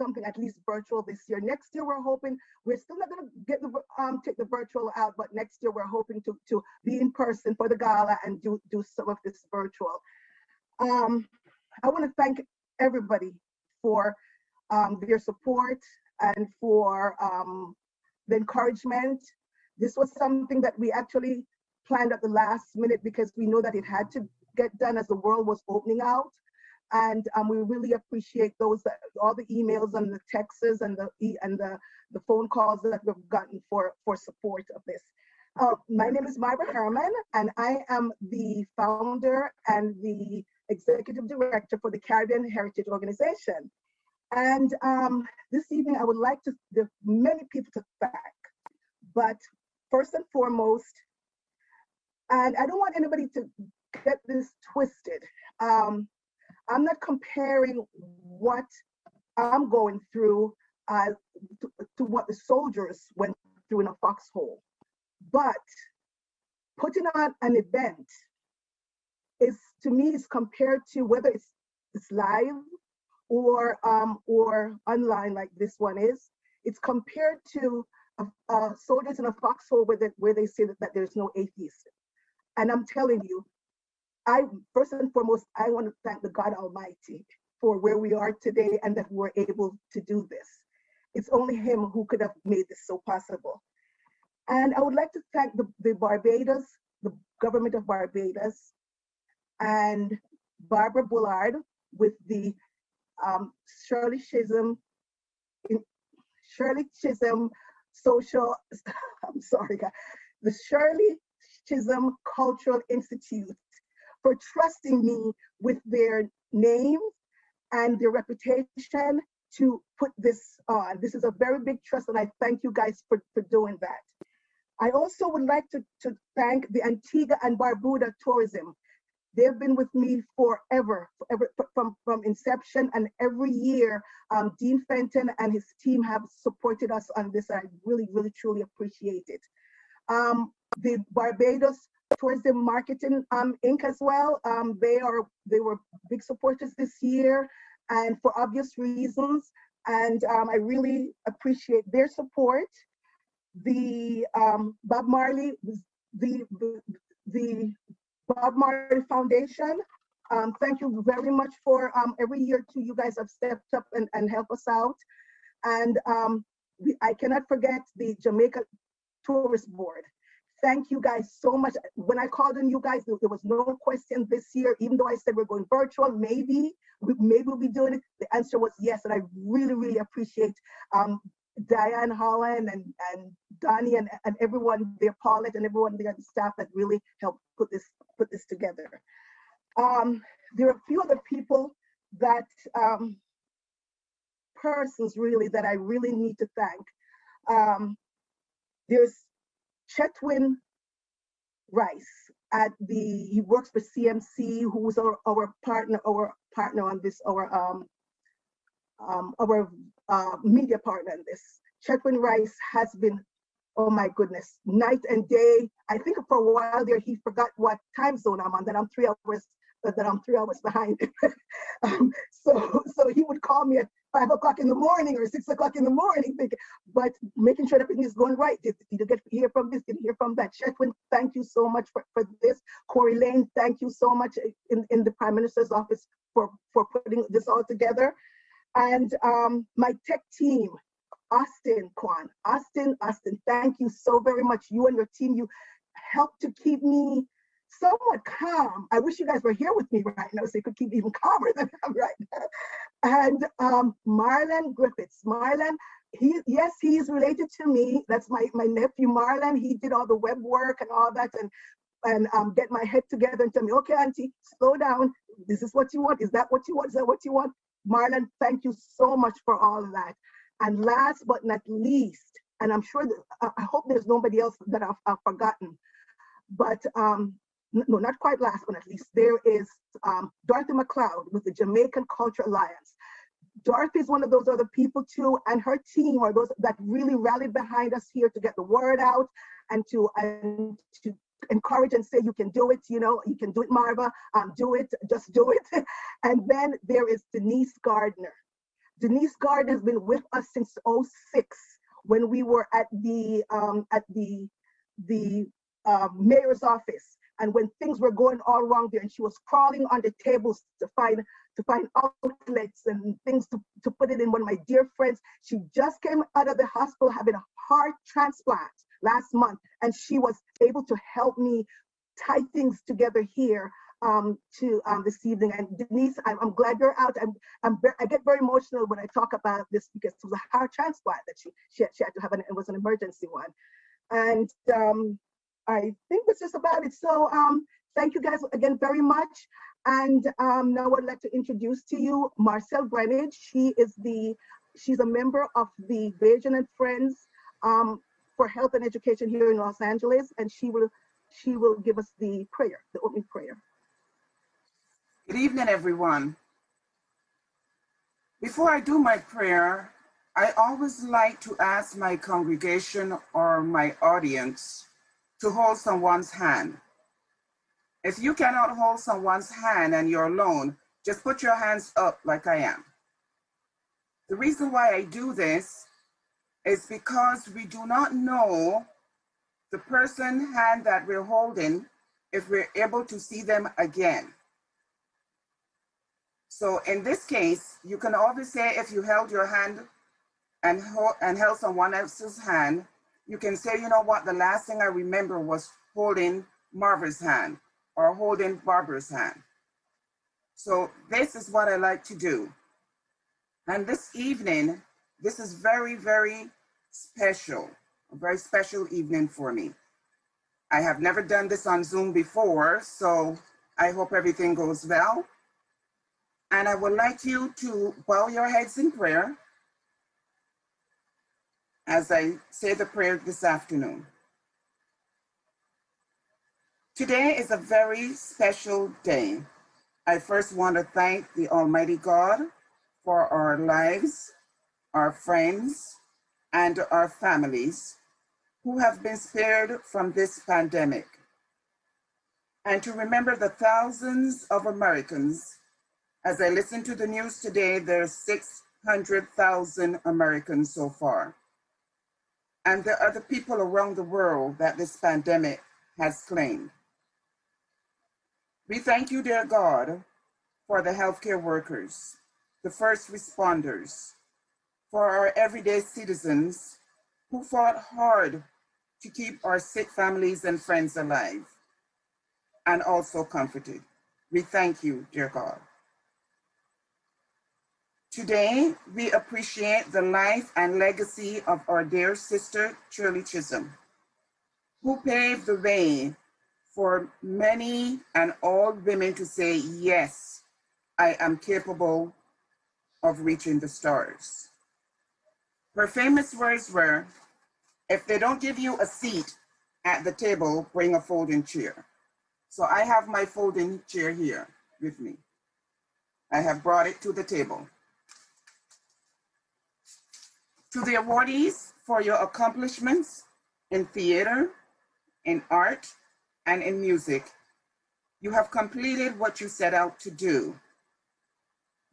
something at least virtual this year. Next year, we're hoping, we're still not going to get the take the virtual out, but next year we're hoping to be in person for the gala and do some of this virtual. I want to thank everybody for their support and for the encouragement. This was something that we actually planned at the last minute because we know that it had to get done as the world was opening out. And we really appreciate those, all the emails and the texts and the phone calls that we've gotten for support of this. My name is Myra Herman, and I am the founder and the executive director for the Caribbean Heritage Organization. And this evening, I would like to, there are many people to thank, but first and foremost, and I don't want anybody to get this twisted. I'm not comparing what I'm going through to what the soldiers went through in a foxhole, but putting on an event is, to me, is compared to whether it's live or online like this one is. It's compared to soldiers in a foxhole where they say that there's no atheist. And I'm telling you, first and foremost, I want to thank the God Almighty for where we are today and that we're able to do this. It's only Him who could have made this so possible. And I would like to thank the Barbados, the government of Barbados, and Barbara Bullard with the Shirley Chisholm Social, I'm sorry, guys, the Shirley Chisholm Cultural Institute for trusting me with their name and their reputation to put this on. This is a very big trust, and I thank you guys for doing that. I also would like to thank the Antigua and Barbuda Tourism. They've been with me forever from inception, and every year, Dean Fenton and his team have supported us on this. I really, really, truly appreciate it. The Barbados Tourism Marketing Inc. as well, they were big supporters this year, and for obvious reasons, and I really appreciate their support. The Bob Marley, the Bob Marley Foundation, thank you very much for every year too, you guys have stepped up and helped us out. And I cannot forget the Jamaica Tourist Board. Thank you guys so much. When I called on you guys, there was no question this year, even though I said we're going virtual, maybe we'll be doing it. The answer was yes, and I really, really appreciate Diane Holland and Donnie and everyone there, Paulette and everyone there, the staff that really helped put this together. There are a few other people that persons really that I really need to thank. There's Chutney Rice he works for CMC, who's our partner on this, our media partner in this. Chutney Rice has been, oh my goodness, night and day. I think for a while there, he forgot what time zone I'm on, that I'm 3 hours behind. So he would call me at 5 o'clock in the morning or 6 o'clock in the morning, but making sure everything is going right. Did you hear from this? Did you hear from that? Chetwin, thank you so much for this. Corey Lane, thank you so much in the Prime Minister's office for putting this all together. And my tech team, Austin Kwan. Austin, thank you so very much. You and your team, you helped to keep me somewhat calm. I wish you guys were here with me right now so you could keep even calmer than I'm right now. And Marlon Griffiths. Marlon, yes, he is related to me. That's my nephew, Marlon. He did all the web work and all that and get my head together and tell me, okay, Auntie, slow down. This is what you want. Is that what you want? Is that what you want? Marlon, thank you so much for all of that. And last but not least, and I'm sure that I hope there's nobody else that I've forgotten, but no, not quite last but not least, there is Dorothy McLeod with the Jamaican Cultural Alliance. Dorothy is one of those other people too, and her team are those that really rallied behind us here to get the word out and to encourage and say, you can do it, you can do it, Marva, do it, just do it. And then there is Denise Gardner. Denise Gardner has been with us since '06 when we were at the mayor's office, and when things were going all wrong there, and she was crawling on the tables to find outlets and things to put it in. One of my dear friends, she just came out of the hospital having a heart transplant last month, and she was able to help me tie things together here to this evening. And Denise, I'm glad you're out. I get very emotional when I talk about this because it was a heart transplant that she had to have, and it was an emergency one. And I think that's just about it. So thank you guys again very much. And now I'd like to introduce to you Marcel Greenidge. She's a member of the Bajan and Friends for Health and Education here in Los Angeles, and she will give us the prayer, the opening prayer. Good evening, everyone. Before I do my prayer, I always like to ask my congregation or my audience to hold someone's hand. If you cannot hold someone's hand and you're alone, just put your hands up like I am. The reason why I do this is because we do not know the person's hand that we're holding if we're able to see them again. So in this case, you can always say if you held your hand and held someone else's hand, you can say, you know what, the last thing I remember was holding Marva's hand or holding Barbara's hand. So this is what I like to do. And this evening, this is very, very special, a very special evening for me. I have never done this on Zoom before, so I hope everything goes well. And I would like you to bow your heads in prayer as I say the prayer this afternoon. Today is a very special day. I first want to thank the Almighty God for our lives, our friends, and our families who have been spared from this pandemic. And to remember the thousands of Americans. As I listen to the news today, there's 600,000 Americans so far. And there are the people around the world that this pandemic has claimed. We thank you, dear God, for the healthcare workers, the first responders, for our everyday citizens who fought hard to keep our sick families and friends alive and also comforted. We thank you, dear God. Today, we appreciate the life and legacy of our dear sister, Shirley Chisholm, who paved the way for many and all women to say, yes, I am capable of reaching the stars. Her famous words were, if they don't give you a seat at the table, bring a folding chair. So I have my folding chair here with me. I have brought it to the table. To the awardees for your accomplishments in theater, in art, and in music, you have completed what you set out to do.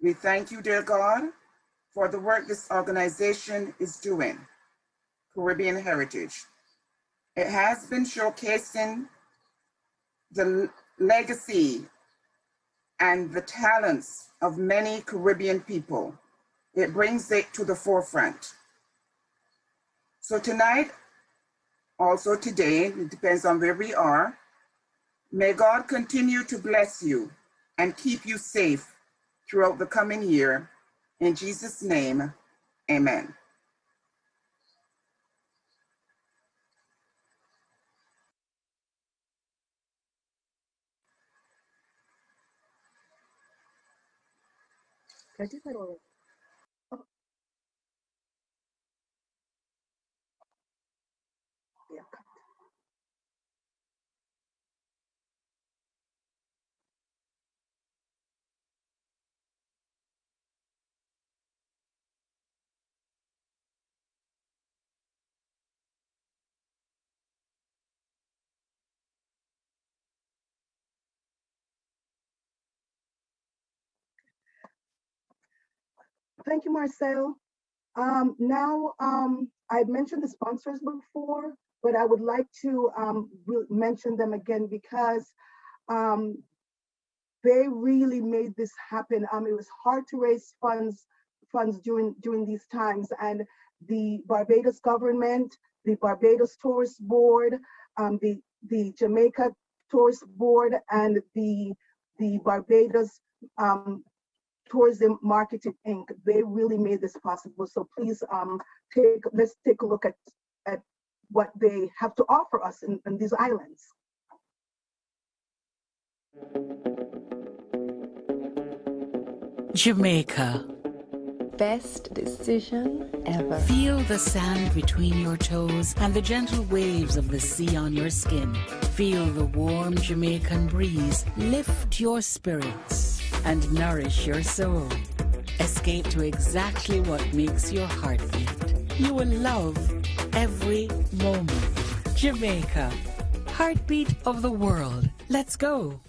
We thank you, dear God, for the work this organization is doing, Caribbean Heritage. It has been showcasing the legacy and the talents of many Caribbean people. It brings it to the forefront. So tonight, also today, it depends on where we are, may God continue to bless you and keep you safe throughout the coming year. In Jesus' name, amen. I did that already. Oh, yeah. Thank you, Marcel. Now, I've mentioned the sponsors before, but I would like to mention them again because they really made this happen. It was hard to raise funds during these times, and the Barbados government, the Barbados Tourist Board, the Jamaica Tourist Board, and the Barbados Tourism Marketing Inc. They really made this possible. So please, let's take a look at what they have to offer us in these islands. Jamaica. Best decision ever. Feel the sand between your toes and the gentle waves of the sea on your skin. Feel the warm Jamaican breeze lift your spirits and nourish your soul. Escape to exactly what makes your heart beat. You will love every moment. Jamaica, heartbeat of the world. Let's go.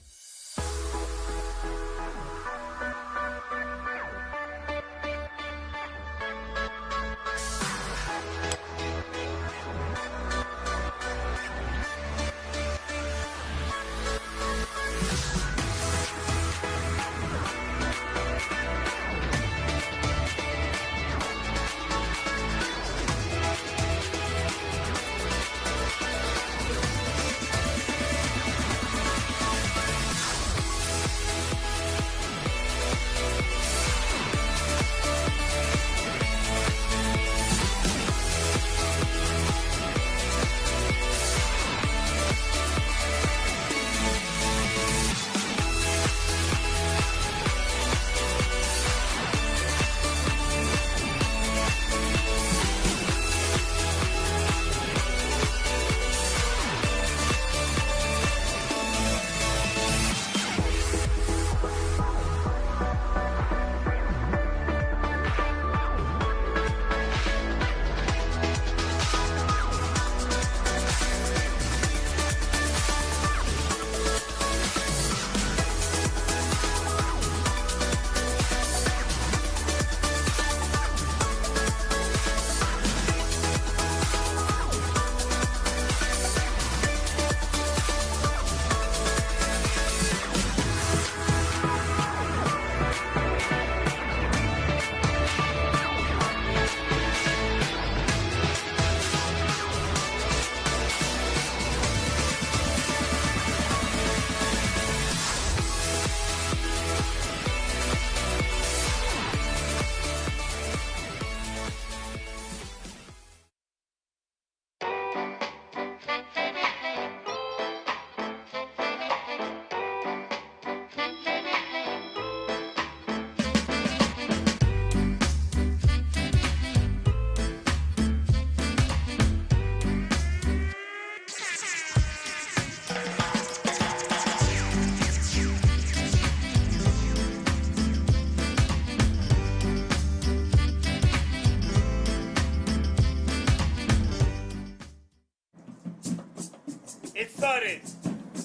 It started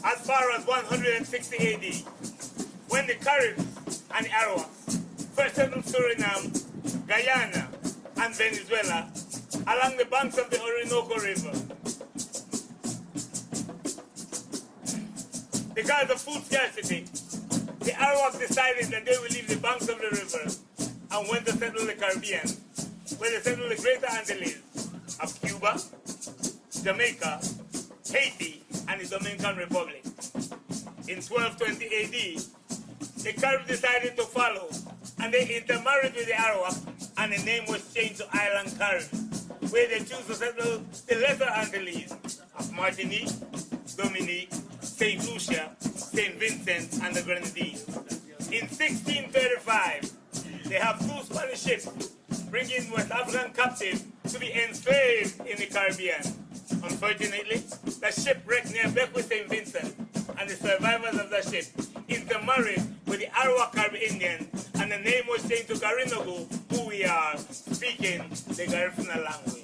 as far as 160 AD, when the Caribs and Arawaks first settled Suriname, Guyana, and Venezuela along the banks of the Orinoco River. Because of food scarcity, the Arawaks decided that they would leave the banks of the river and went to settle the Caribbean, where they settled the Greater Antilles of Cuba, Jamaica, Haiti, and the Dominican Republic. In 1220 AD, the Caribs decided to follow, and they intermarried with the Arawak, and the name was changed to Island Caribs, where they chose to settle the Lesser Antilles of Martinique, Dominique, St. Lucia, St. Vincent, and the Grenadines. In 1635, they have two Spanish ships bringing West African captives to be enslaved in the Caribbean. Unfortunately, the ship wrecked near Beckwith, St. Vincent, and the survivors of the ship intermarried with the Arawak Carib Indians, and the name was changed to Garinogu, who we are, speaking the Garifuna language.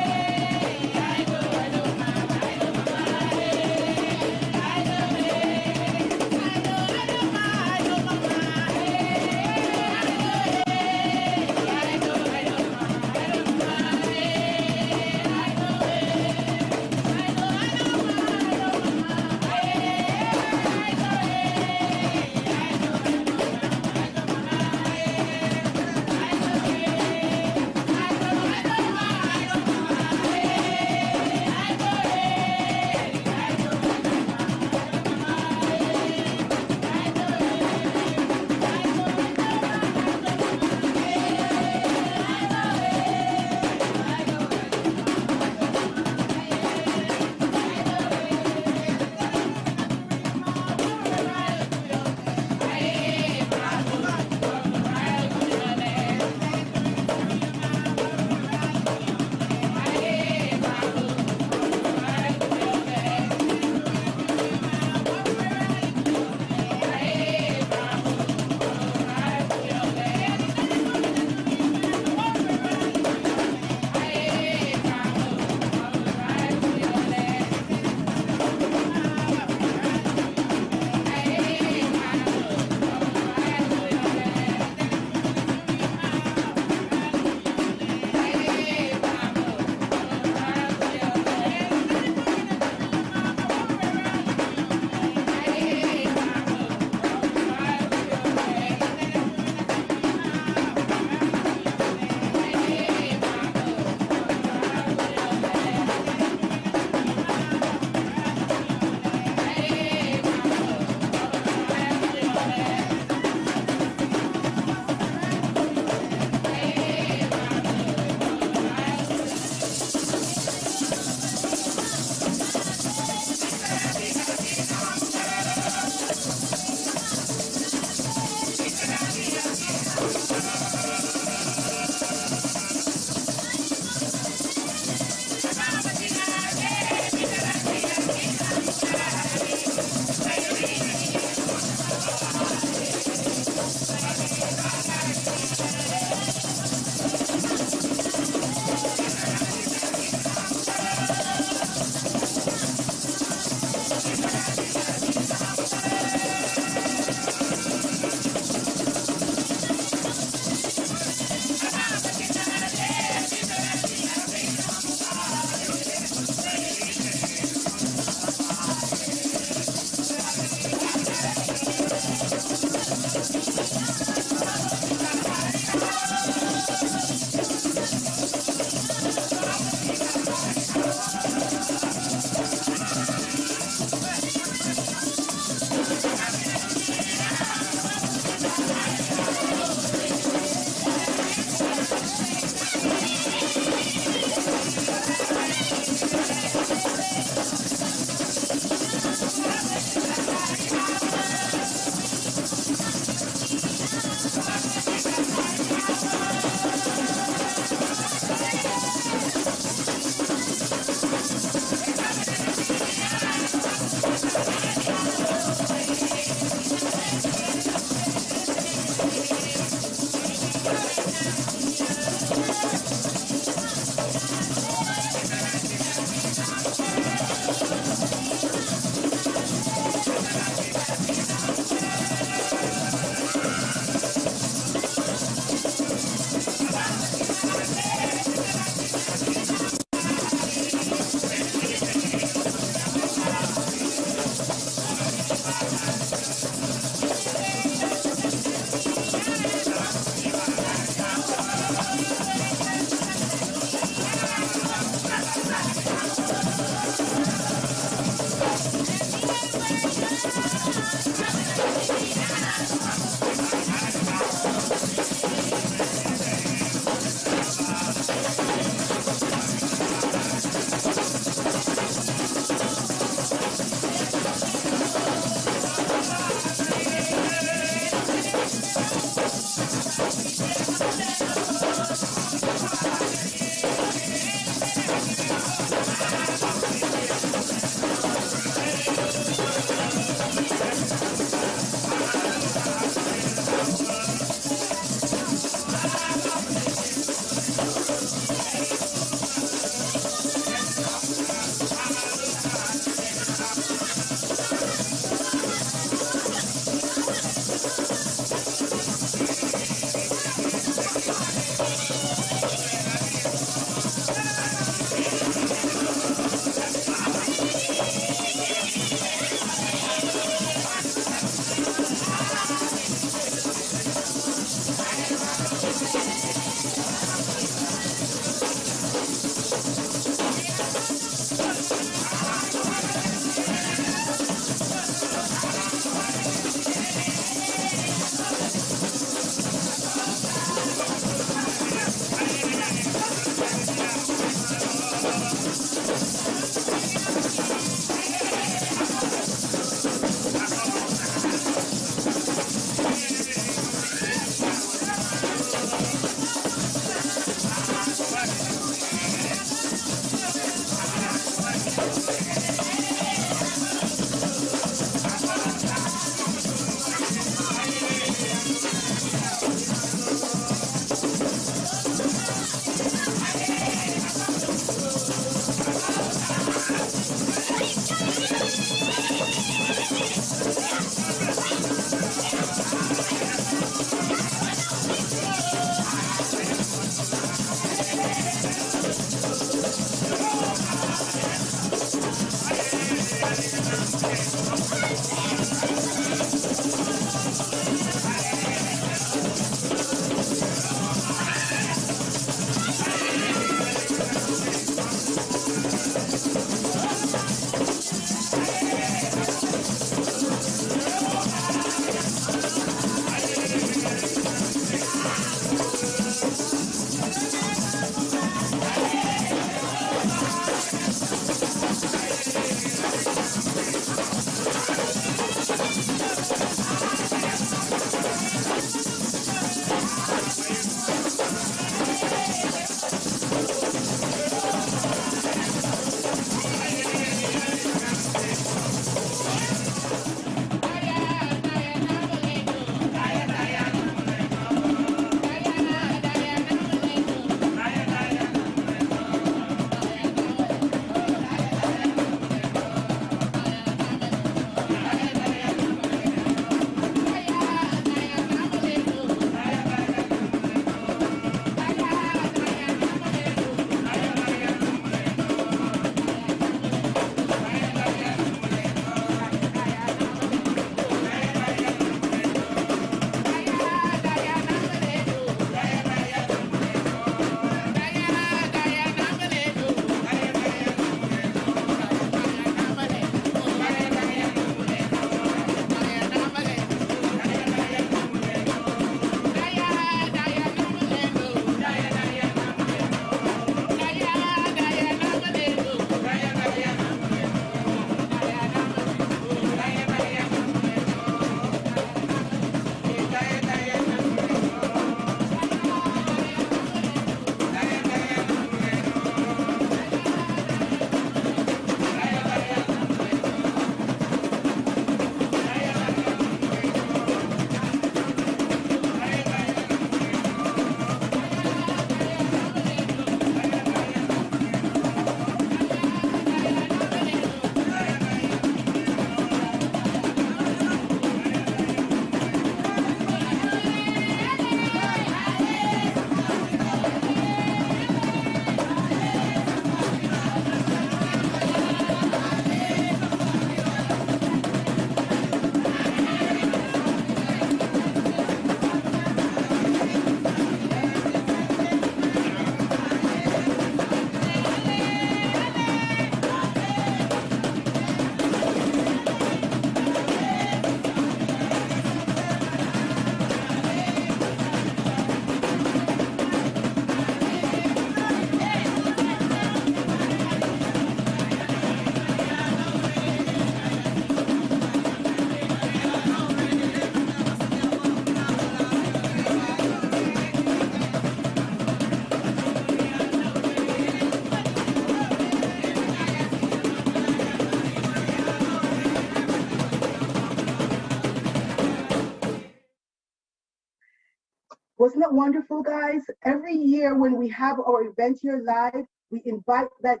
Wasn't it wonderful, guys? Every year when we have our event here live, we invite that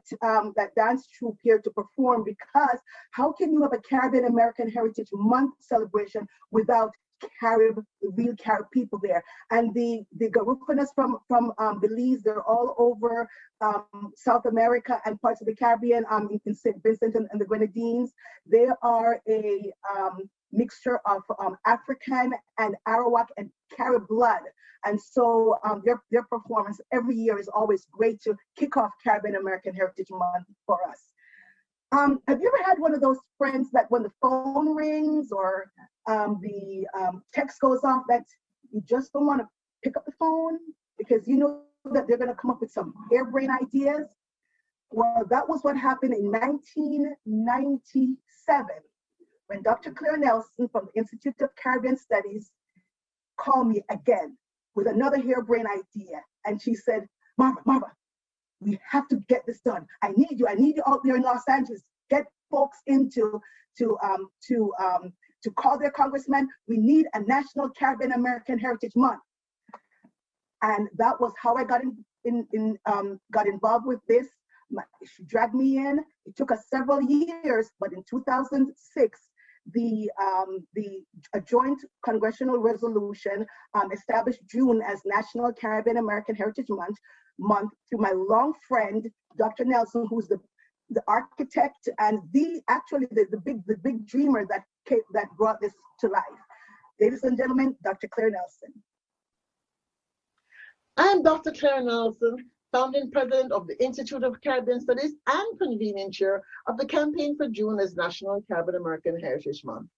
dance troupe here to perform, because how can you have a Caribbean American Heritage Month celebration without real Carib people there? And the Garufanas from Belize, they're all over South America and parts of the Caribbean, in St. Vincent and the Grenadines. They are a mixture of African and Arawak and Carib blood. And so their performance every year is always great to kick off Caribbean American Heritage Month for us. Have you ever had one of those friends that when the phone rings or the text goes off, that you just don't want to pick up the phone because you know that they're going to come up with some harebrained ideas? Well, that was what happened in 1997 when Dr. Claire Nelson from the Institute of Caribbean Studies called me again with another harebrained idea. And she said, Marva, we have to get this done. I need you out there in Los Angeles. Get folks into to call their congressman. We need a National Caribbean American Heritage Month. And that was how I got got involved with this. She dragged me in. It took us several years, but in 2006, a joint congressional resolution established June as National Caribbean American Heritage Month through my long friend, Dr. Nelson, who's the architect and the big dreamer that brought this to life. Ladies and gentlemen, Dr. Claire Nelson. I'm Dr. Claire Nelson, founding president of the Institute of Caribbean Studies and convening chair of the campaign for June as National Caribbean American Heritage Month.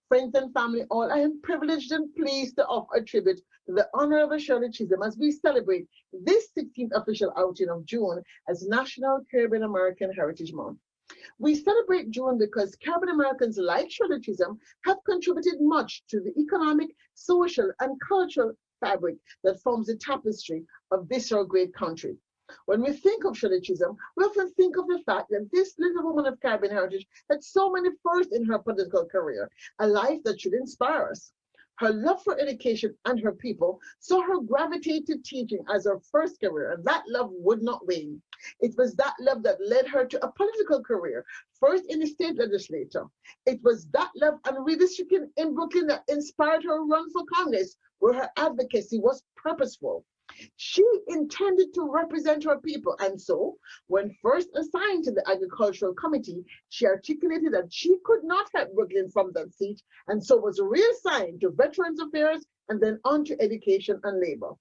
Friends and family all, I am privileged and pleased to offer a tribute to the Honorable Shirley Chisholm as we celebrate this 16th official outing of June as National Caribbean American Heritage Month. We celebrate June because Caribbean Americans like Shirley Chisholm have contributed much to the economic, social, and cultural fabric that forms the tapestry of this our great country. When we think of Shirley Chisholm, we often think of the fact that this little woman of Caribbean heritage had so many firsts in her political career, a life that should inspire us. Her love for education and her people saw her gravitate to teaching as her first career, and that love would not wane. It was that love that led her to a political career, first in the state legislature. It was that love and redistricting in Brooklyn that inspired her run for Congress, where her advocacy was purposeful. She intended to represent her people, and so, when first assigned to the Agricultural Committee, she articulated that she could not help Brooklyn from that seat, and so was reassigned to Veterans Affairs and then on to Education and Labor.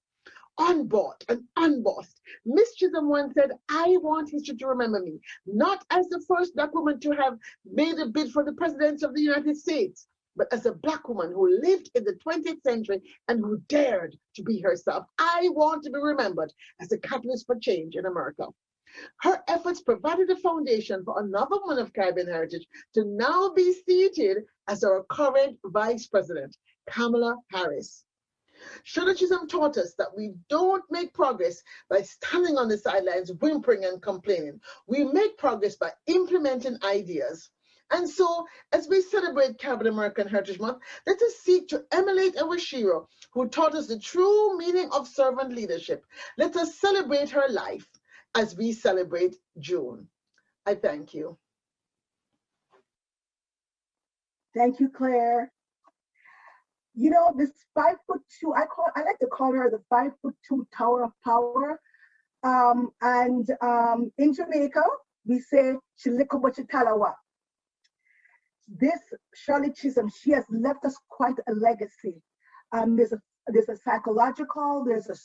Unbought and unbossed, Miss Chisholm once said, I want history to remember me, not as the first Black woman to have made a bid for the presidency of the United States, but as a Black woman who lived in the 20th century and who dared to be herself. I want to be remembered as a catalyst for change in America. Her efforts provided a foundation for another woman of Caribbean heritage to now be seated as our current Vice President, Kamala Harris. Shirley Chisholm taught us that we don't make progress by standing on the sidelines, whimpering and complaining. We make progress by implementing ideas. And so, as we celebrate Caribbean American Heritage Month, let us seek to emulate our Shiro, who taught us the true meaning of servant leadership. Let us celebrate her life as we celebrate June. I thank you. Thank you, Claire. You know, this 5'2", I like to call her the 5'2" Tower of Power. In Jamaica, we say Chilikobachitalawa. This Shirley Chisholm, she has left us quite a legacy. There's a psychological, there's a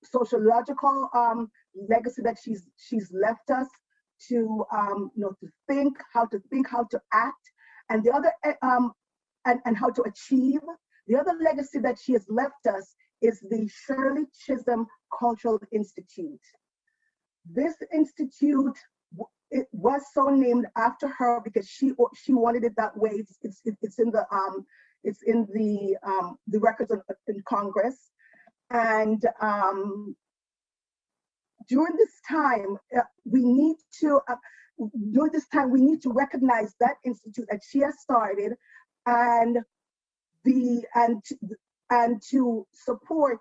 sociological legacy that she's left us to to think, how to act, and the other and how to achieve. The other legacy that she has left us is the Shirley Chisholm Cultural Institute. This institute, it was so named after her because she wanted it that way. It's in the records in Congress, and during this time we need to recognize that institute that she has started, and and to support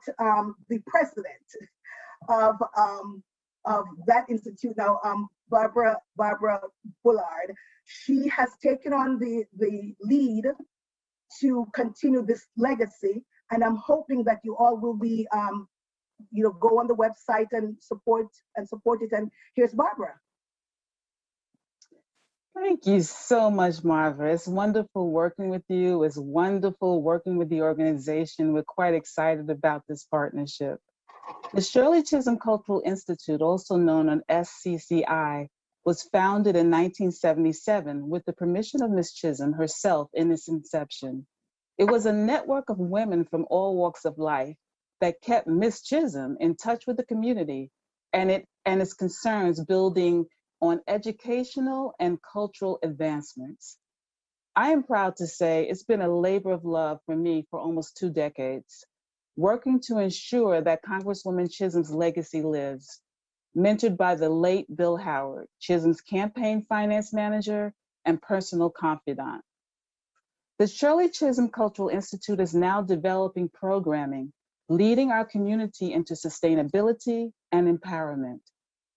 the president of that institute now, Barbara Bullard. She has taken on the lead to continue this legacy, and I'm hoping that you all will be, go on the website and support it. And here's Barbara. Thank you so much, Marva. It's wonderful working with you. It's wonderful working with the organization. We're quite excited about this partnership. The Shirley Chisholm Cultural Institute, also known as SCCI, was founded in 1977 with the permission of Ms. Chisholm herself in its inception. It was a network of women from all walks of life that kept Ms. Chisholm in touch with the community and its concerns, building on educational and cultural advancements. I am proud to say it's been a labor of love for me for almost 2 decades, working to ensure that Congresswoman Chisholm's legacy lives, mentored by the late Bill Howard, Chisholm's campaign finance manager and personal confidant. The Shirley Chisholm Cultural Institute is now developing programming, leading our community into sustainability and empowerment.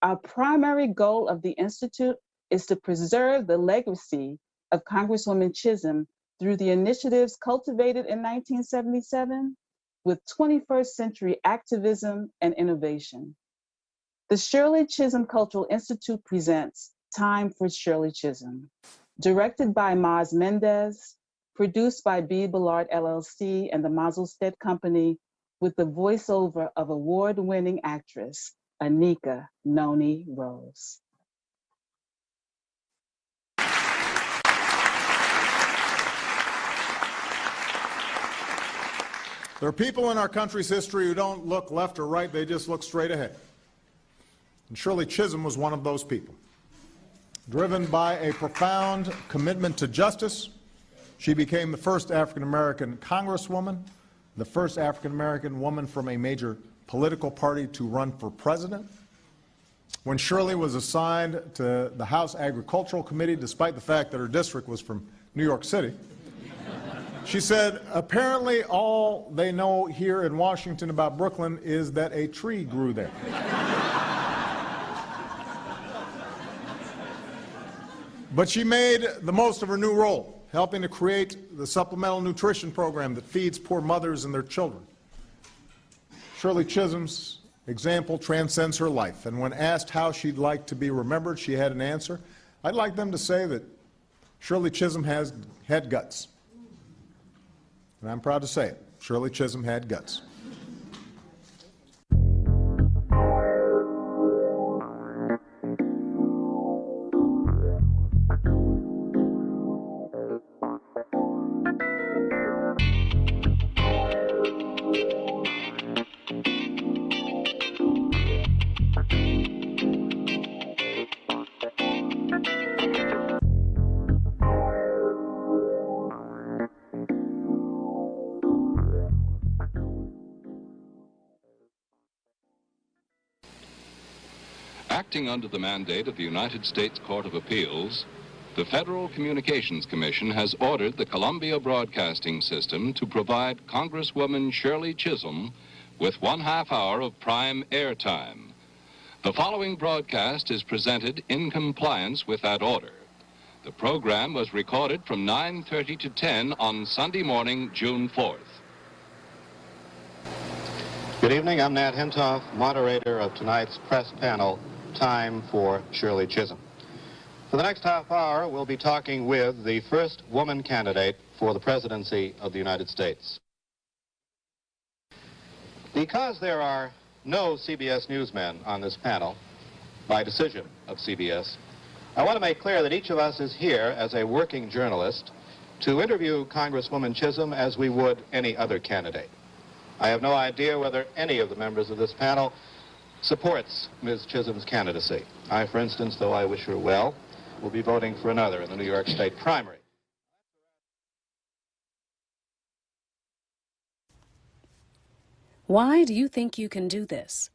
Our primary goal of the Institute is to preserve the legacy of Congresswoman Chisholm through the initiatives cultivated in 1977 with 21st century activism and innovation. The Shirley Chisholm Cultural Institute presents Time for Shirley Chisholm, directed by Maz Mendez, produced by B. Ballard LLC and the Mazelstedt Company, with the voiceover of award-winning actress, Anika Noni Rose. There are people in our country's history who don't look left or right, they just look straight ahead. And Shirley Chisholm was one of those people. Driven by a profound commitment to justice, she became the first African-American congresswoman, the first African-American woman from a major political party to run for president. When Shirley was assigned to the House Agricultural Committee, despite the fact that her district was from New York City, she said, apparently all they know here in Washington about Brooklyn is that a tree grew there. But she made the most of her new role, helping to create the supplemental nutrition program that feeds poor mothers and their children. Shirley Chisholm's example transcends her life, and when asked how she'd like to be remembered, she had an answer. I'd like them to say that Shirley Chisholm had guts. And I'm proud to say it. Shirley Chisholm had guts. Acting under the mandate of the United States Court of Appeals, the Federal Communications Commission has ordered the Columbia Broadcasting System to provide Congresswoman Shirley Chisholm with 1/2 hour of prime airtime. The following broadcast is presented in compliance with that order. The program was recorded from 9:30 to 10 on Sunday morning, June 4th. Good evening, I'm Nat Hentoff, moderator of tonight's press panel, Time for Shirley Chisholm. For the next half hour, we'll be talking with the first woman candidate for the presidency of the United States. Because there are no CBS newsmen on this panel, by decision of CBS, I want to make clear that each of us is here as a working journalist to interview Congresswoman Chisholm as we would any other candidate. I have no idea whether any of the members of this panel supports Ms. Chisholm's candidacy. I, for instance, though I wish her well, will be voting for another in the New York State primary. Why do you think you can do this?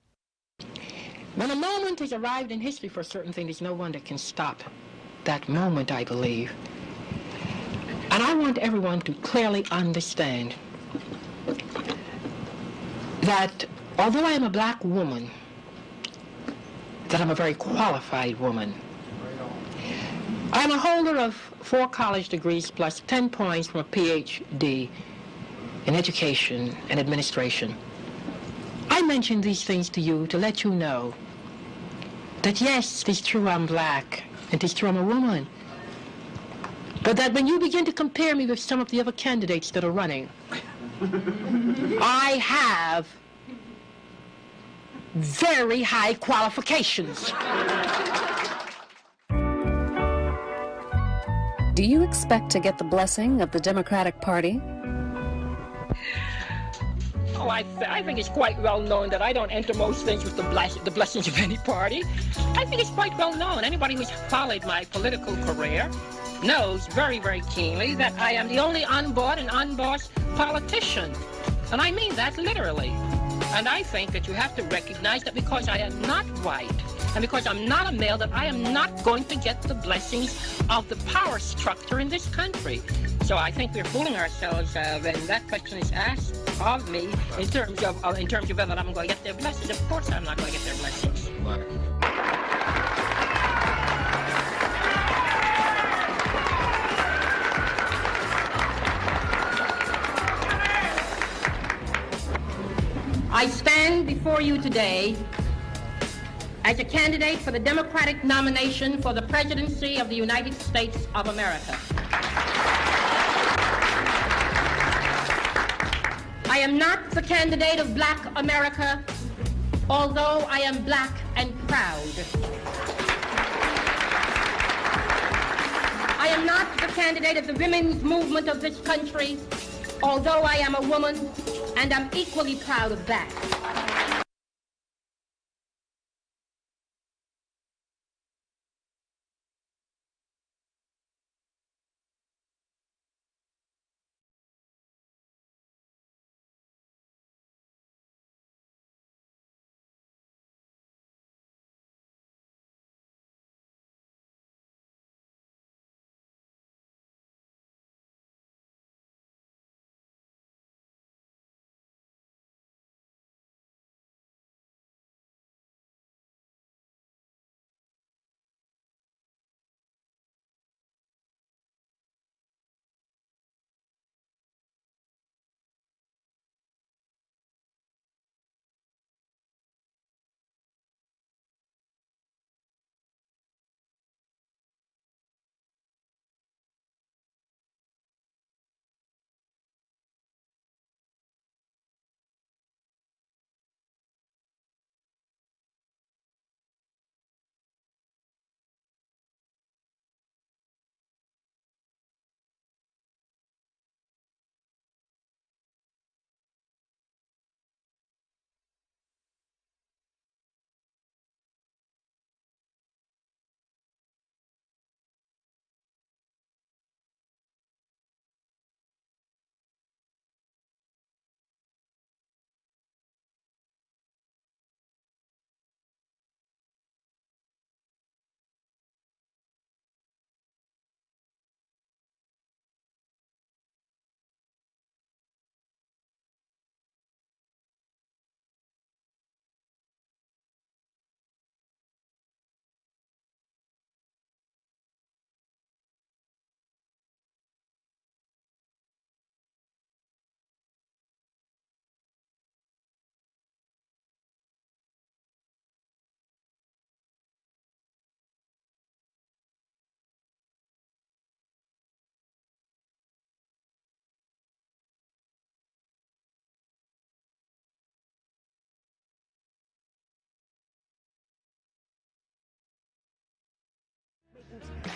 When a moment has arrived in history for a certain thing, there's no one that can stop that moment, I believe. And I want everyone to clearly understand that although I am a black woman, that I'm a very qualified woman. I'm a holder of 4 college degrees plus 10 points from a PhD in education and administration. I mention these things to you to let you know that yes, it is true I'm black, it is true I'm a woman, but that when you begin to compare me with some of the other candidates that are running, I have very high qualifications. Do you expect to get the blessing of the Democratic Party? Oh, I think it's quite well known that I don't enter most things with the blessings of any party. I think it's quite well known. Anybody who's followed my political career knows very, very keenly that I am the only unbought and unbossed politician. And I mean that literally. And I think that you have to recognize that because I am not white and because I'm not a male, that I am not going to get the blessings of the power structure in this country. So I think we're fooling ourselves when that question is asked of me in terms of whether I'm going to get their blessings. Of course I'm not going to get their blessings. I stand before you today as a candidate for the Democratic nomination for the presidency of the United States of America. I am not the candidate of Black America, although I am black and proud. I am not the candidate of the women's movement of this country, although I am a woman, and I'm equally proud of that.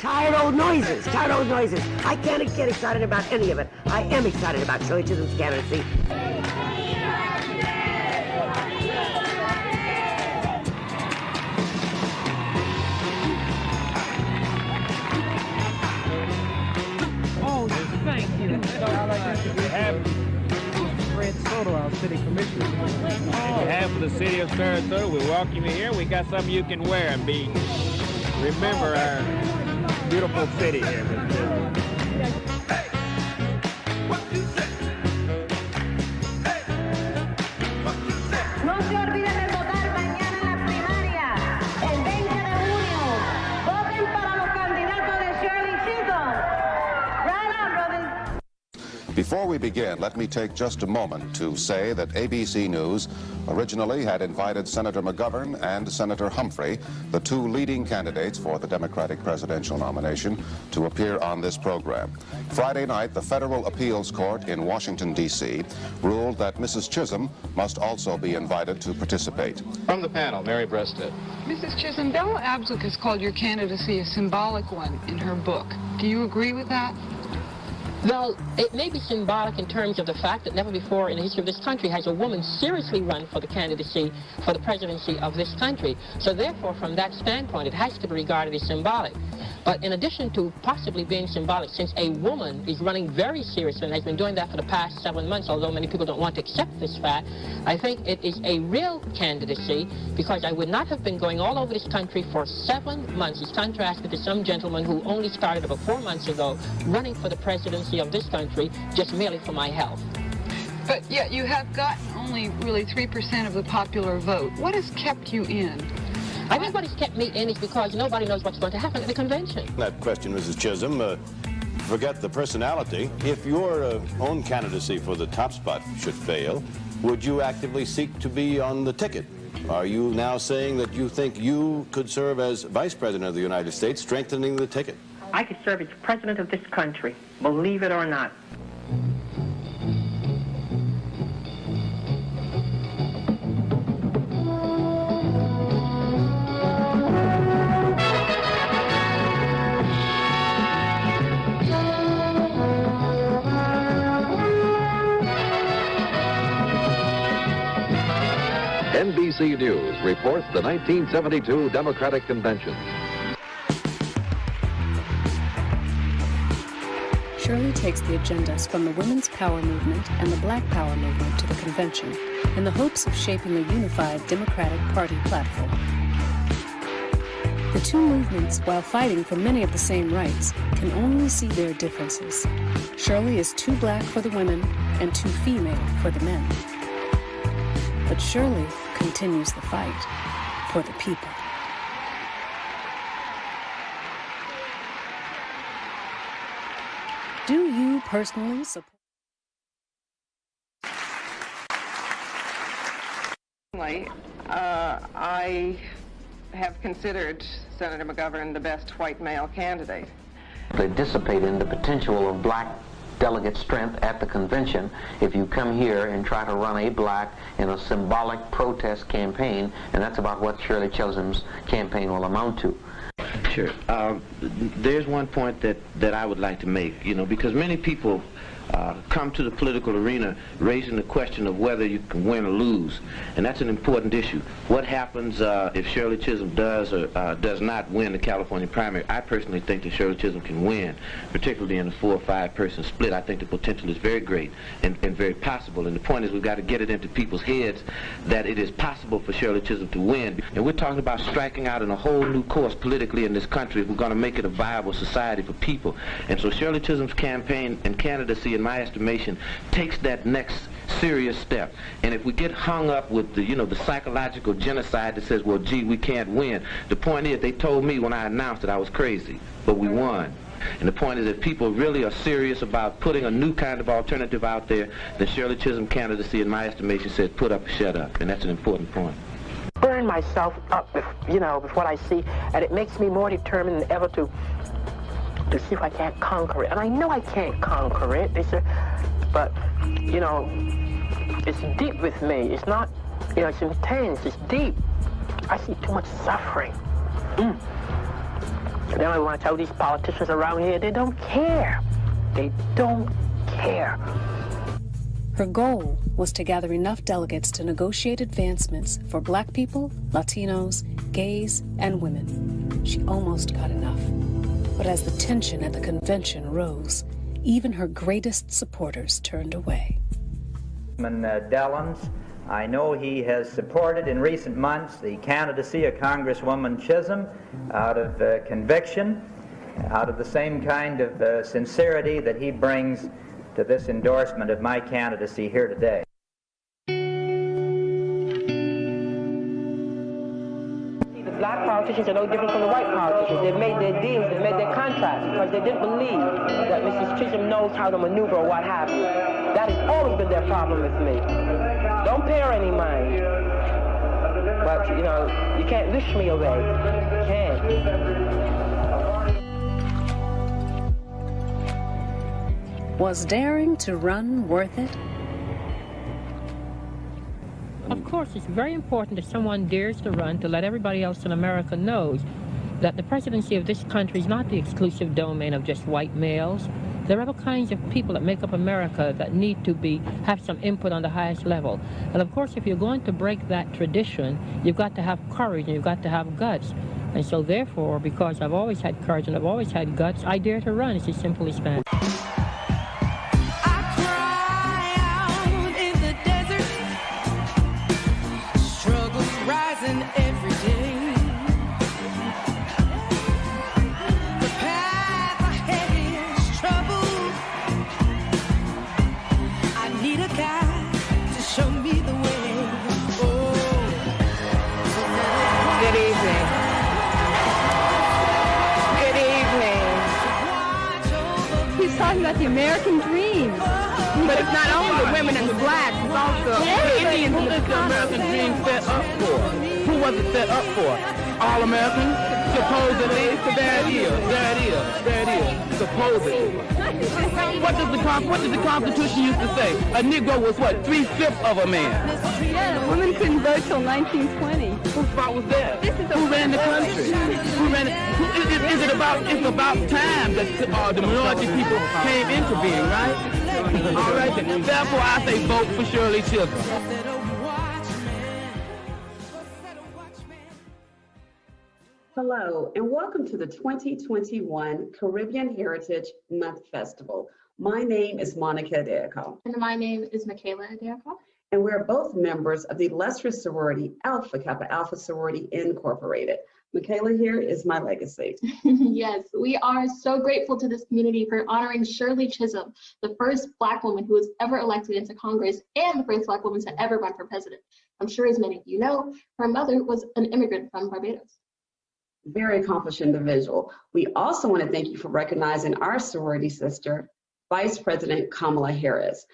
Tired old noises, tired old noises. I can't get excited about any of it. I am excited about Shirley Chisholm's candidacy. Oh, thank you. I'd like to have Fred Soto, our city commissioner. On behalf of the city of Sarasota, we welcome you here. We got something you can wear and remember our beautiful city here. se olviden de votar mañana en la primaria, el 20 de junio. Voten para los candidatos de Shirley Chisholm. Right on, brothers. Before we begin, let me take just a moment to say that ABC News originally had invited Senator McGovern and Senator Humphrey, the two leading candidates for the Democratic presidential nomination, to appear on this program. Friday night, the Federal Appeals Court in Washington, D.C. ruled that Mrs. Chisholm must also be invited to participate. From the panel, Mary Breasted. Mrs. Chisholm, Bella Abzug has called your candidacy a symbolic one in her book. Do you agree with that? Well, it may be symbolic in terms of the fact that never before in the history of this country has a woman seriously run for the candidacy for the presidency of this country. So therefore, from that standpoint, it has to be regarded as symbolic. But in addition to possibly being symbolic, since a woman is running very seriously and has been doing that for the past 7 months, although many people don't want to accept this fact, I think it is a real candidacy because I would not have been going all over this country for 7 months, as contrasted to some gentleman who only started about 4 months ago running for the presidency of this country just merely for my health. But yet you have gotten only really 3% of the popular vote. What has kept you in? I think what has kept me in is because nobody knows what's going to happen at the convention. That question, Mrs. Chisholm, forget the personality. If your own candidacy for the top spot should fail, would you actively seek to be on the ticket? Are you now saying that you think you could serve as Vice President of the United States, strengthening the ticket? I could serve as President of this country, believe it or not. NBC News reports the 1972 Democratic Convention. Shirley takes the agendas from the Women's Power Movement and the Black Power Movement to the convention in the hopes of shaping a unified Democratic Party platform. The two movements, while fighting for many of the same rights, can only see their differences. Shirley is too black for the women and too female for the men. But Shirley continues the fight for the people. Do you personally support? I have considered Senator McGovern the best white male candidate. They dissipate in the potential of black delegate strength at the convention if you come here and try to run a black in a symbolic protest campaign, and that's about what Shirley Chisholm's campaign will amount to. Sure. There's one point that I would like to make, because many people come to the political arena raising the question of whether you can win or lose, and that's an important issue. What happens if Shirley Chisholm does or does not win the California primary? I personally think that Shirley Chisholm can win, particularly in a 4 or 5 person split. I think the potential is very great and very possible, and the point is we've got to get it into people's heads that it is possible for Shirley Chisholm to win. And we're talking about striking out in a whole new course politically in this country if we're going to make it a viable society for people. And so Shirley Chisholm's campaign and candidacy, in my estimation, takes that next serious step. And if we get hung up with the psychological genocide that says, well, gee, we can't win, the point is they told me when I announced it I was crazy, but we won. And the point is that people really are serious about putting a new kind of alternative out there. The Shirley Chisholm candidacy, in my estimation, says put up or shut up, and that's an important point. Burn myself up with what I see, and it makes me more determined than ever to see if I can't conquer it. And I know I can't conquer it, but, it's deep with me. It's not, it's intense, it's deep. I see too much suffering. And then I want to tell these politicians around here, they don't care. They don't care. Her goal was to gather enough delegates to negotiate advancements for black people, Latinos, gays, and women. She almost got enough. But as the tension at the convention rose, even her greatest supporters turned away. Dellins, I know he has supported in recent months the candidacy of Congresswoman Chisholm out of conviction, out of the same kind of sincerity that he brings to this endorsement of my candidacy here today. politicians are no different from the white politicians. They've made their deals, they've made their contracts because they didn't believe that Mrs. Chisholm knows how to maneuver or what have you. That has always been their problem with me. Don't pay her any mind. But, you know, you can't wish me away. You can't. Was daring to run worth it? Of course, it's very important that someone dares to run to let everybody else in America knows that the presidency of this country is not the exclusive domain of just white males. There are other kinds of people that make up America that need to have some input on the highest level. And of course, if you're going to break that tradition, you've got to have courage and you've got to have guts. And so therefore, because I've always had courage and I've always had guts, I dare to run. It's as simple as that. About the American dream. But it's not only the women and the blacks, it's also the Indians. Who is the American dream set up for? Who was it set up for? All Americans? Supposedly. There it is. Supposedly. What did the Constitution used to say? A Negro was what? 3/5 of a man. Yeah, the women couldn't vote till 1920. Whose fault was that? Who ran the country? Who ran it? It's about time that the minority people came into being, right? All right then. Therefore, I say vote for Shirley Chisholm. Hello, and welcome to the 2021 Caribbean Heritage Month Festival. My name is Monica Adeco. And my name is Michaela Adeco. And we're both members of the illustrious sorority Alpha Kappa Alpha Sorority Incorporated. Michaela here is my legacy. Yes, we are so grateful to this community for honoring Shirley Chisholm, the first Black woman who was ever elected into Congress and the first Black woman to ever run for president. I'm sure as many of you know, her mother was an immigrant from Barbados. Very accomplished individual. We also want to thank you for recognizing our sorority sister, Vice President Kamala Harris.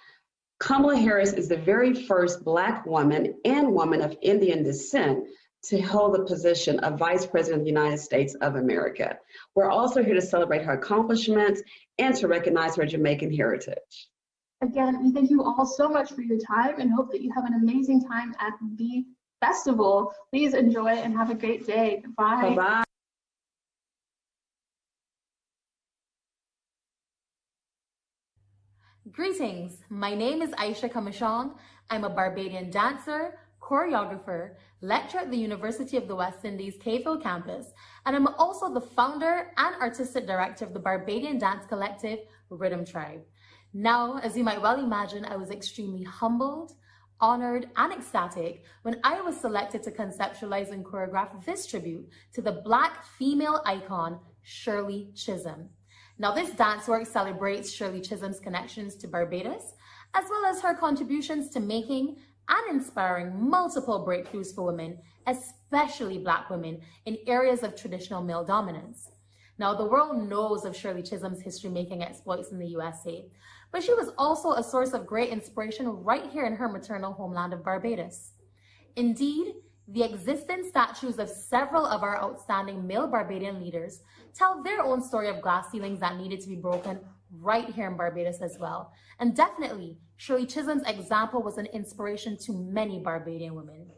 Kamala Harris is the very first Black woman and woman of Indian descent to hold the position of Vice President of the United States of America. We're also here to celebrate her accomplishments and to recognize her Jamaican heritage. Again, we thank you all so much for your time and hope that you have an amazing time at the festival. Please enjoy and have a great day. Goodbye. Bye-bye. Greetings, my name is Aisha Kamashong. I'm a Barbadian dancer, choreographer, lecturer at the University of the West Indies Cayfield campus, and I'm also the founder and artistic director of the Barbadian dance collective Rhythm Tribe. Now, as you might well imagine, I was extremely humbled, honored, and ecstatic when I was selected to conceptualize and choreograph this tribute to the Black female icon, Shirley Chisholm. Now, this dance work celebrates Shirley Chisholm's connections to Barbados, as well as her contributions to making and inspiring multiple breakthroughs for women, especially Black women, in areas of traditional male dominance. Now, the world knows of Shirley Chisholm's history-making exploits in the USA, but she was also a source of great inspiration right here in her maternal homeland of Barbados. Indeed, the existing statues of several of our outstanding male Barbadian leaders tell their own story of glass ceilings that needed to be broken right here in Barbados as well. And definitely, Shirley Chisholm's example was an inspiration to many Barbadian women.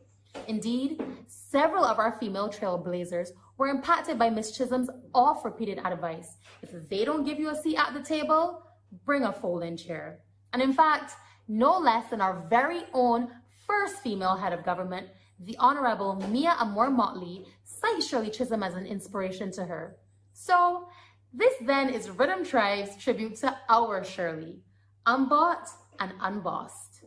Indeed, several of our female trailblazers were impacted by Miss Chisholm's oft-repeated advice: if they don't give you a seat at the table, bring a folding chair. And in fact, no less than our very own first female head of government, the Honorable Mia Amor Motley, cites Shirley Chisholm as an inspiration to her. So this then is Rhythm Tribe's tribute to our Shirley, unbought and unbossed.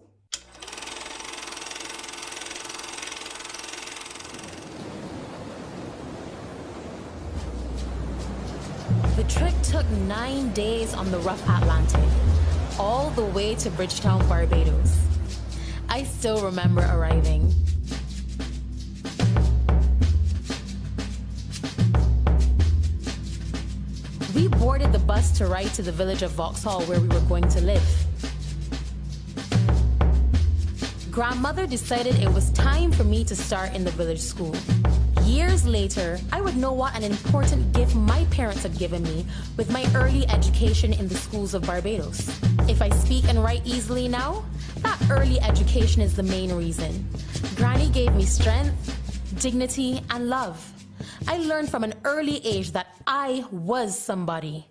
The trip took 9 days on the rough Atlantic, all the way to Bridgetown, Barbados. I still remember arriving. boarded the bus to ride to the village of Vauxhall where we were going to live. Grandmother decided it was time for me to start in the village school. Years later, I would know what an important gift my parents had given me with my early education in the schools of Barbados. If I speak and write easily now, that early education is the main reason. Granny gave me strength, dignity, and love. I learned from an early age that I was somebody.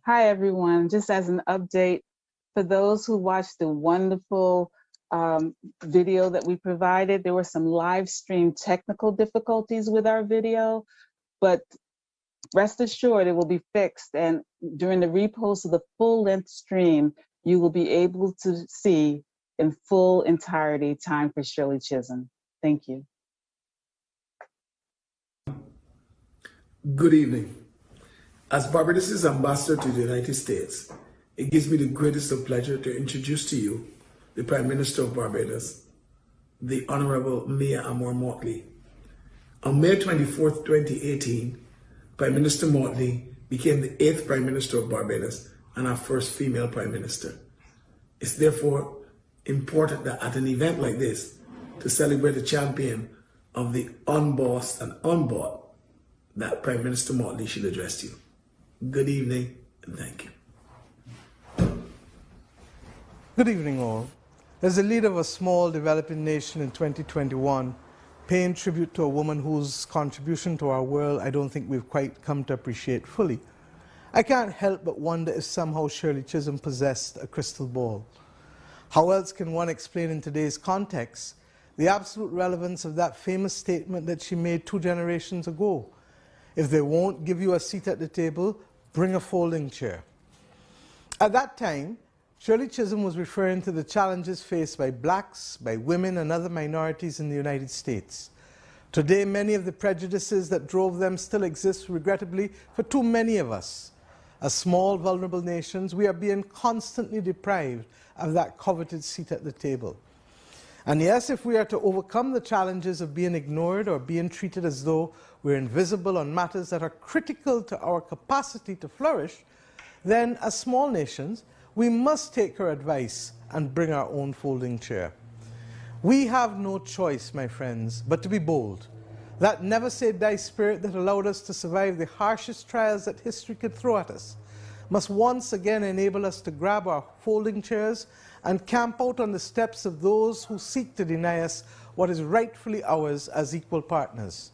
Hi, everyone. Just as an update, for those who watched the wonderful video that we provided, there were some live stream technical difficulties with our video, but rest assured it will be fixed. And during the repost of the full-length stream, you will be able to see in full entirety Time for Shirley Chisholm. Thank you. Good evening. As Barbados' ambassador to the United States, it gives me the greatest of pleasure to introduce to you the Prime Minister of Barbados, the Honorable Mia Amor Motley. On May 24th, 2018, Prime Minister Motley became the 8th Prime Minister of Barbados and our first female Prime Minister. It's therefore important that at an event like this, to celebrate a champion of the unbossed and unbought, that Prime Minister Motley should address you. Good evening, and thank you. Good evening, all. As the leader of a small developing nation in 2021, paying tribute to a woman whose contribution to our world I don't think we've quite come to appreciate fully, I can't help but wonder if somehow Shirley Chisholm possessed a crystal ball. How else can one explain in today's context the absolute relevance of that famous statement that she made 2 generations ago? If they won't give you a seat at the table, bring a folding chair. At that time, Shirley Chisholm was referring to the challenges faced by blacks, by women and other minorities in the United States. Today, many of the prejudices that drove them still exist, regrettably, for too many of us. As small, vulnerable nations, we are being constantly deprived of that coveted seat at the table. And yes, if we are to overcome the challenges of being ignored or being treated as though we're invisible on matters that are critical to our capacity to flourish, then as small nations, we must take her advice and bring our own folding chair. We have no choice, my friends, but to be bold. That never-say-die spirit that allowed us to survive the harshest trials that history could throw at us must once again enable us to grab our folding chairs and camp out on the steps of those who seek to deny us what is rightfully ours as equal partners.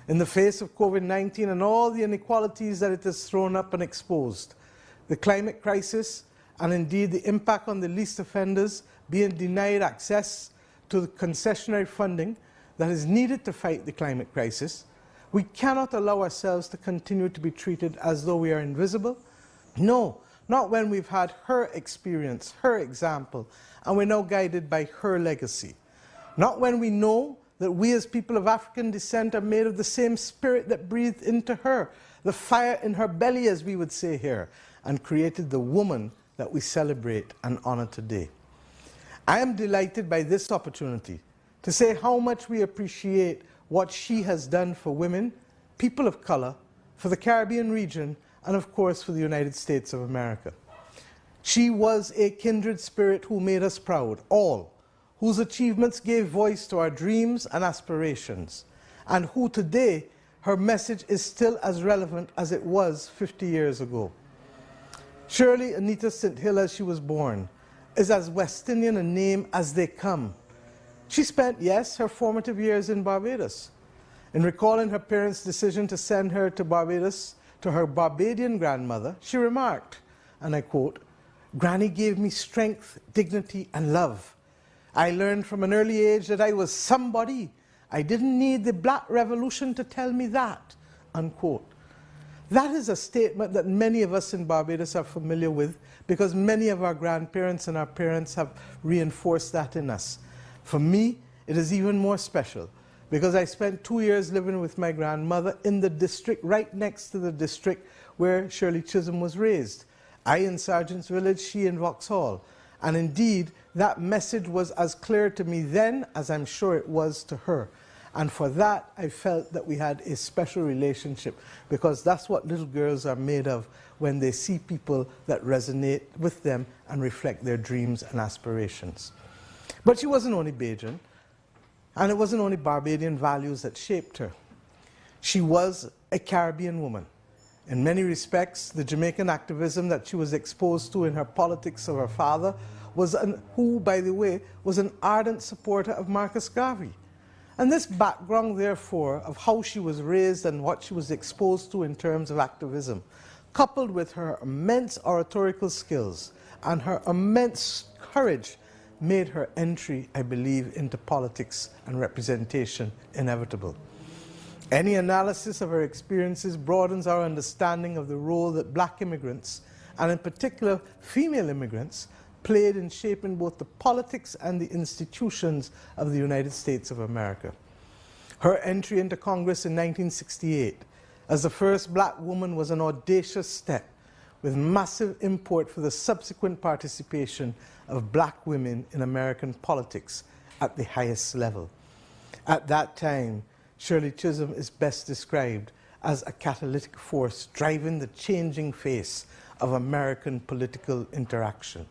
In the face of COVID-19 and all the inequalities that it has thrown up and exposed, the climate crisis, and indeed the impact on the least offenders being denied access to the concessionary funding that is needed to fight the climate crisis, we cannot allow ourselves to continue to be treated as though we are invisible. No, not when we've had her experience, her example, and we're now guided by her legacy. Not when we know that we as people of African descent are made of the same spirit that breathed into her, the fire in her belly, as we would say here, and created the woman that we celebrate and honor today. I am delighted by this opportunity to say how much we appreciate what she has done for women, people of color, for the Caribbean region, and of course for the United States of America. She was a kindred spirit who made us proud, all, whose achievements gave voice to our dreams and aspirations, and who today, her message is still as relevant as it was 50 years ago. Shirley Anita St. Hill, as she was born, is as West Indian a name as they come. She spent, yes, her formative years in Barbados. In recalling her parents' decision to send her to Barbados to her Barbadian grandmother, she remarked, and I quote, "Granny gave me strength, dignity, and love. I learned from an early age that I was somebody. I didn't need the Black Revolution to tell me that," unquote. That is a statement that many of us in Barbados are familiar with because many of our grandparents and our parents have reinforced that in us. For me, it is even more special because I spent 2 years living with my grandmother in the district right next to the district where Shirley Chisholm was raised. I in Sergeant's Village, she in Vauxhall. And indeed, that message was as clear to me then as I'm sure it was to her. And for that, I felt that we had a special relationship because that's what little girls are made of when they see people that resonate with them and reflect their dreams and aspirations. But she wasn't only Bajan, and it wasn't only Barbadian values that shaped her. She was a Caribbean woman. In many respects, the Jamaican activism that she was exposed to in her politics of her father who, by the way, was an ardent supporter of Marcus Garvey. And this background, therefore, of how she was raised and what she was exposed to in terms of activism coupled with her immense oratorical skills and her immense courage, made her entry, I believe, into politics and representation inevitable. Any analysis of her experiences broadens our understanding of the role that black immigrants, and in particular female immigrants, played in shaping both the politics and the institutions of the United States of America. Her entry into Congress in 1968 as the first black woman was an audacious step with massive import for the subsequent participation of black women in American politics at the highest level. At that time, Shirley Chisholm is best described as a catalytic force driving the changing face of American political interaction.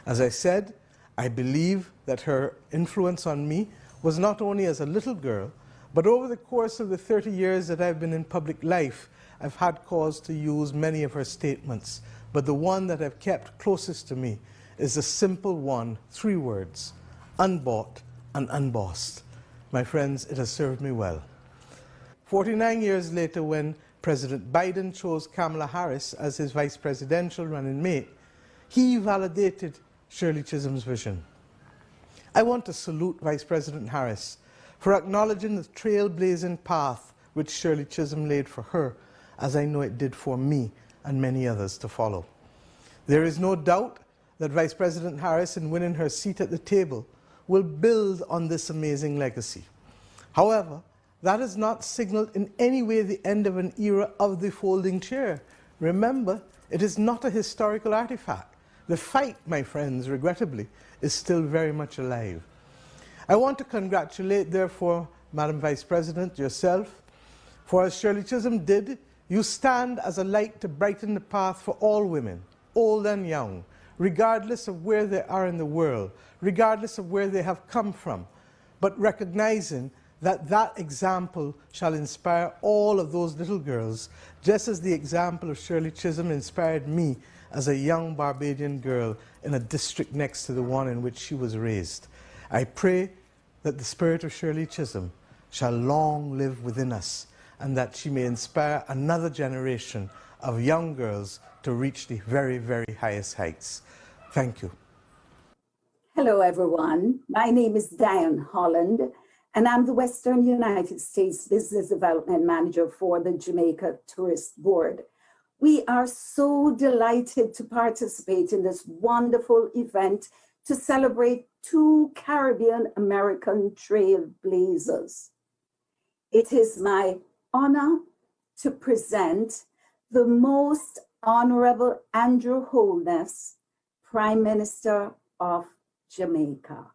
As I said, I believe that her influence on me was not only as a little girl, but over the course of the 30 years that I've been in public life, I've had cause to use many of her statements, but the one that I've kept closest to me is a simple one, 3 words: unbought and unbossed. My friends, it has served me well. 49 years later, when President Biden chose Kamala Harris as his vice presidential running mate, he validated Shirley Chisholm's vision. I want to salute Vice President Harris for acknowledging the trailblazing path which Shirley Chisholm laid for her, as I know it did for me and many others to follow. There is no doubt that Vice President Harris, in winning her seat at the table, will build on this amazing legacy. However, that has not signaled in any way the end of an era of the folding chair. Remember, it is not a historical artifact. The fight, my friends, regrettably, is still very much alive. I want to congratulate, therefore, Madam Vice President, yourself, for as Shirley Chisholm did, you stand as a light to brighten the path for all women, old and young, regardless of where they are in the world, regardless of where they have come from, but recognizing that that example shall inspire all of those little girls, just as the example of Shirley Chisholm inspired me as a young Barbadian girl in a district next to the one in which she was raised. I pray that the spirit of Shirley Chisholm shall long live within us, and that she may inspire another generation of young girls to reach the very, very highest heights. Thank you. Hello, everyone. My name is Diane Holland, and I'm the Western United States Business Development Manager for the Jamaica Tourist Board. We are so delighted to participate in this wonderful event to celebrate 2 Caribbean American trailblazers. It is my honor to present the Most Honorable Andrew Holness, Prime Minister of Jamaica.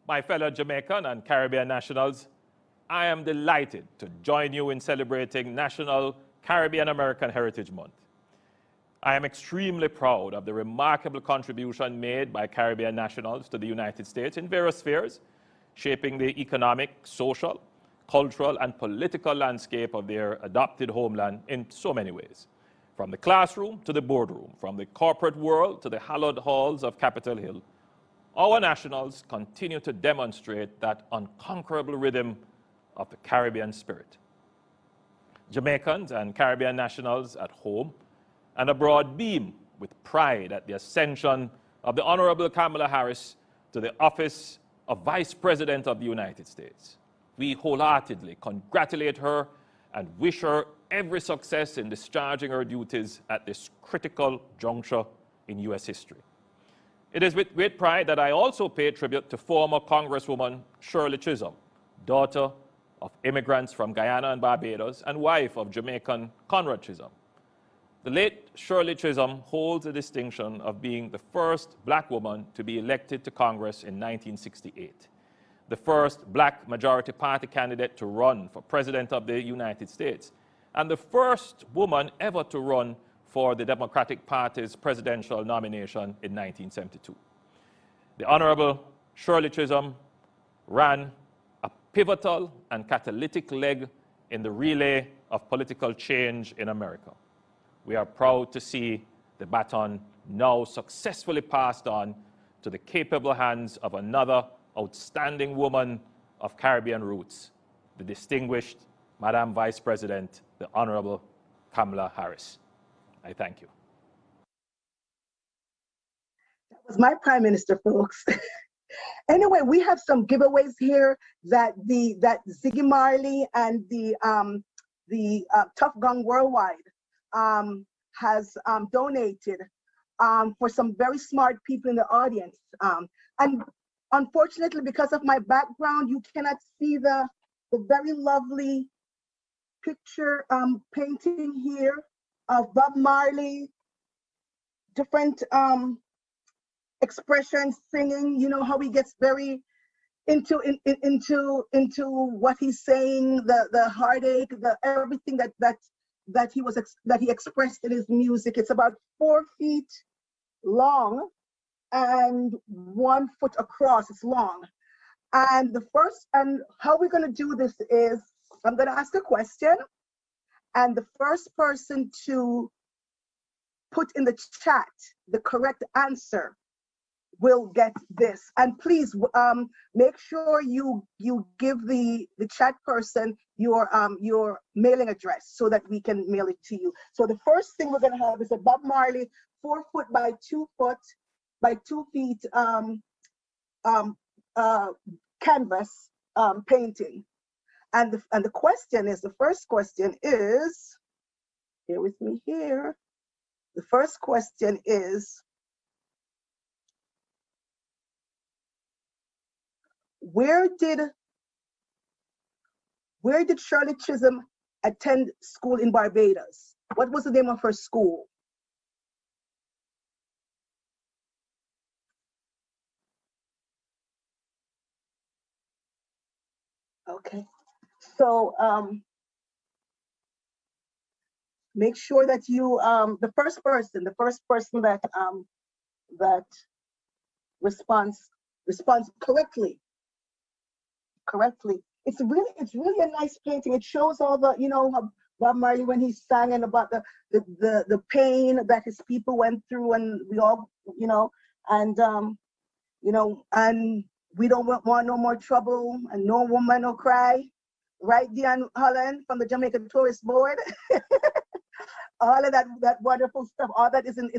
My fellow Jamaican and Caribbean nationals, I am delighted to join you in celebrating National Caribbean American Heritage Month. I am extremely proud of the remarkable contribution made by Caribbean nationals to the United States in various spheres, shaping the economic, social, cultural, and political landscape of their adopted homeland in so many ways. From the classroom to the boardroom, from the corporate world to the hallowed halls of Capitol Hill, our nationals continue to demonstrate that unconquerable rhythm of the Caribbean spirit. Jamaicans and Caribbean nationals at home and abroad beam with pride at the ascension of the Honorable Kamala Harris to the office of Vice President of the United States. We wholeheartedly congratulate her and wish her every success in discharging her duties at this critical juncture in U.S. history. It is with great pride that I also pay tribute to former Congresswoman Shirley Chisholm, daughter of immigrants from Guyana and Barbados and wife of Jamaican Conrad Chisholm. The late Shirley Chisholm holds the distinction of being the first black woman to be elected to Congress in 1968, the first black majority party candidate to run for President of the United States, and the first woman ever to run for the Democratic Party's presidential nomination in 1972. The Honorable Shirley Chisholm ran a pivotal and catalytic leg in the relay of political change in America. We are proud to see the baton now successfully passed on to the capable hands of another outstanding woman of Caribbean roots, the distinguished Madam Vice President, the Honorable Kamala Harris. I thank you. That was my Prime Minister, folks. Anyway, we have some giveaways here that Ziggy Marley and the Tough Gun Worldwide has donated for some very smart people in the audience. And unfortunately, because of my background, you cannot see the very lovely picture painting here of Bob Marley, different expressions, singing. You know how he gets very into what he's saying, the heartache, the everything that he expressed in his music. It's about 4 feet long and 1 foot across. It's long. And how we're going to do this is I'm going to ask a question, and the first person to put in the chat the correct answer will get this. And please make sure you give the chat person your mailing address so that we can mail it to you. So the first thing we're going to have is a Bob Marley 4 foot by 2 foot by 2 feet canvas painting. And the question is, the first question is, here with me here. The first question is, where did Shirley Chisholm attend school in Barbados? What was the name of her school? Okay, so make sure that you the first person that responds correctly. It's really a nice painting. It shows all the, you know, Bob Marley when he sang and about the pain that his people went through, and we all, you know, and you know, and we don't want no more trouble, and no woman no cry, right, Diane Holland from the Jamaica Tourist Board. All of that wonderful stuff, all that is in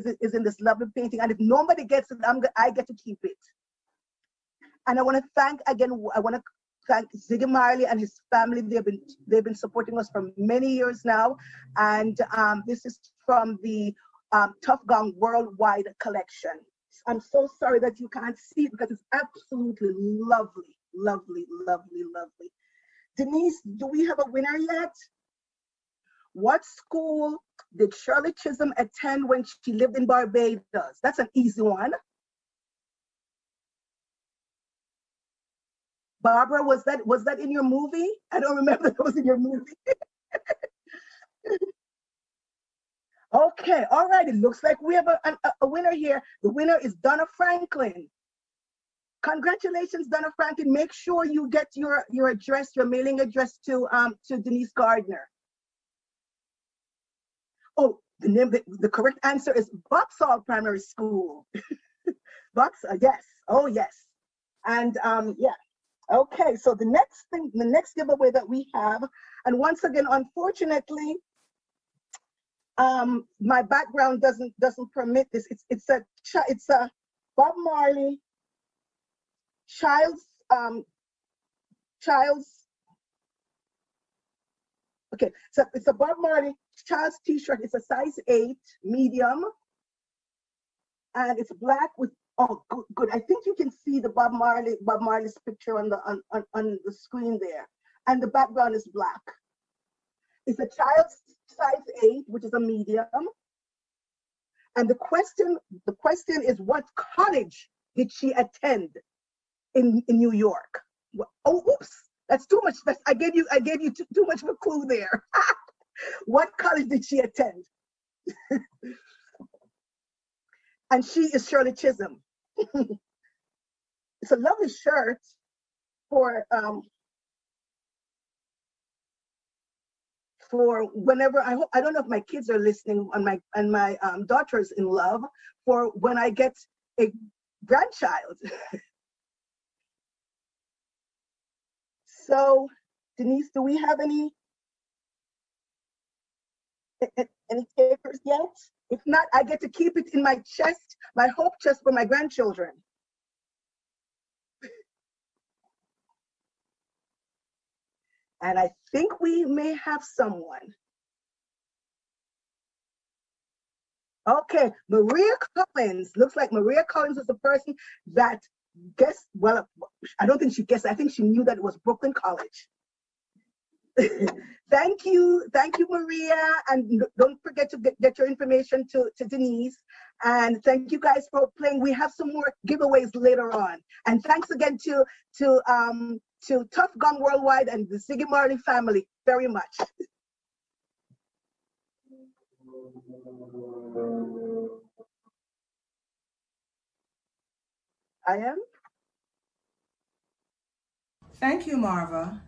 this lovely painting. And if nobody gets it, I get to keep it. And I want to thank Ziggy Marley and his family. They've been supporting us for many years now. And this is from the Tough Gun Worldwide collection. I'm so sorry that you can't see it because it's absolutely lovely, lovely, lovely, lovely. Denise, do we have a winner yet? What school did Shirley Chisholm attend when she lived in Barbados? That's an easy one. Barbara, was that in your movie? I don't remember that was in your movie. Okay, all right, it looks like we have a winner here. The winner is Donna Franklin. Congratulations, Donna Franklin. Make sure you get your address, your mailing address to Denise Gardner. Oh, the correct answer is Vauxhall Primary School. Vauxhall, yes. Oh, yes. And yeah. Okay, so the next giveaway that we have, and once again, unfortunately, my background doesn't permit this. It's a Bob Marley child's okay, so it's a Bob Marley child's t-shirt. It's a size 8 medium, and it's black with, oh good. I think you can see the Bob Marley's picture on the screen there, and the background is black. It's a child's size 8, which is a medium. And the question is, what college did she attend in New York? Oh, oops, that's too much. I gave you too much of a clue there. What college did she attend? And she is Shirley Chisholm. It's a lovely shirt for whenever I don't know if my kids are listening, and my daughter's in love, for when I get a grandchild. So, Denise, do we have any takers yet? If not, I get to keep it in my chest, my hope chest for my grandchildren. And I think we may have someone. Okay, Maria Collins. Looks like Maria Collins was the person that guessed, well, I don't think she guessed, I think she knew that it was Brooklyn College. Thank you, Maria. And don't forget to get your information to Denise. And thank you guys for playing. We have some more giveaways later on. And thanks again to Tough Gun Worldwide and the Ziggy Marley family very much. I am. Thank you, Marva.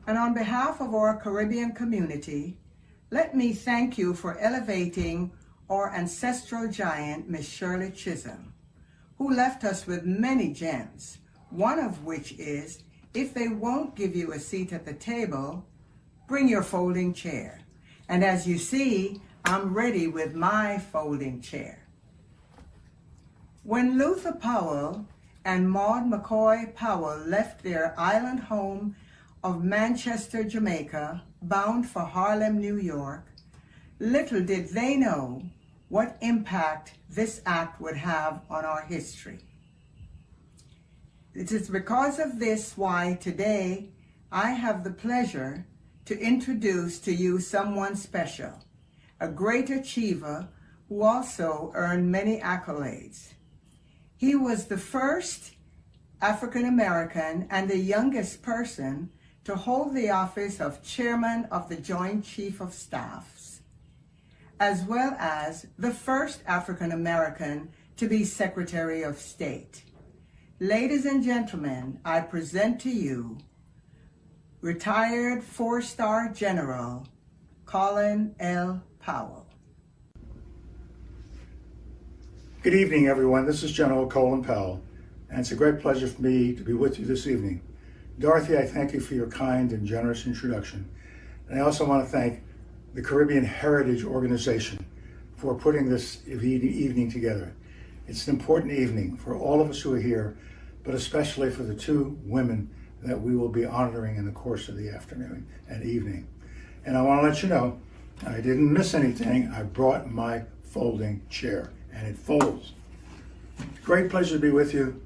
And on behalf of our Caribbean community, let me thank you for elevating our ancestral giant, Miss Shirley Chisholm, who left us with many gems, one of which is, if they won't give you a seat at the table, bring your folding chair. And as you see, I'm ready with my folding chair. When Luther Powell and Maud McCoy Powell left their island home of Manchester, Jamaica, bound for Harlem, New York, little did they know what impact this act would have on our history. It is because of this why today I have the pleasure to introduce to you someone special, a great achiever who also earned many accolades. He was the first African American and the youngest person to hold the office of Chairman of the Joint Chief of Staffs, as well as the first African American to be Secretary of State. Ladies and gentlemen, I present to you retired 4-star General Colin L. Powell. Good evening, everyone. This is General Colin Powell, and it's a great pleasure for me to be with you this evening. Dorothy, I thank you for your kind and generous introduction. And I also want to thank the Caribbean Heritage Organization for putting this evening together. It's an important evening for all of us who are here, but especially for the two women that we will be honoring in the course of the afternoon and evening. And I want to let you know, I didn't miss anything. I brought my folding chair, and it folds. Great pleasure to be with you.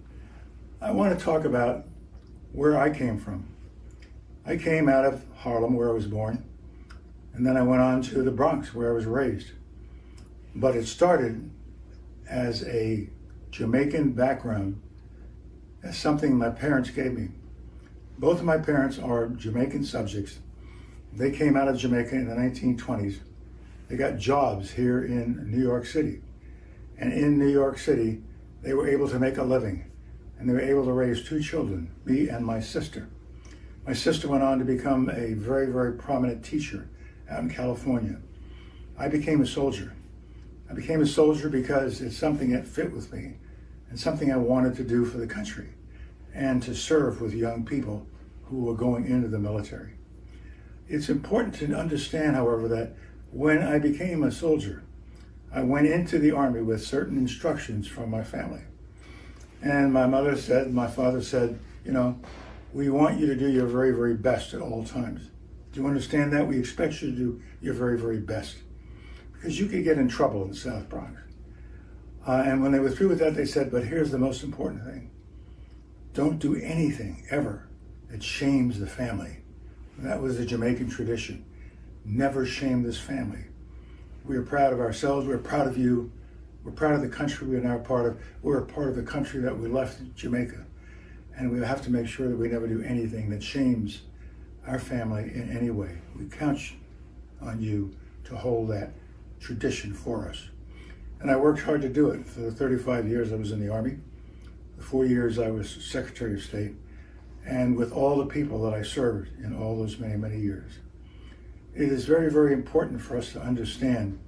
I want to talk about where I came from. I came out of Harlem, where I was born, and then I went on to the Bronx, where I was raised. But it started as a Jamaican background, as something my parents gave me. Both of my parents are Jamaican subjects. They came out of Jamaica in the 1920s. They got jobs here in New York City. And in New York City, they were able to make a living. And they were able to raise two children, me and my sister. My sister went on to become a very, very prominent teacher out in California. I became a soldier. I became a soldier because it's something that fit with me and something I wanted to do for the country and to serve with young people who were going into the military. It's important to understand, however, that when I became a soldier, I went into the Army with certain instructions from my family. And my mother said, my father said, you know, we want you to do your very, very best at all times. Do you understand that? We expect you to do your very, very best. Because you could get in trouble in the South Bronx. And when they were through with that, they said, but here's the most important thing. Don't do anything ever that shames the family. And that was the Jamaican tradition. Never shame this family. We are proud of ourselves. We're proud of you. We're proud of the country we are now part of. We're a part of the country that we left, Jamaica. And we have to make sure that we never do anything that shames our family in any way. We count on you to hold that tradition for us. And I worked hard to do it. For the 35 years I was in the Army, the 4 years I was Secretary of State, and with all the people that I served in all those many, many years. It is very, very important for us to understand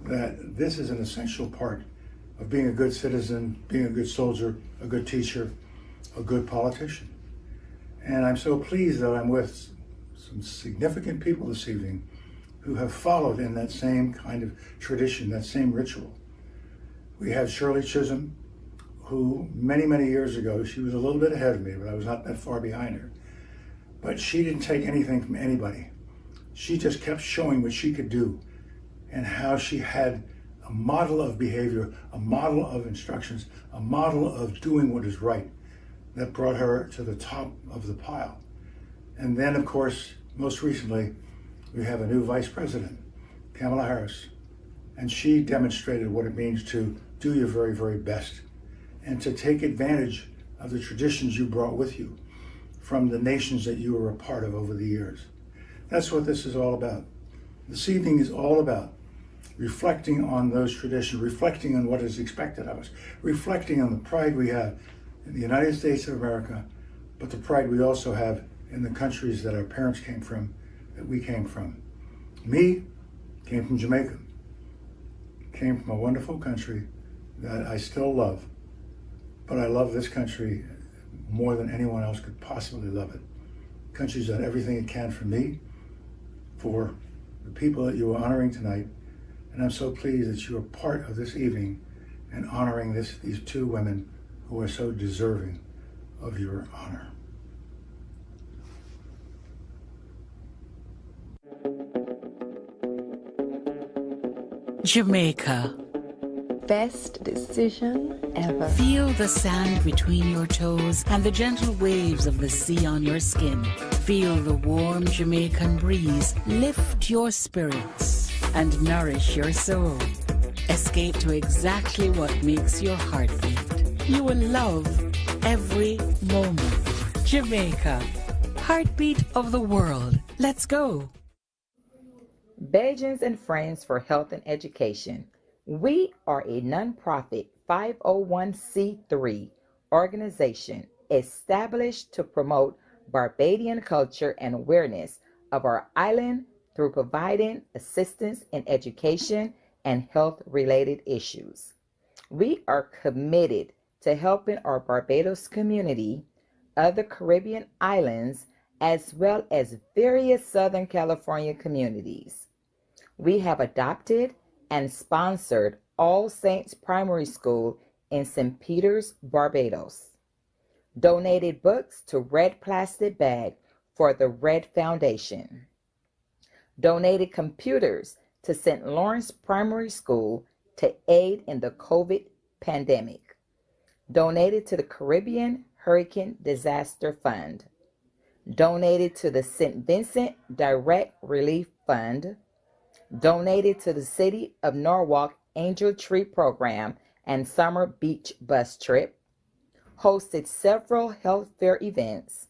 that this is an essential part of being a good citizen, being a good soldier, a good teacher, a good politician. And I'm so pleased that I'm with some significant people this evening who have followed in that same kind of tradition, that same ritual. We have Shirley Chisholm, who many, many years ago, she was a little bit ahead of me, but I was not that far behind her. But she didn't take anything from anybody. She just kept showing what she could do and how she had a model of behavior, a model of instructions, a model of doing what is right that brought her to the top of the pile. And then, of course, most recently, we have a new Vice President, Kamala Harris, and she demonstrated what it means to do your very, very best and to take advantage of the traditions you brought with you from the nations that you were a part of over the years. That's what this is all about. This evening is all about reflecting on those traditions, reflecting on what is expected of us, reflecting on the pride we have in the United States of America, but the pride we also have in the countries that our parents came from, that we came from. Me came from Jamaica, came from a wonderful country that I still love, but I love this country more than anyone else could possibly love it. The country's done everything it can for me, for the people that you are honoring tonight, and I'm so pleased that you are part of this evening and honoring these two women who are so deserving of your honor. Jamaica. Best decision ever. Feel the sand between your toes and the gentle waves of the sea on your skin. Feel the warm Jamaican breeze lift your spirits and nourish your soul. Escape to exactly what makes your heart beat. You will love every moment. Jamaica, heartbeat of the world. Let's go. Bajans and Friends for Health and Education. We are a nonprofit 501c3 organization established to promote Barbadian culture and awareness of our island through providing assistance in education and health-related issues. We are committed to helping our Barbados community, other Caribbean islands, as well as various Southern California communities. We have adopted and sponsored All Saints Primary School in St. Peters, Barbados. Donated books to Red Plastic Bag for the Red Foundation. Donated computers to St. Lawrence Primary School to aid in the COVID pandemic. Donated to the Caribbean Hurricane Disaster Fund. Donated to the St. Vincent Direct Relief Fund. Donated to the City of Norwalk Angel Tree Program and Summer Beach Bus Trip. Hosted several health fair events.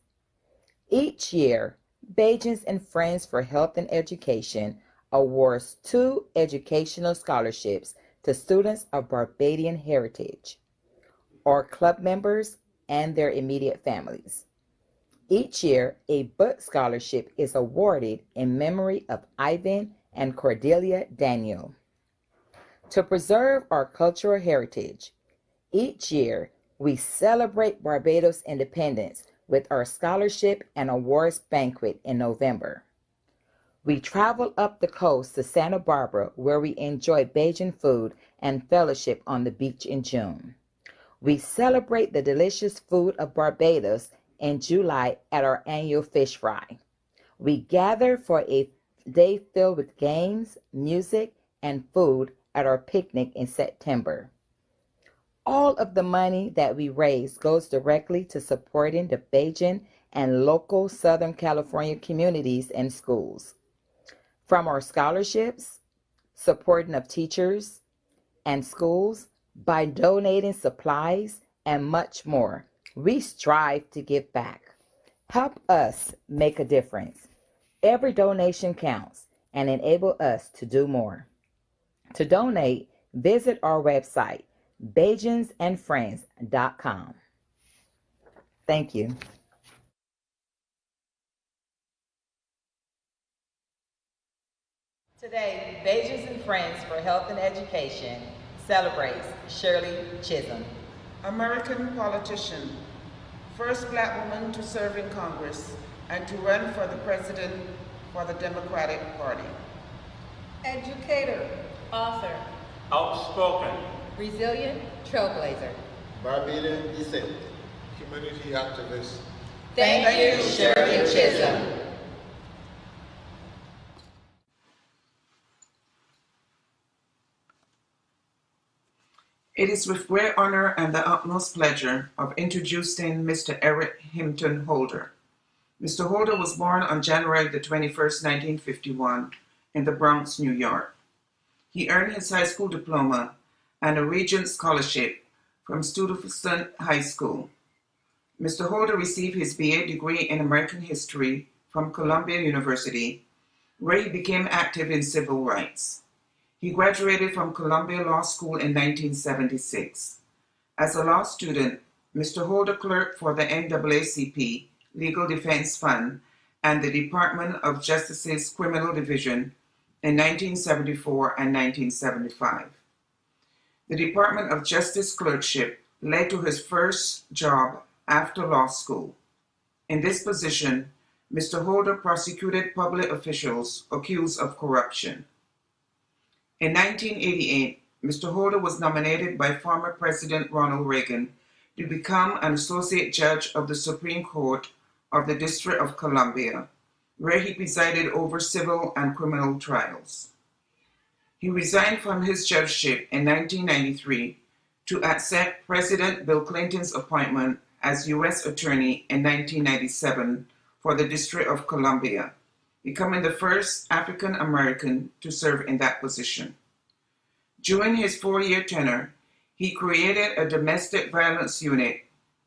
Each year, Bajans and Friends for Health and Education awards 2 educational scholarships to students of Barbadian heritage, or club members and their immediate families. Each year, a book scholarship is awarded in memory of Ivan and Cordelia Daniel. To preserve our cultural heritage, each year we celebrate Barbados' independence with our scholarship and awards banquet in November. We travel up the coast to Santa Barbara, where we enjoy Bajan food and fellowship on the beach in June. We celebrate the delicious food of Barbados in July at our annual fish fry. We gather for a day filled with games, music, and food at our picnic in September. All of the money that we raise goes directly to supporting the Bajan and local Southern California communities and schools. From our scholarships, supporting of teachers and schools, by donating supplies, and much more, we strive to give back. Help us make a difference. Every donation counts and enable us to do more. To donate, visit our website, bajansandfriends.com. Thank you. Today, Bajans and Friends for Health and Education celebrates Shirley Chisholm. American politician, first Black woman to serve in Congress and to run for the president for the Democratic Party. Educator, author, outspoken, resilient trailblazer, Barbadian descent, community activist. Thank you, Shirley Chisholm. It is with great honor and the utmost pleasure of introducing Mr. Eric Hinton Holder. Mr. Holder was born on January the 21st, 1951 in the Bronx, New York. He earned his high school diploma and a Regent Scholarship from Stuyvesant High School. Mr. Holder received his BA degree in American History from Columbia University, where he became active in civil rights. He graduated from Columbia Law School in 1976. As a law student, Mr. Holder clerked for the NAACP Legal Defense Fund and the Department of Justice's Criminal Division in 1974 and 1975. The Department of Justice clerkship led to his first job after law school. In this position, Mr. Holder prosecuted public officials accused of corruption. In 1988, Mr. Holder was nominated by former President Ronald Reagan to become an associate judge of the Supreme Court of the District of Columbia, where he presided over civil and criminal trials. He resigned from his judgeship in 1993 to accept President Bill Clinton's appointment as U.S. Attorney in 1997 for the District of Columbia, becoming the first African American to serve in that position. During his 4-year tenure, he created a domestic violence unit,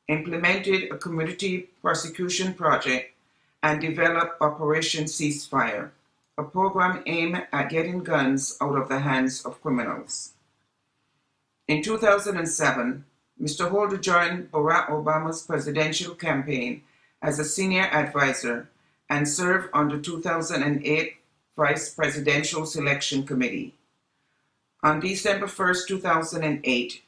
implemented a community prosecution project, and developed Operation Ceasefire, a program aimed at getting guns out of the hands of criminals. In 2007, Mr. Holder joined Barack Obama's presidential campaign as a senior advisor and served on the 2008 Vice Presidential Selection Committee. On December 1, 2008,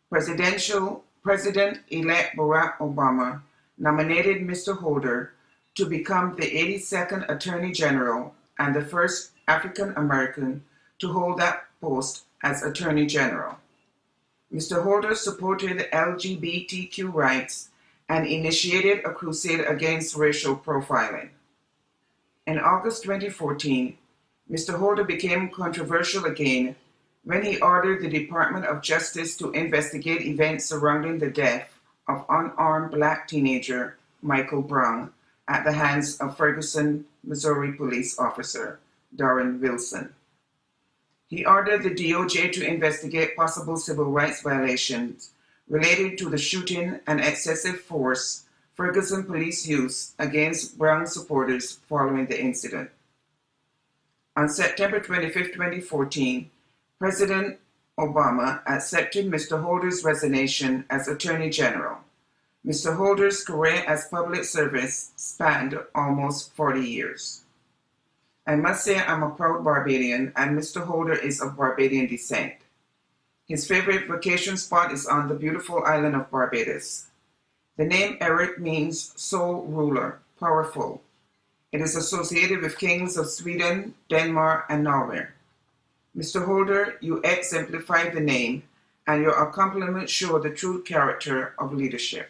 President-elect Barack Obama nominated Mr. Holder to become the 82nd Attorney General and the first African American to hold that post as Attorney General. Mr. Holder supported LGBTQ rights and initiated a crusade against racial profiling. In August 2014, Mr. Holder became controversial again when he ordered the Department of Justice to investigate events surrounding the death of unarmed Black teenager Michael Brown at the hands of Ferguson, Missouri police officer Darren Wilson. He ordered the DOJ to investigate possible civil rights violations related to the shooting and excessive force Ferguson police used against Brown supporters following the incident. On September 25, 2014, President Obama accepted Mr. Holder's resignation as Attorney General. Mr. Holder's career as public service spanned almost 40 years. I must say I'm a proud Barbadian, and Mr. Holder is of Barbadian descent. His favorite vacation spot is on the beautiful island of Barbados. The name Eric means sole ruler, powerful. It is associated with kings of Sweden, Denmark, and Norway. Mr. Holder, you exemplify the name, and your accomplishments show the true character of leadership.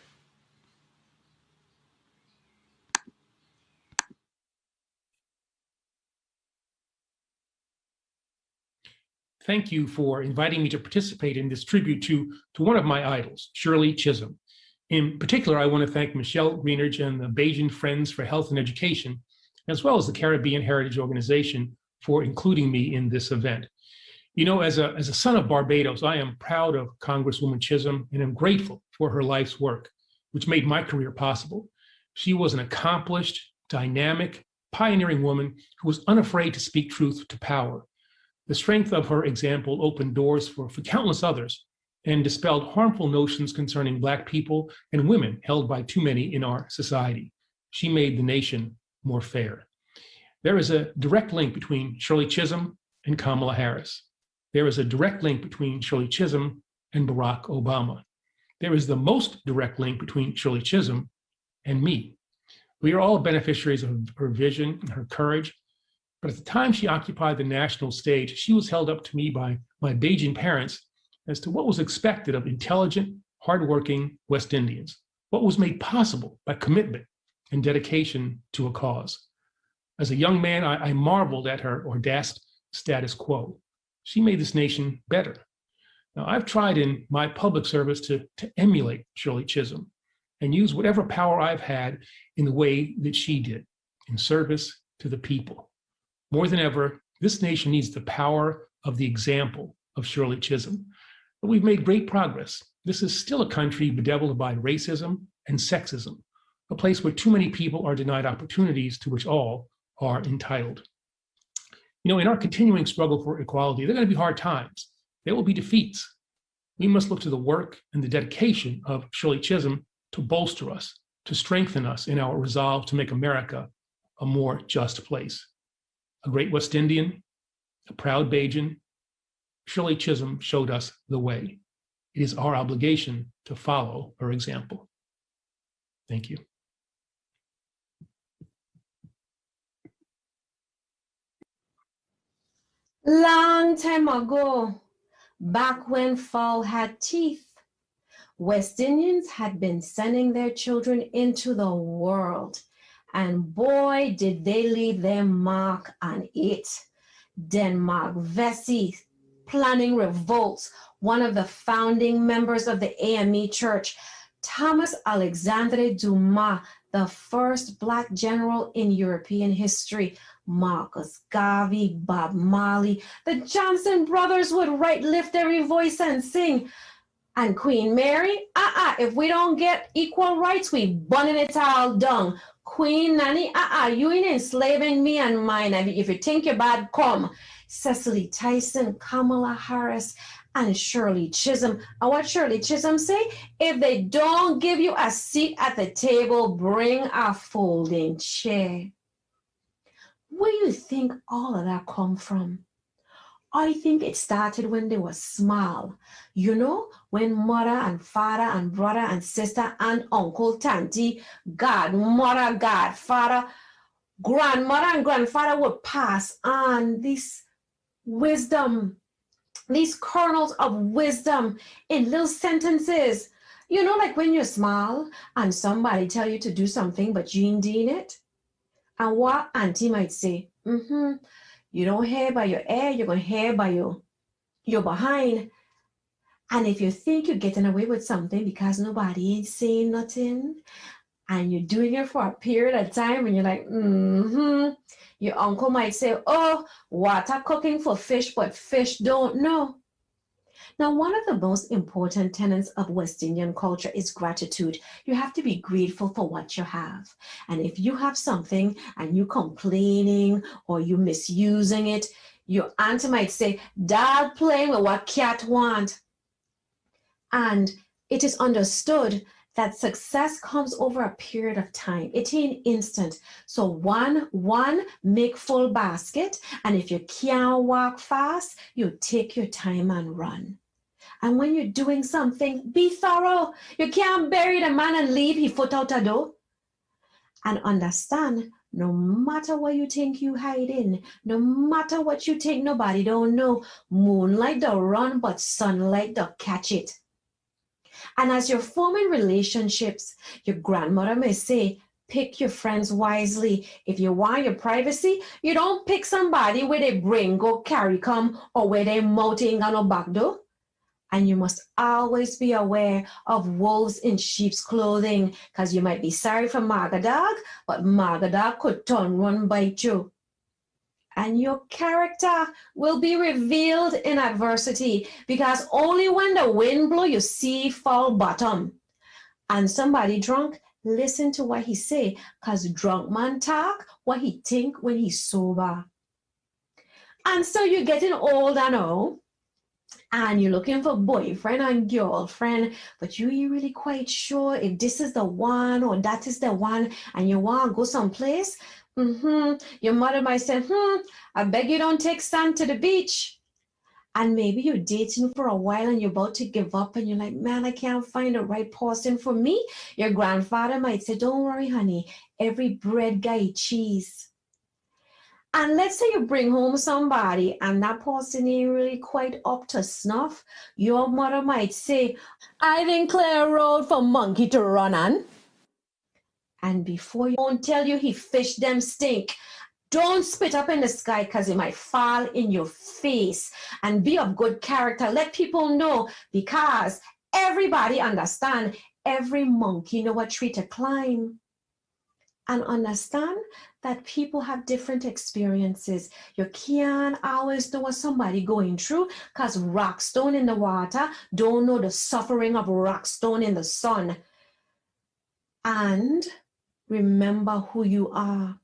Thank you for inviting me to participate in this tribute to one of my idols, Shirley Chisholm. In particular, I want to thank Michelle Greenidge and the Bajan Friends for Health and Education, as well as the Caribbean Heritage Organization for including me in this event. You know, as a son of Barbados, I am proud of Congresswoman Chisholm and am grateful for her life's work, which made my career possible. She was an accomplished, dynamic, pioneering woman who was unafraid to speak truth to power. The strength of her example opened doors for countless others and dispelled harmful notions concerning Black people and women held by too many in our society. She made the nation more fair. There is a direct link between Shirley Chisholm and Kamala Harris. There is a direct link between Shirley Chisholm and Barack Obama. There is the most direct link between Shirley Chisholm and me. We are all beneficiaries of her vision and her courage, but at the time she occupied the national stage, she was held up to me by my Bajan parents as to what was expected of intelligent, hardworking West Indians, what was made possible by commitment and dedication to a cause. As a young man, I marveled at her audacity status quo. She made this nation better. Now, I've tried in my public service to emulate Shirley Chisholm and use whatever power I've had in the way that she did, in service to the people. More than ever, this nation needs the power of the example of Shirley Chisholm. But we've made great progress. This is still a country bedeviled by racism and sexism, a place where too many people are denied opportunities to which all are entitled. You know, in our continuing struggle for equality, there are going to be hard times. There will be defeats. We must look to the work and the dedication of Shirley Chisholm to bolster us, to strengthen us in our resolve to make America a more just place. A great West Indian, a proud Bajan, Shirley Chisholm showed us the way. It is our obligation to follow her example. Thank you. Long time ago, back when fowl had teeth, West Indians had been sending their children into the world, and boy, did they leave their mark on it. Denmark Vesey, planning revolts, one of the founding members of the AME Church, Thomas Alexandre Dumas, the first Black general in European history, Marcus Garvey, Bob Marley, the Johnson brothers would lift every voice and sing. And Queen Mary, if we don't get equal rights, we burning it all down. Queen Nanny, you ain't enslaving me and mine. If you think you're bad, come. Cecily Tyson, Kamala Harris, and Shirley Chisholm. And what Shirley Chisholm say? If they don't give you a seat at the table, bring a folding chair. Where do you think all of that come from? I think it started when they were small. You know, when mother and father and brother and sister and uncle, tanty, godmother, godfather, grandmother and grandfather would pass on this wisdom, these kernels of wisdom in little sentences. You know, like when you're small and somebody tell you to do something, but you ain't doing it. And what auntie might say, you don't hear by your ear, you're going to hear by your behind. And if you think you're getting away with something because nobody ain't saying nothing, and you're doing it for a period of time, and you're like, your uncle might say, oh, water cooking for fish, but fish don't know. Now, one of the most important tenets of West Indian culture is gratitude. You have to be grateful for what you have. And if you have something and you're complaining or you're misusing it, your auntie might say, dog playing with what cat want. And it is understood that success comes over a period of time. It ain't instant. So one make full basket. And if you can't walk fast, you take your time and run. And when you're doing something, be thorough. You can't bury the man and leave his foot out the door. And understand, no matter what you think you hide in, no matter what you think nobody don't know, moonlight don't run, but sunlight don't catch it. And as you're forming relationships, your grandmother may say, pick your friends wisely. If you want your privacy, you don't pick somebody where they bring, go, carry, come, or where they mouth ain't got no back door. And you must always be aware of wolves in sheep's clothing, because you might be sorry for Margadog, but Margadog could turn one bite you. And your character will be revealed in adversity, because only when the wind blows, you see fall bottom. And somebody drunk, listen to what he say, because drunk man talk what he think when he's sober. And so you're getting older now, and you're looking for boyfriend and girlfriend, but you ain't really quite sure if this is the one or that is the one, and you want to go someplace. Your mother might say, I beg you don't take son to the beach. And maybe you're dating for a while and you're about to give up and you're like, man, I can't find the right person for me. Your grandfather might say, don't worry, honey, every bread guy eat cheese. And let's say you bring home somebody and that person ain't really quite up to snuff. Your mother might say, I didn't clear a road for monkey to run on. And before you won't tell you he fish them stink. Don't spit up in the sky because it might fall in your face. And be of good character. Let people know, because everybody understand every monkey know what tree to climb. And understand that people have different experiences. You can't always know what somebody going through, because rockstone in the water don't know the suffering of rockstone in the sun. And remember who you are.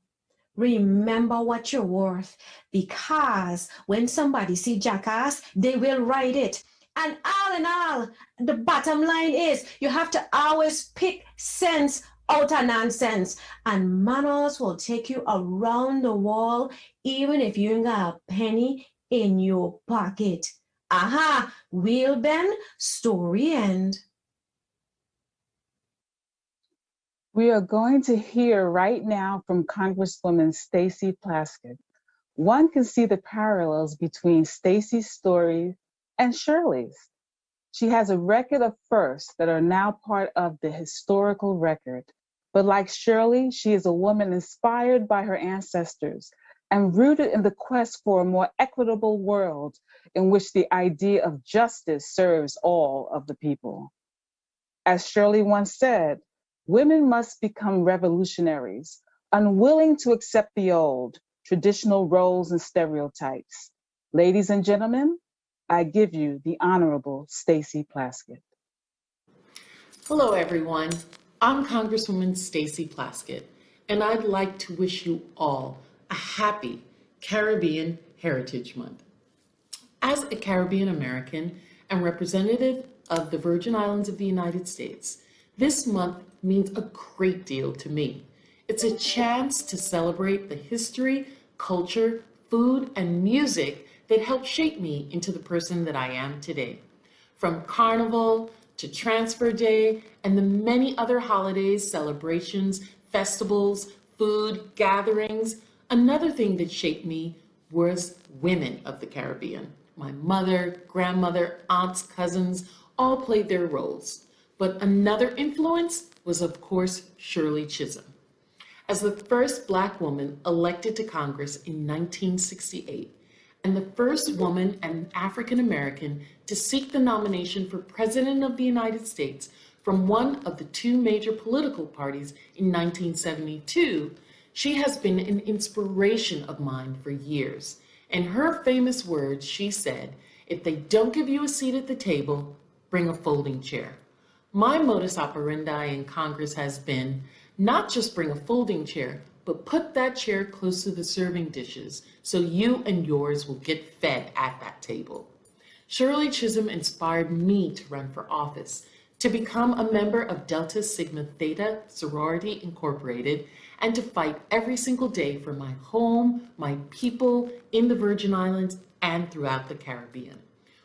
Remember what you're worth, because when somebody see jackass, they will write it. And all in all, the bottom line is you have to always pick sense out of nonsense, and manners will take you around the wall even if you ain't got a penny in your pocket. Aha, wheel bend, story end. We are going to hear right now from Congresswoman Stacy Plaskett. One can see the parallels between Stacy's story and Shirley's. She has a record of firsts that are now part of the historical record. But like Shirley, she is a woman inspired by her ancestors and rooted in the quest for a more equitable world in which the idea of justice serves all of the people. As Shirley once said, women must become revolutionaries, unwilling to accept the old, traditional roles and stereotypes. Ladies and gentlemen, I give you the Honorable Stacy Plaskett. Hello, everyone. I'm Congresswoman Stacy Plaskett, and I'd like to wish you all a happy Caribbean Heritage Month. As a Caribbean American and representative of the Virgin Islands of the United States, this month means a great deal to me. It's a chance to celebrate the history, culture, food, and music that helped shape me into the person that I am today. From Carnival to Transfer Day and the many other holidays, celebrations, festivals, food, gatherings, another thing that shaped me was women of the Caribbean. My mother, grandmother, aunts, cousins all played their roles. But another influence was, of course, Shirley Chisholm. As the first Black woman elected to Congress in 1968, and the first woman and African American to seek the nomination for President of the United States from one of the two major political parties in 1972, she has been an inspiration of mine for years. In her famous words, she said, "If they don't give you a seat at the table, bring a folding chair." My modus operandi in Congress has been not just bring a folding chair, but put that chair close to the serving dishes so you and yours will get fed at that table. Shirley Chisholm inspired me to run for office, to become a member of Delta Sigma Theta Sorority Incorporated, and to fight every single day for my home, my people in the Virgin Islands and throughout the Caribbean.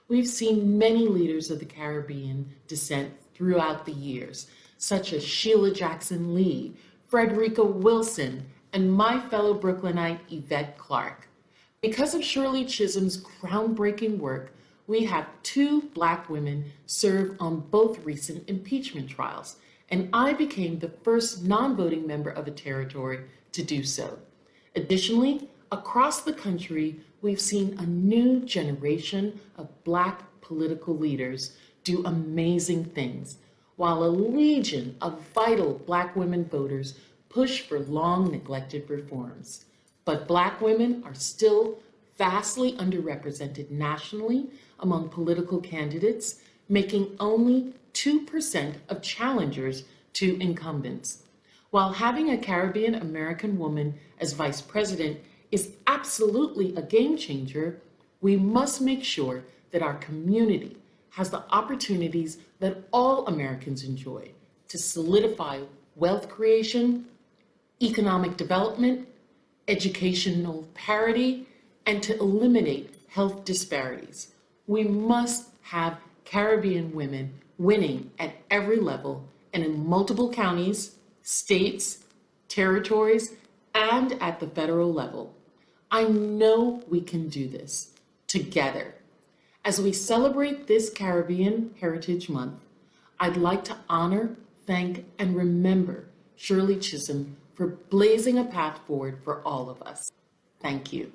We've seen many leaders of the Caribbean descent throughout the years, such as Sheila Jackson Lee, Frederica Wilson, and my fellow Brooklynite Yvette Clarke. Because of Shirley Chisholm's groundbreaking work, we have two Black women serve on both recent impeachment trials, and I became the first non-voting member of a territory to do so. Additionally, across the country, we've seen a new generation of Black political leaders do amazing things, while a legion of vital Black women voters push for long neglected reforms. But Black women are still vastly underrepresented nationally among political candidates, making only 2% of challengers to incumbents. While having a Caribbean American woman as vice president is absolutely a game changer, we must make sure that our community has the opportunities that all Americans enjoy to solidify wealth creation, economic development, educational parity, and to eliminate health disparities. We must have Caribbean women winning at every level and in multiple counties, states, territories, and at the federal level. I know we can do this together. As we celebrate this Caribbean Heritage Month, I'd like to honor, thank, and remember Shirley Chisholm for blazing a path forward for all of us. Thank you.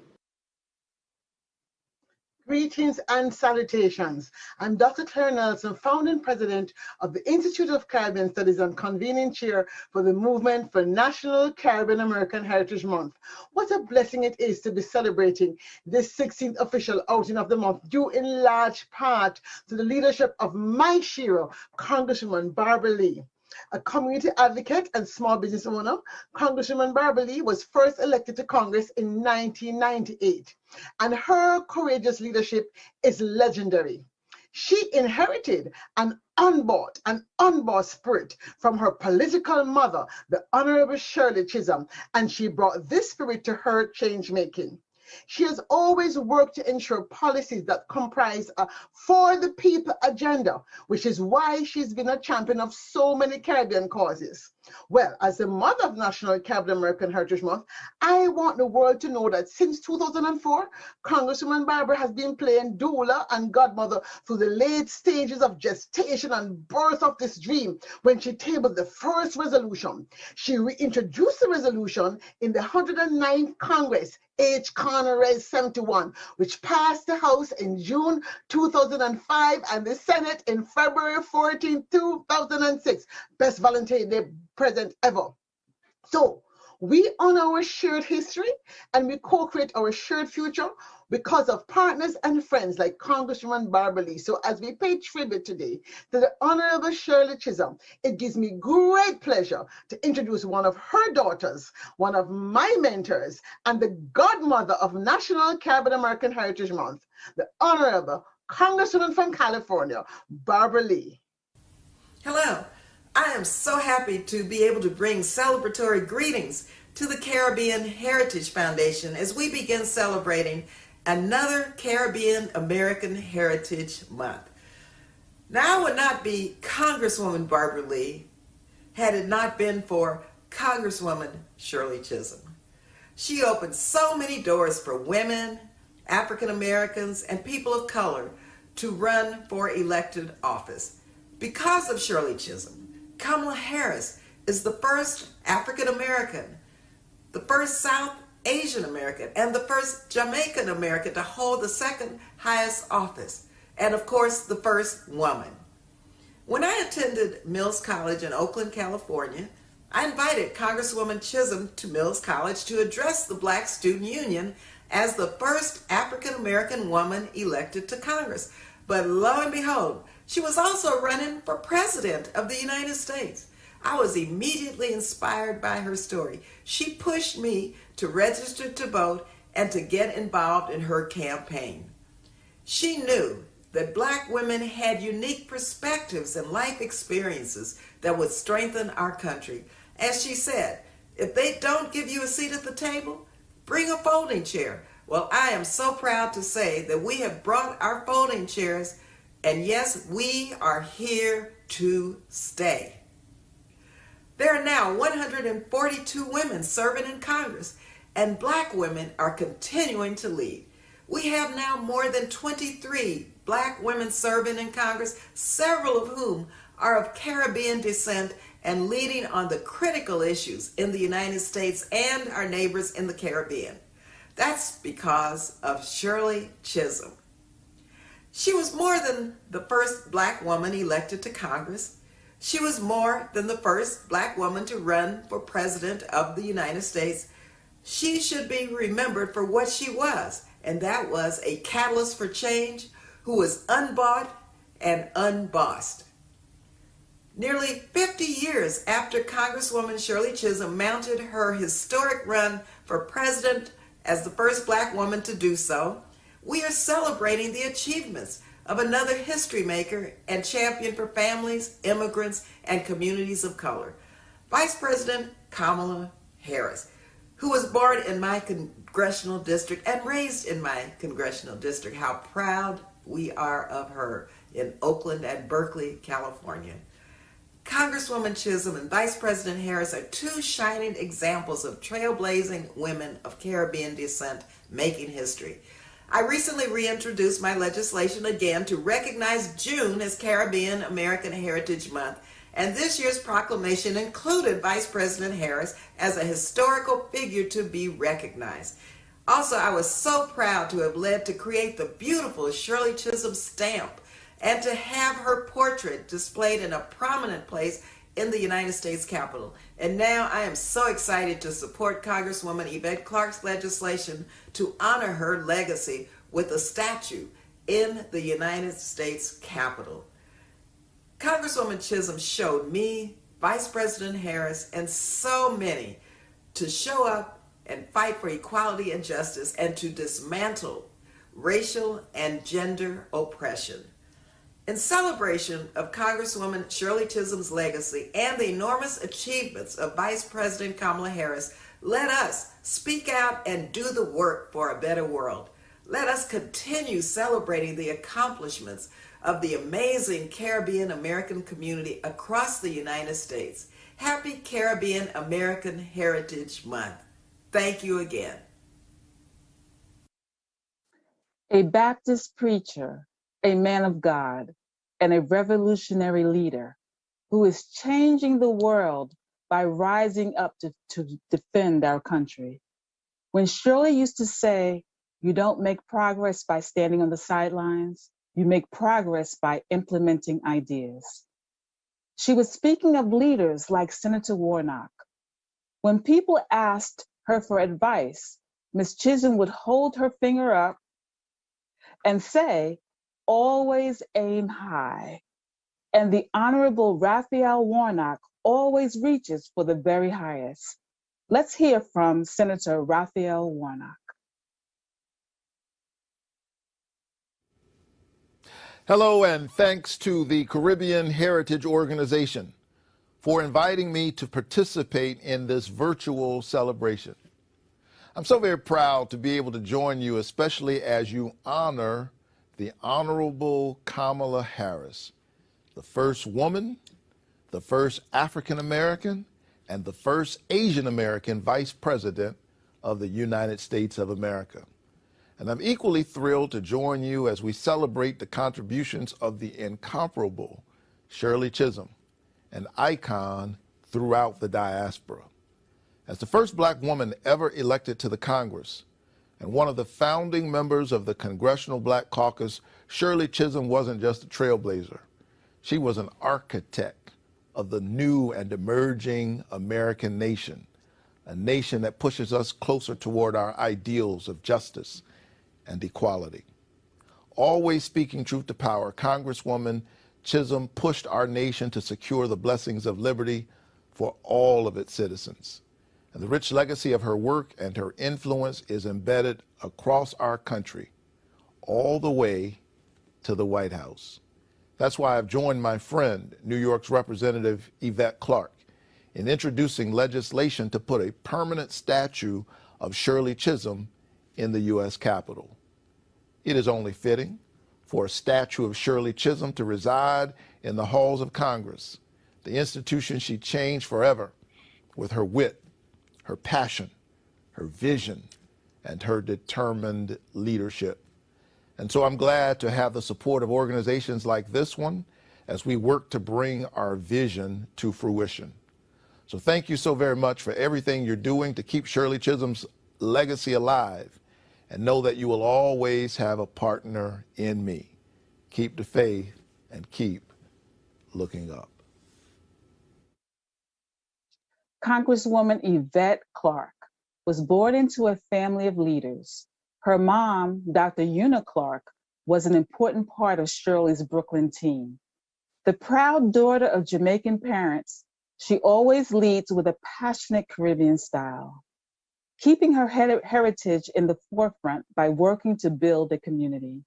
Greetings and salutations. I'm Dr. Claire Nelson, founding president of the Institute of Caribbean Studies and convening chair for the Movement for National Caribbean American Heritage Month. What a blessing it is to be celebrating this 16th official outing of the month, due in large part to the leadership of my hero, Congresswoman Barbara Lee. A community advocate and small business owner, Congresswoman Barbara Lee was first elected to Congress in 1998, and her courageous leadership is legendary. She inherited an unbought and unbossed spirit from her political mother, the Honorable Shirley Chisholm, and she brought this spirit to her change-making. She has always worked to ensure policies that comprise a for the people agenda, which is why she's been a champion of so many Caribbean causes. Well, as the mother of National Caribbean American Heritage Month, I want the world to know that since 2004, Congresswoman Barbara has been playing doula and godmother through the late stages of gestation and birth of this dream when she tabled the first resolution. She reintroduced the resolution in the 109th Congress, H. Connor Res 71, which passed the House in June 2005 and the Senate in February 14, 2006. Best Valentine's Day present ever. So we honor our shared history and we co-create our shared future because of partners and friends like Congresswoman Barbara Lee. So as we pay tribute today to the Honorable Shirley Chisholm, it gives me great pleasure to introduce one of her daughters, one of my mentors, and the godmother of National Caribbean American Heritage Month, the Honorable Congresswoman from California, Barbara Lee. Hello. I am so happy to be able to bring celebratory greetings to the Caribbean Heritage Foundation as we begin celebrating another Caribbean American Heritage Month. Now, I would not be Congresswoman Barbara Lee had it not been for Congresswoman Shirley Chisholm. She opened so many doors for women, African Americans, and people of color to run for elected office. Because of Shirley Chisholm, Kamala Harris is the first African American, the first South Asian American, and the first Jamaican American to hold the second highest office, and of course, the first woman. When I attended Mills College in Oakland, California, I invited Congresswoman Chisholm to Mills College to address the Black Student Union as the first African American woman elected to Congress. But lo and behold, she was also running for president of the United States. I was immediately inspired by her story. She pushed me to register to vote and to get involved in her campaign. She knew that Black women had unique perspectives and life experiences that would strengthen our country. As she said, if they don't give you a seat at the table, bring a folding chair. Well, I am so proud to say that we have brought our folding chairs, and yes, we are here to stay. There are now 142 women serving in Congress, and Black women are continuing to lead. We have now more than 23 Black women serving in Congress, several of whom are of Caribbean descent and leading on the critical issues in the United States and our neighbors in the Caribbean. That's because of Shirley Chisholm. She was more than the first Black woman elected to Congress. She was more than the first Black woman to run for president of the United States. She should be remembered for what she was, and that was a catalyst for change who was unbought and unbossed. Nearly 50 years after Congresswoman Shirley Chisholm mounted her historic run for president as the first Black woman to do so, we are celebrating the achievements of another history maker and champion for families, immigrants, and communities of color, Vice President Kamala Harris, who was born in my congressional district and raised in my congressional district. How proud we are of her in Oakland and Berkeley, California. Congresswoman Chisholm and Vice President Harris are two shining examples of trailblazing women of Caribbean descent making history. I recently reintroduced my legislation again to recognize June as Caribbean American Heritage Month, and this year's proclamation included Vice President Harris as a historical figure to be recognized. Also, I was so proud to have led to create the beautiful Shirley Chisholm stamp and to have her portrait displayed in a prominent place in the United States Capitol. And now I am so excited to support Congresswoman Yvette Clarke's legislation to honor her legacy with a statue in the United States Capitol. Congresswoman Chisholm showed me, Vice President Harris, and so many to show up and fight for equality and justice and to dismantle racial and gender oppression. In celebration of Congresswoman Shirley Chisholm's legacy and the enormous achievements of Vice President Kamala Harris, let us speak out and do the work for a better world. Let us continue celebrating the accomplishments of the amazing Caribbean American community across the United States. Happy Caribbean American Heritage Month. Thank you again. A Baptist preacher, a man of God, and a revolutionary leader who is changing the world by rising up to defend our country. When Shirley used to say, "You don't make progress by standing on the sidelines, you make progress by implementing ideas." She was speaking of leaders like Senator Warnock. When people asked her for advice, Ms. Chisholm would hold her finger up and say, "Always aim high." And the Honorable Raphael Warnock always reaches for the very highest. Let's hear from Senator Raphael Warnock. Hello, and thanks to the Caribbean Heritage Organization for inviting me to participate in this virtual celebration. I'm so very proud to be able to join you, especially as you honor the Honorable Kamala Harris, the first woman, the first African American, and the first Asian American Vice President of the United States of America. And I'm equally thrilled to join you as we celebrate the contributions of the incomparable Shirley Chisholm, an icon throughout the diaspora. As the first Black woman ever elected to the Congress, and one of the founding members of the Congressional Black Caucus, Shirley Chisholm wasn't just a trailblazer. She was an architect of the new and emerging American nation, a nation that pushes us closer toward our ideals of justice and equality. Always speaking truth to power, Congresswoman Chisholm pushed our nation to secure the blessings of liberty for all of its citizens. And the rich legacy of her work and her influence is embedded across our country, all the way to the White House. That's why I've joined my friend, New York's Representative Yvette Clarke, in introducing legislation to put a permanent statue of Shirley Chisholm in the U.S. Capitol. It is only fitting for a statue of Shirley Chisholm to reside in the halls of Congress, the institution she changed forever with her wit, her passion, her vision, and her determined leadership. And so I'm glad to have the support of organizations like this one as we work to bring our vision to fruition. So thank you so very much for everything you're doing to keep Shirley Chisholm's legacy alive, and know that you will always have a partner in me. Keep the faith and keep looking up. Congresswoman Yvette Clarke was born into a family of leaders. Her mom, Dr. Una Clarke, was an important part of Shirley's Brooklyn team. The proud daughter of Jamaican parents, she always leads with a passionate Caribbean style, keeping her heritage in the forefront by working to build a community.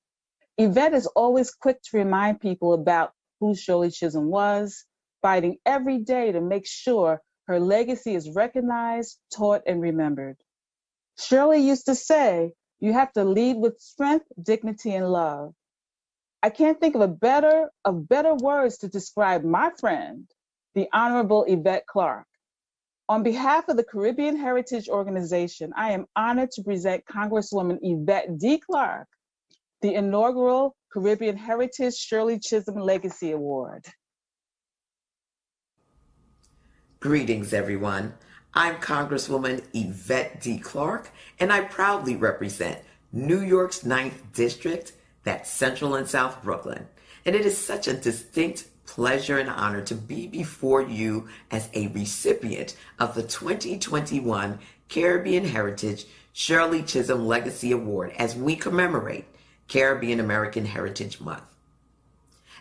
Yvette is always quick to remind people about who Shirley Chisholm was, fighting every day to make sure her legacy is recognized, taught, and remembered. Shirley used to say, "You have to lead with strength, dignity, and love." I can't think of better words to describe my friend, the Honorable Yvette Clarke. On behalf of the Caribbean Heritage Organization, I am honored to present Congresswoman Yvette D. Clarke, the inaugural Caribbean Heritage Shirley Chisholm Legacy Award. Greetings, everyone. I'm Congresswoman Yvette D. Clarke, and I proudly represent New York's 9th District, that's Central and South Brooklyn. And it is such a distinct pleasure and honor to be before you as a recipient of the 2021 Caribbean Heritage Shirley Chisholm Legacy Award as we commemorate Caribbean American Heritage Month.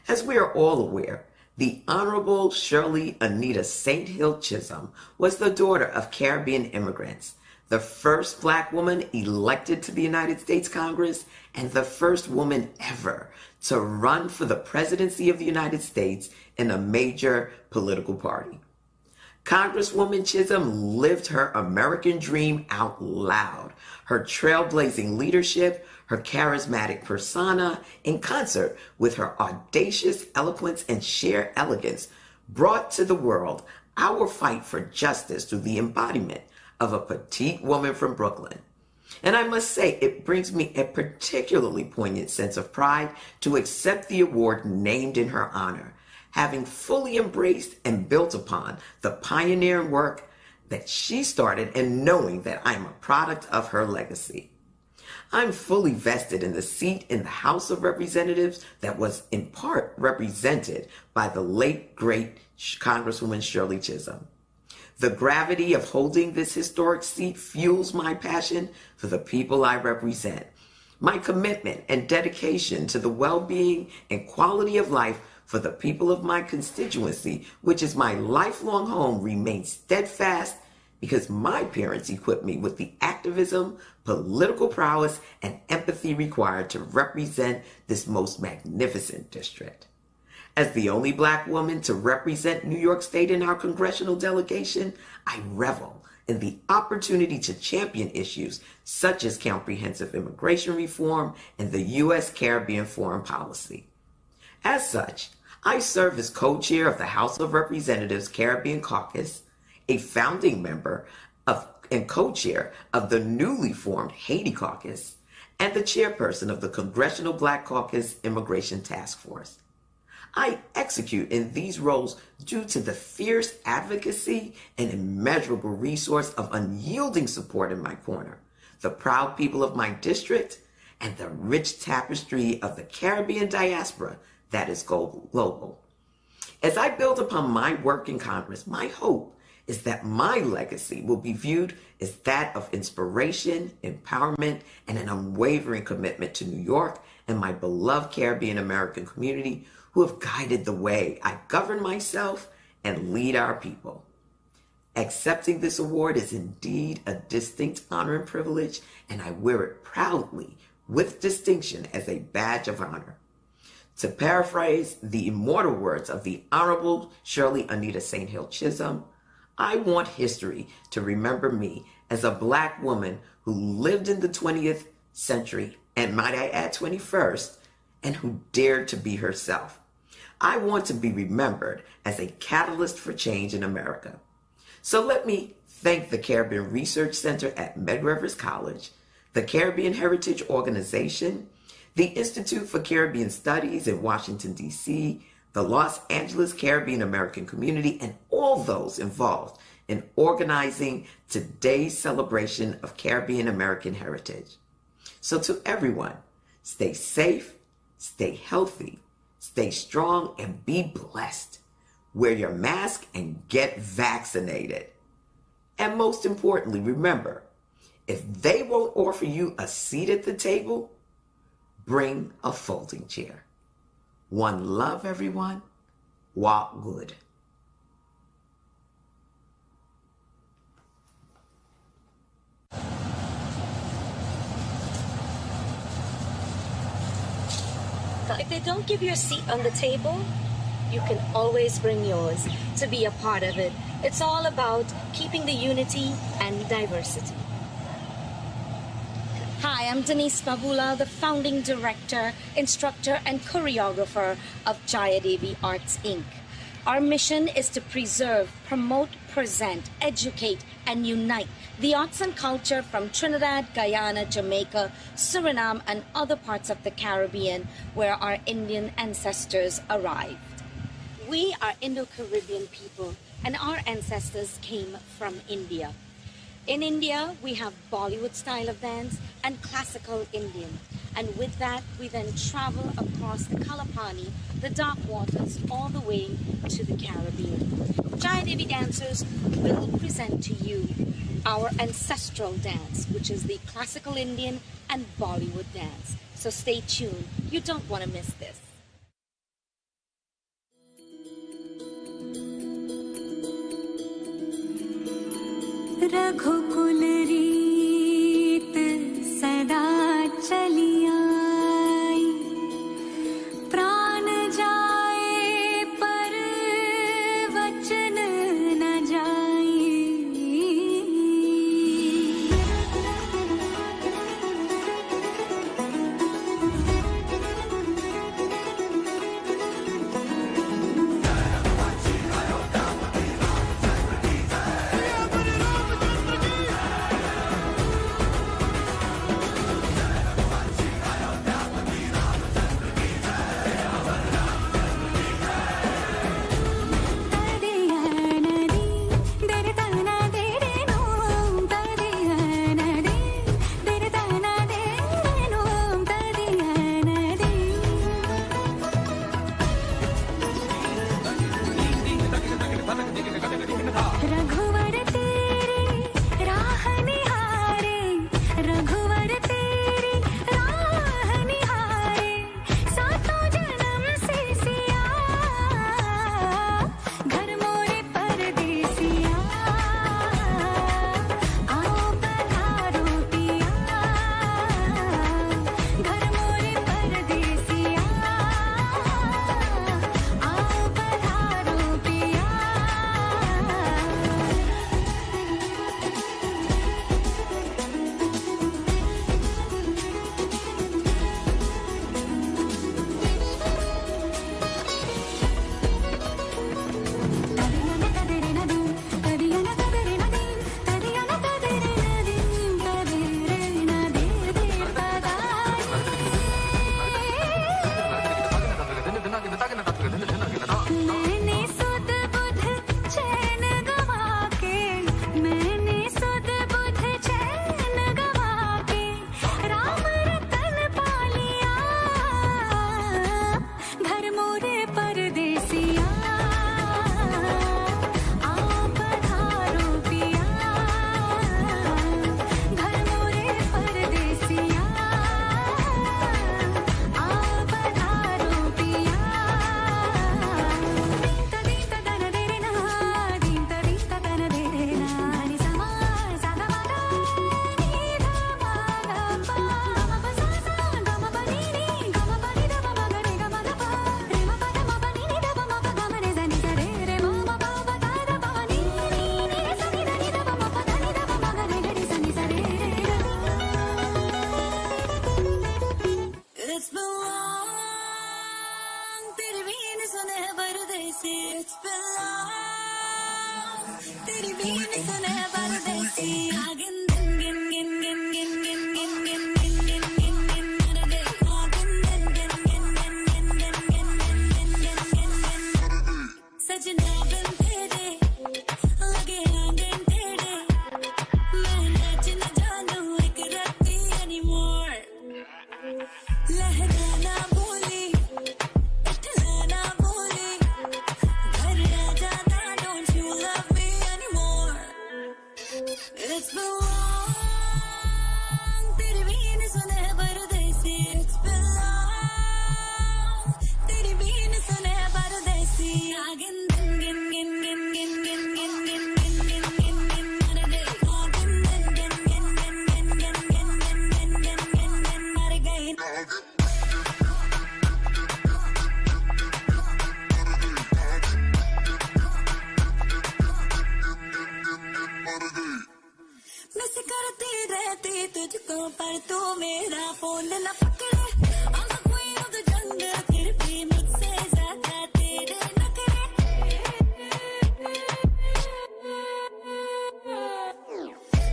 As we are all aware, the Honorable Shirley Anita St. Hill Chisholm was the daughter of Caribbean immigrants, the first Black woman elected to the United States Congress, and the first woman ever to run for the presidency of the United States in a major political party. Congresswoman Chisholm lived her American dream out loud. Her trailblazing leadership, her charismatic persona, in concert with her audacious eloquence and sheer elegance, brought to the world our fight for justice through the embodiment of a petite woman from Brooklyn. And I must say, it brings me a particularly poignant sense of pride to accept the award named in her honor, having fully embraced and built upon the pioneering work that she started and knowing that I am a product of her legacy. I'm fully vested in the seat in the House of Representatives that was in part represented by the late, great Congresswoman Shirley Chisholm. The gravity of holding this historic seat fuels my passion for the people I represent. My commitment and dedication to the well-being and quality of life for the people of my constituency, which is my lifelong home, remains steadfast because my parents equipped me with the activism, political prowess, and empathy required to represent this most magnificent district. As the only Black woman to represent New York State in our congressional delegation, I revel in the opportunity to champion issues such as comprehensive immigration reform and the U.S. Caribbean foreign policy. As such, I serve as co-chair of the House of Representatives Caribbean Caucus, a founding member and co-chair of the newly formed Haiti Caucus, and the chairperson of the Congressional Black Caucus Immigration Task Force. I execute in these roles due to the fierce advocacy and immeasurable resource of unyielding support in my corner, the proud people of my district, and the rich tapestry of the Caribbean diaspora that is global. As I build upon my work in Congress, my hope is that my legacy will be viewed as that of inspiration, empowerment, and an unwavering commitment to New York and my beloved Caribbean American community who have guided the way I govern myself and lead our people. Accepting this award is indeed a distinct honor and privilege, and I wear it proudly with distinction as a badge of honor. To paraphrase the immortal words of the Honorable Shirley Anita St. Hill Chisholm, I want history to remember me as a Black woman who lived in the 20th century, and might I add 21st, and who dared to be herself. I want to be remembered as a catalyst for change in America. So let me thank the Caribbean Research Center at Med Rivers College, the Caribbean Heritage Organization, the Institute for Caribbean Studies in Washington, D.C., the Los Angeles Caribbean American community, and all those involved in organizing today's celebration of Caribbean American heritage. So to everyone, stay safe, stay healthy, stay strong, and be blessed. Wear your mask and get vaccinated. And most importantly, remember, if they won't offer you a seat at the table, bring a folding chair. One love, everyone. Walk good. If they don't give you a seat on the table, you can always bring yours to be a part of it. It's all about keeping the unity and diversity. Hi, Hi, I'm Denise Mabula, the founding director, instructor, and choreographer of Jaya Devi Arts, Inc. Our mission is to preserve, promote, present, educate, and unite the arts and culture from Trinidad, Guyana, Jamaica, Suriname, and other parts of the Caribbean where our Indian ancestors arrived. We are Indo-Caribbean people, and our ancestors came from India. In India, we have Bollywood style of dance and classical Indian. And with that, we then travel across the Kalapani, the dark waters, all the way to the Caribbean. Jaya Devi dancers will present to you our ancestral dance, which is the classical Indian and Bollywood dance. So stay tuned. You don't want to miss this. रघुकुल रीत सदा चली आई प्राण जाए पर वचन न जाए It's the तुझको पर तू मेरा फोन न पकड़े I'm the queen of the jungle फिर भी मुझसे ज्यादा तेरे नखरे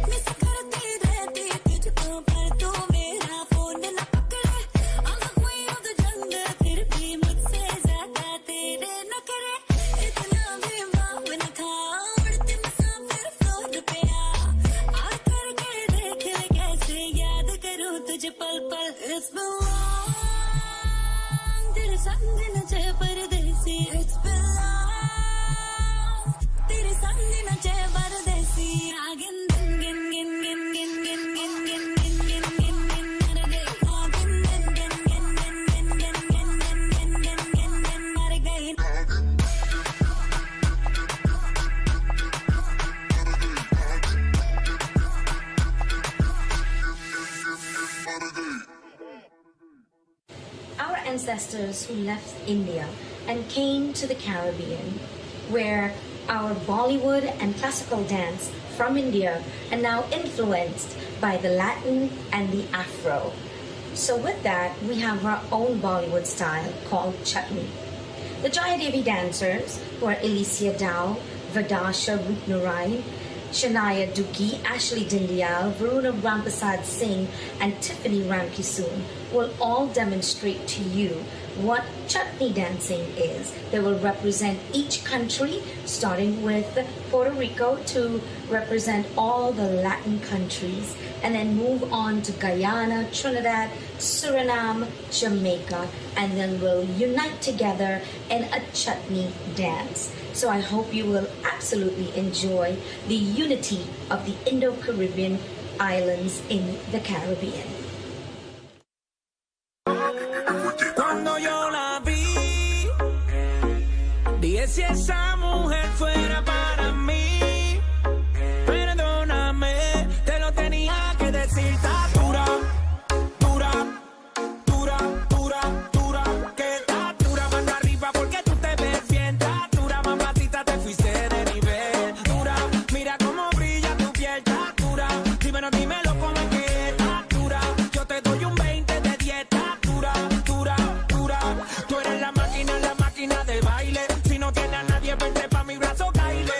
मिस करती रहती तुझको पर तू मेरा फोन न पकड़े I'm the queen of the jungle फिर भी मुझसे ज्यादा तेरे नखरे इतना भी माफ न खा उड़ती मुसाफिर फ्लोर पे आकर के देख ले कैसे याद करूं तुझे पल पल It's been long तेरे संग नचे परदेसी It's been long तेरे संग नचे परदेसी आगिन गिन गिन गिन गिन गिन गिन गिन गिन गिन गिन गिन गिन मर गई आगिन गिन गिन गिन गिन गिन गिन गिन गिन गिन गिन गिन गिन मर गई Our ancestors who left India and came to the Caribbean, where our Bollywood and classical dance from India are now influenced by the Latin and the Afro. So with that, we have our own Bollywood style called Chutney. The Jaya Devi dancers, who are Alicia Dow, Vadasha Rupnarayan, Shania Dookie, Ashley Dindyal, Varuna Rampasad Singh, and Tiffany Ramkisoon will all demonstrate to you what chutney dancing is. They will represent each country, starting with Puerto Rico to represent all the Latin countries, and then move on to Guyana, Trinidad, Suriname, Jamaica, and then we'll unite together in a chutney dance. So I hope you will absolutely enjoy the unity of the Indo-Caribbean islands in the Caribbean. Cuando yo la vi, dije si esa mujer fuera para mí, perdóname, te lo tenía que decir, está dura, dura, dura, dura, dura, que está dura, mano arriba porque tú te ves bien, está dura, mamacita, te fuiste de nivel, dura, mira cómo brilla tu piel, está dura, dímelo, dímelo cómo es que está dura, yo te doy un 20 de dieta, dura, dura, dura, tú eres la máquina de baile, si no tienes a nadie, vente pa' mi brazo, caile,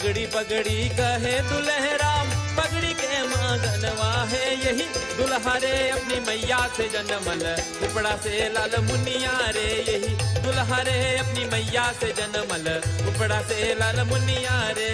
पगड़ी पगड़ी कहे दुल्हरा पगड़ी के मांगनवा है यही दुल्हा रे अपनी मैया से जन्मल उपड़ा से लाल मुनिया रे यही दुल्हा रे अपनी मैया से जन्मल उपड़ा से लाल मुनिया रे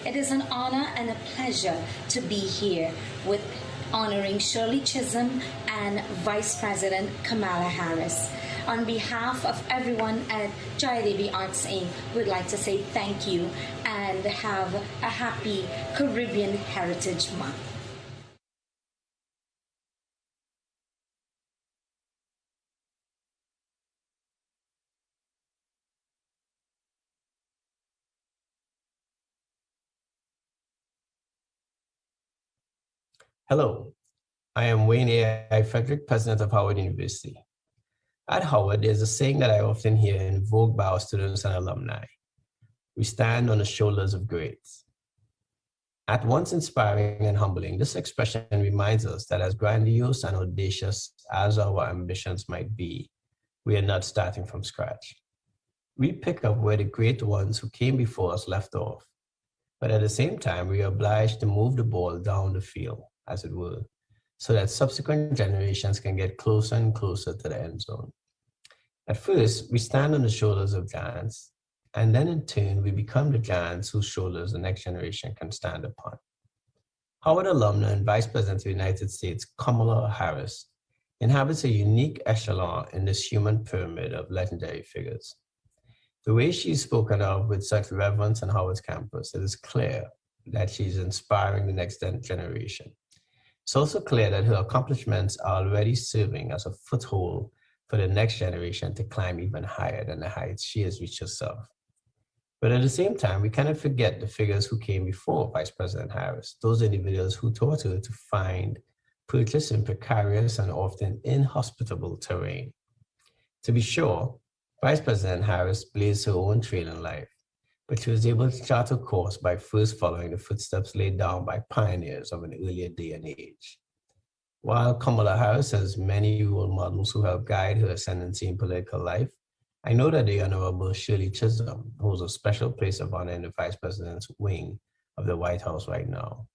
It is an honor and a pleasure to be here with honoring Shirley Chisholm and Vice President Kamala Harris. On behalf of everyone at Jayadevi Arts Inc., we'd like to say thank you and have a happy Caribbean Heritage Month. Hello, I am Wayne A.I. Frederick, President of Howard University. At Howard, there's a saying that I often hear invoked by our students and alumni. We stand on the shoulders of greats. At once inspiring and humbling, this expression reminds us that as grandiose and audacious as our ambitions might be, we are not starting from scratch. We pick up where the great ones who came before us left off, but at the same time, we are obliged to move the ball down the field, as it were, so that subsequent generations can get closer and closer to the end zone. At first, we stand on the shoulders of giants, and then in turn, we become the giants whose shoulders the next generation can stand upon. Howard alumna and Vice President of the United States, Kamala Harris, inhabits a unique echelon in this human pyramid of legendary figures. The way she's spoken of with such reverence on Howard's campus, it is clear that she's inspiring the next generation. It's also clear that her accomplishments are already serving as a foothold for the next generation to climb even higher than the heights she has reached herself. But at the same time, we cannot forget the figures who came before Vice President Harris, those individuals who taught her to find purchase in precarious and often inhospitable terrain. To be sure, Vice President Harris blazed her own trail in life, but she was able to chart a course by first following the footsteps laid down by pioneers of an earlier day and age. While Kamala Harris has many role models who help guide her ascendancy in political life, I know that the Honorable Shirley Chisholm holds a special place of honor in the Vice President's wing of the White House right now.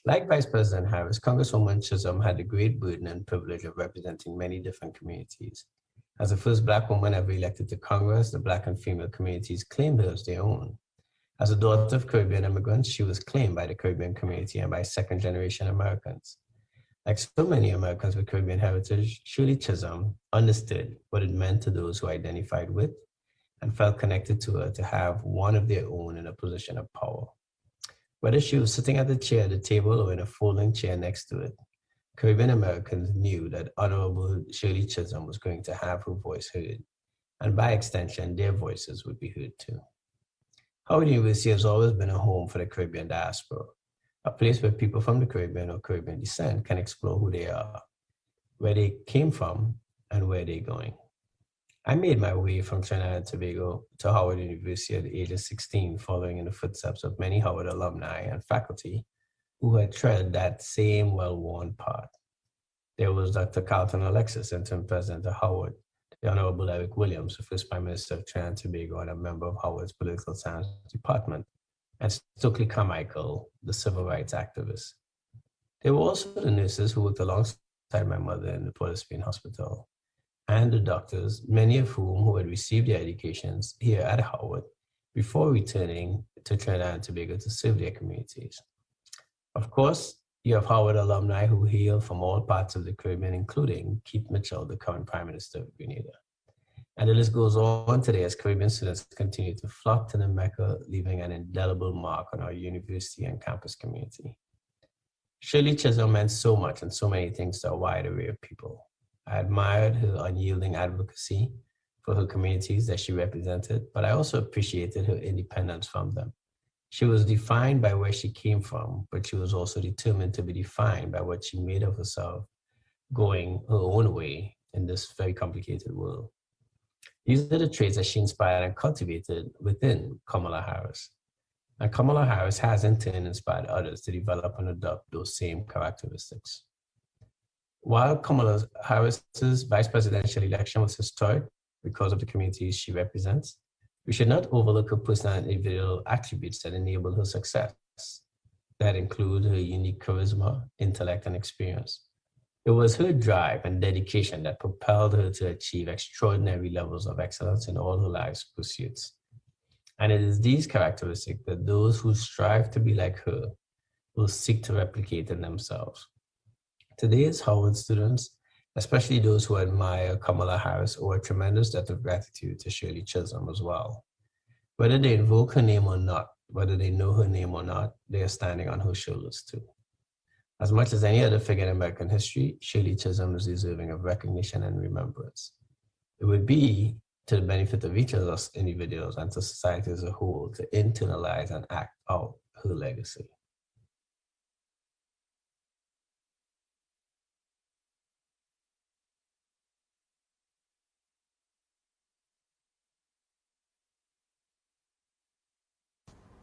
Like Vice President Harris, Congresswoman Chisholm had the great burden and privilege of representing many different communities. As the first Black woman ever elected to Congress, the Black and female communities claimed her as their own. As a daughter of Caribbean immigrants, she was claimed by the Caribbean community and by second-generation Americans. Like so many Americans with Caribbean heritage, Shirley Chisholm understood what it meant to those who identified with and felt connected to her to have one of their own in a position of power. Whether she was sitting at the chair at the table or in a folding chair next to it, Caribbean Americans knew that Honorable Shirley Chisholm was going to have her voice heard, and by extension, their voices would be heard too. Howard University has always been a home for the Caribbean diaspora, a place where people from the Caribbean or Caribbean descent can explore who they are, where they came from, and where they're going. I made my way from Trinidad and Tobago to Howard University at the age of 16, following in the footsteps of many Howard alumni and faculty who had tread that same well-worn path. There was Dr. Carlton Alexis, interim president of Howard, the Honorable Eric Williams, the first Prime Minister of Trinidad and Tobago and a member of Howard's political science department, and Stokely Carmichael, the civil rights activist. There were also the nurses who worked alongside my mother in the Port of Spain Hospital, and the doctors, many of whom had received their educations here at Howard before returning to Trinidad and Tobago to serve their communities. Of course, you have Howard alumni who hail from all parts of the Caribbean, including Keith Mitchell, the current Prime Minister of Grenada. And the list goes on today as Caribbean students continue to flock to the Mecca, leaving an indelible mark on our university and campus community. Shirley Chisholm meant so much and so many things to a wide array of people. I admired her unyielding advocacy for her communities that she represented, but I also appreciated her independence from them. She was defined by where she came from, but she was also determined to be defined by what she made of herself, going her own way in this very complicated world. These are the traits that she inspired and cultivated within Kamala Harris. And Kamala Harris has in turn inspired others to develop and adopt those same characteristics. While Kamala Harris's vice presidential election was historic because of the communities she represents, we should not overlook her personal and individual attributes that enable her success, that include her unique charisma, intellect, and experience. It was her drive and dedication that propelled her to achieve extraordinary levels of excellence in all her life's pursuits. And it is these characteristics that those who strive to be like her will seek to replicate in themselves. Today's Howard students, especially those who admire Kamala Harris, owe a tremendous debt of gratitude to Shirley Chisholm as well. Whether they invoke her name or not, whether they know her name or not, they are standing on her shoulders too. As much as any other figure in American history, Shirley Chisholm is deserving of recognition and remembrance. It would be to the benefit of each of us individuals and to society as a whole to internalize and act out her legacy.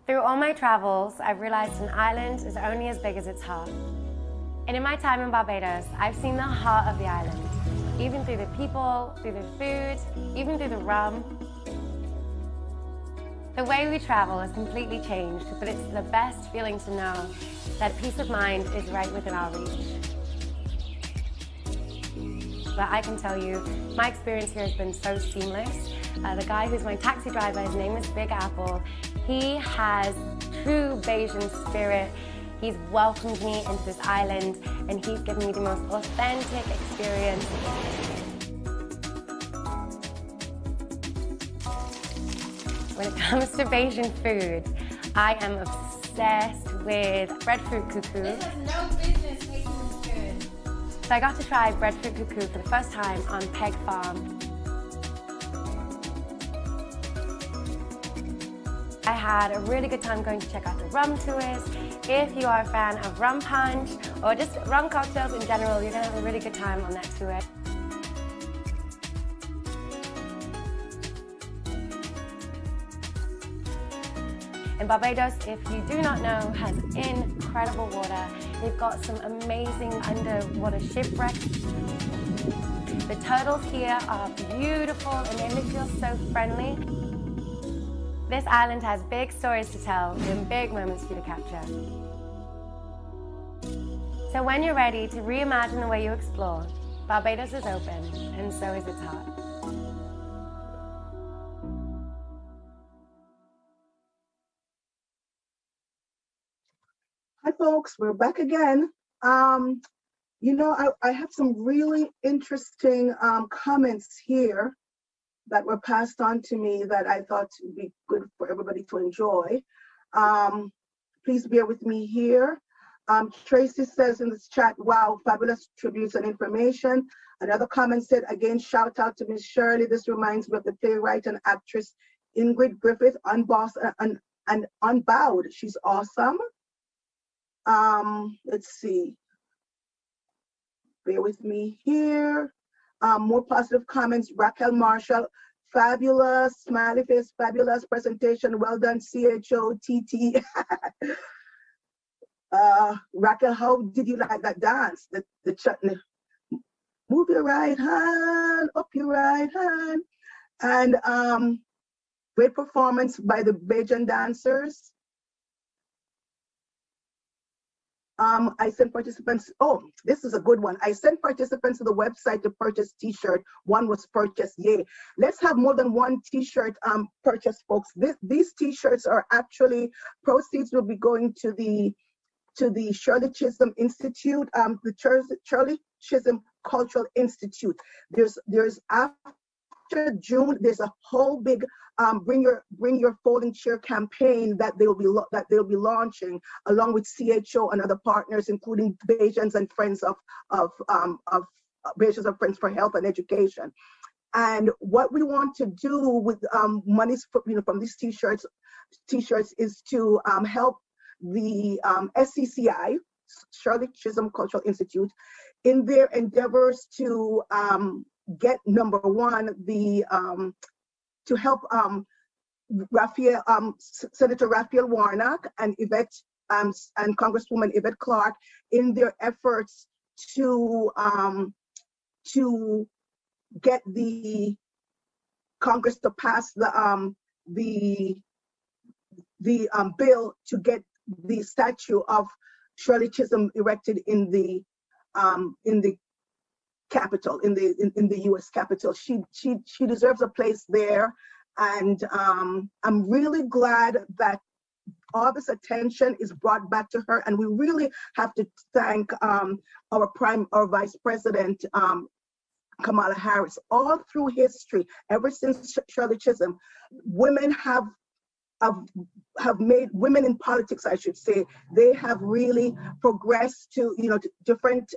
Through all my travels, I've realized an island is only as big as its heart. And in my time in Barbados, I've seen the heart of the island, even through the people, through the food, even through the rum. The way we travel has completely changed, but it's the best feeling to know that peace of mind is right within our reach. But I can tell you, my experience here has been so seamless. The guy who's my taxi driver, his name is Big Apple. He has true Bayesian spirit. He's welcomed me into this island, and he's given me the most authentic experience. When it comes to Bayesian food, I am obsessed with breadfruit cuckoo. This has no business tasting this good. So I got to try breadfruit cuckoo for the first time on Peg Farm. I had a really good time going to check out the rum tours. If you are a fan of rum punch or just rum cocktails in general, you're gonna have a really good time on that tour. And Barbados, if you do not know, has incredible water. They've got some amazing underwater shipwrecks. The turtles here are beautiful and they feel so friendly. This island has big stories to tell and big moments for you to capture. So when you're ready to reimagine the way you explore, Barbados is open, and so is its heart. Hi folks, we're back again. You know, I have some really interesting comments here that were passed on to me that I thought would be good for everybody to enjoy. Please bear with me here. Tracy says in this chat, wow, fabulous tributes and information. Another comment said, again, shout out to Miss Shirley. This reminds me of the playwright and actress Ingrid Griffith, unbossed and unbowed. She's awesome. Let's see. Bear with me here. More positive comments. Raquel Marshall, fabulous, smiley face, fabulous presentation. Well done, CHO, TT. Raquel, how did you like that dance? The chutney. Move your right hand, up your right hand. And great performance by the Bajan dancers. I sent participants, oh, this is a good one. I sent participants to the website to purchase t-shirt. One was purchased, yay. Let's have more than one t-shirt purchase, folks. These t-shirts are actually, proceeds will be going to the Shirley Chisholm Institute, the Shirley Chisholm Cultural Institute. There's after June, there's a whole big bring your folding chair campaign that they'll be launching along with CHO and other partners, including Bayesians and Friends of Bayesians and Friends for Health and Education. And what we want to do with monies from these t-shirts is to help the SCCI, Shirley Chisholm Cultural Institute, in their endeavors to get, number one, to help Senator Raphael Warnock and Yvette and Congresswoman Yvette Clarke in their efforts to get the Congress to pass the bill to get the statue of Shirley Chisholm erected in the Capitol, in the U.S. Capitol. She deserves a place there, and I'm really glad that all this attention is brought back to her, and we really have to thank our Vice President Kamala Harris. All through history, ever since Shirley Chisholm, women have made, women in politics, I should say, they have really progressed to, to different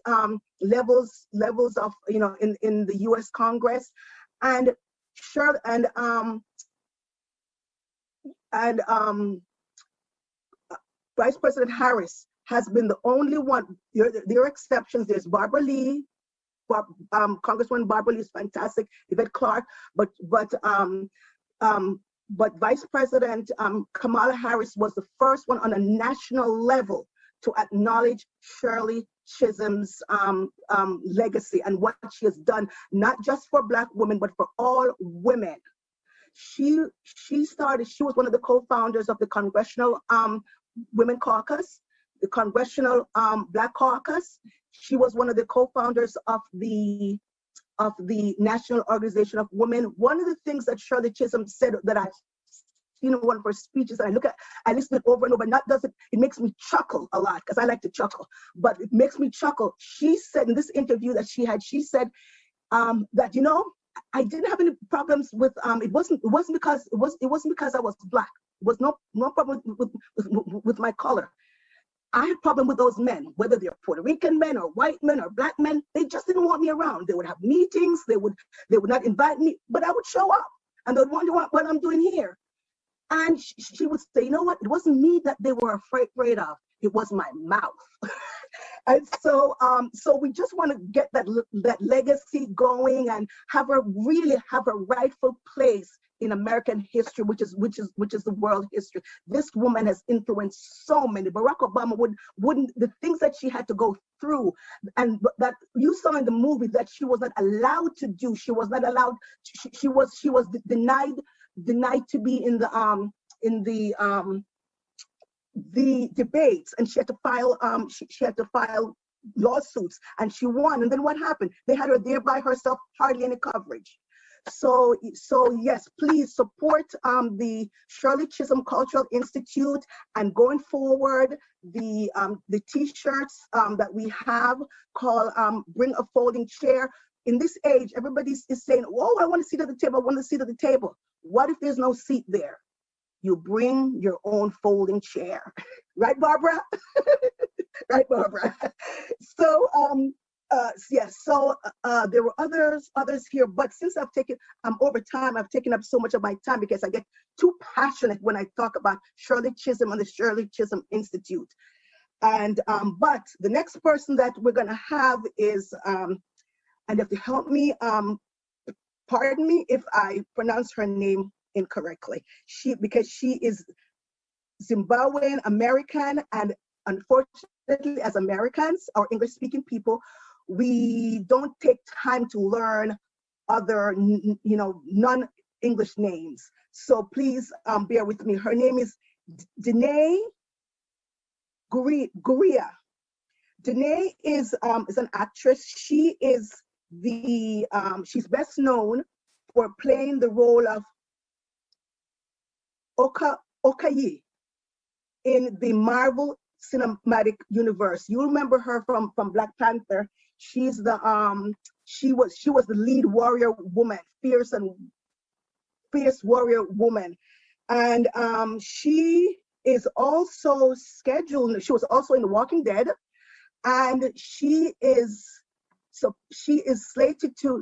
levels of, in the U.S. Congress, and Shirley and Vice President Harris has been the only one. There are exceptions. There's Barbara Lee. Congresswoman Barbara Lee is fantastic. Yvette Clarke, but Vice President Kamala Harris was the first one on a national level to acknowledge Shirley Chisholm's legacy and what she has done, not just for Black women, but for all women. she was one of the co-founders of the Congressional Women Caucus, the Congressional Black Caucus. She was one of the co-founders of the National Organization of Women. One of the things that Shirley Chisholm said that I've seen in one of her speeches, and I listen to it over and over, it makes me chuckle a lot, because I like to chuckle, but it makes me chuckle. She said in this interview that she said that, you know, I didn't have any problems with, it wasn't because I was Black. It was no problem with my color. I had problem with those men, whether they're Puerto Rican men or white men or Black men. They just didn't want me around. They would have meetings. They would not invite me, but I would show up, and they'd wonder what I'm doing here. And she would say, you know what? It wasn't me that they were afraid of. It was my mouth. And so we just want to get that legacy going and have her really have a rightful place in American history, which is the world history. This woman has influenced so many. Barack Obama wouldn't the things that she had to go through, and that you saw in the movie that she was not allowed to do. She was not allowed. She was denied to be in the debates, and she had to file lawsuits, and she won. And then what happened? They had her there by herself, hardly any coverage. So yes, please support the Shirley Chisholm Cultural Institute, and going forward, the T-shirts that we have called "Bring a Folding Chair." In this age, everybody is saying, "Oh, I want a seat at the table. I want a seat at the table." What if there's no seat there? You bring your own folding chair, right, Barbara? Right, Barbara. So yes. So there were others here, but since over time, I've taken up so much of my time because I get too passionate when I talk about Shirley Chisholm and the Shirley Chisholm Institute. And but the next person that we're gonna have is, and you have to help me, pardon me if I pronounce her name incorrectly. Because she is Zimbabwean American, and unfortunately, as Americans or English-speaking people, we don't take time to learn other, non-English names. So please bear with me. Her name is Danae Gurria. Danae is an actress. She is she's best known for playing the role of Okayi in the Marvel Cinematic Universe. You remember her from Black Panther. She's she was the lead warrior woman, fierce warrior woman, and she is also scheduled. She was also in The Walking Dead, and she is slated to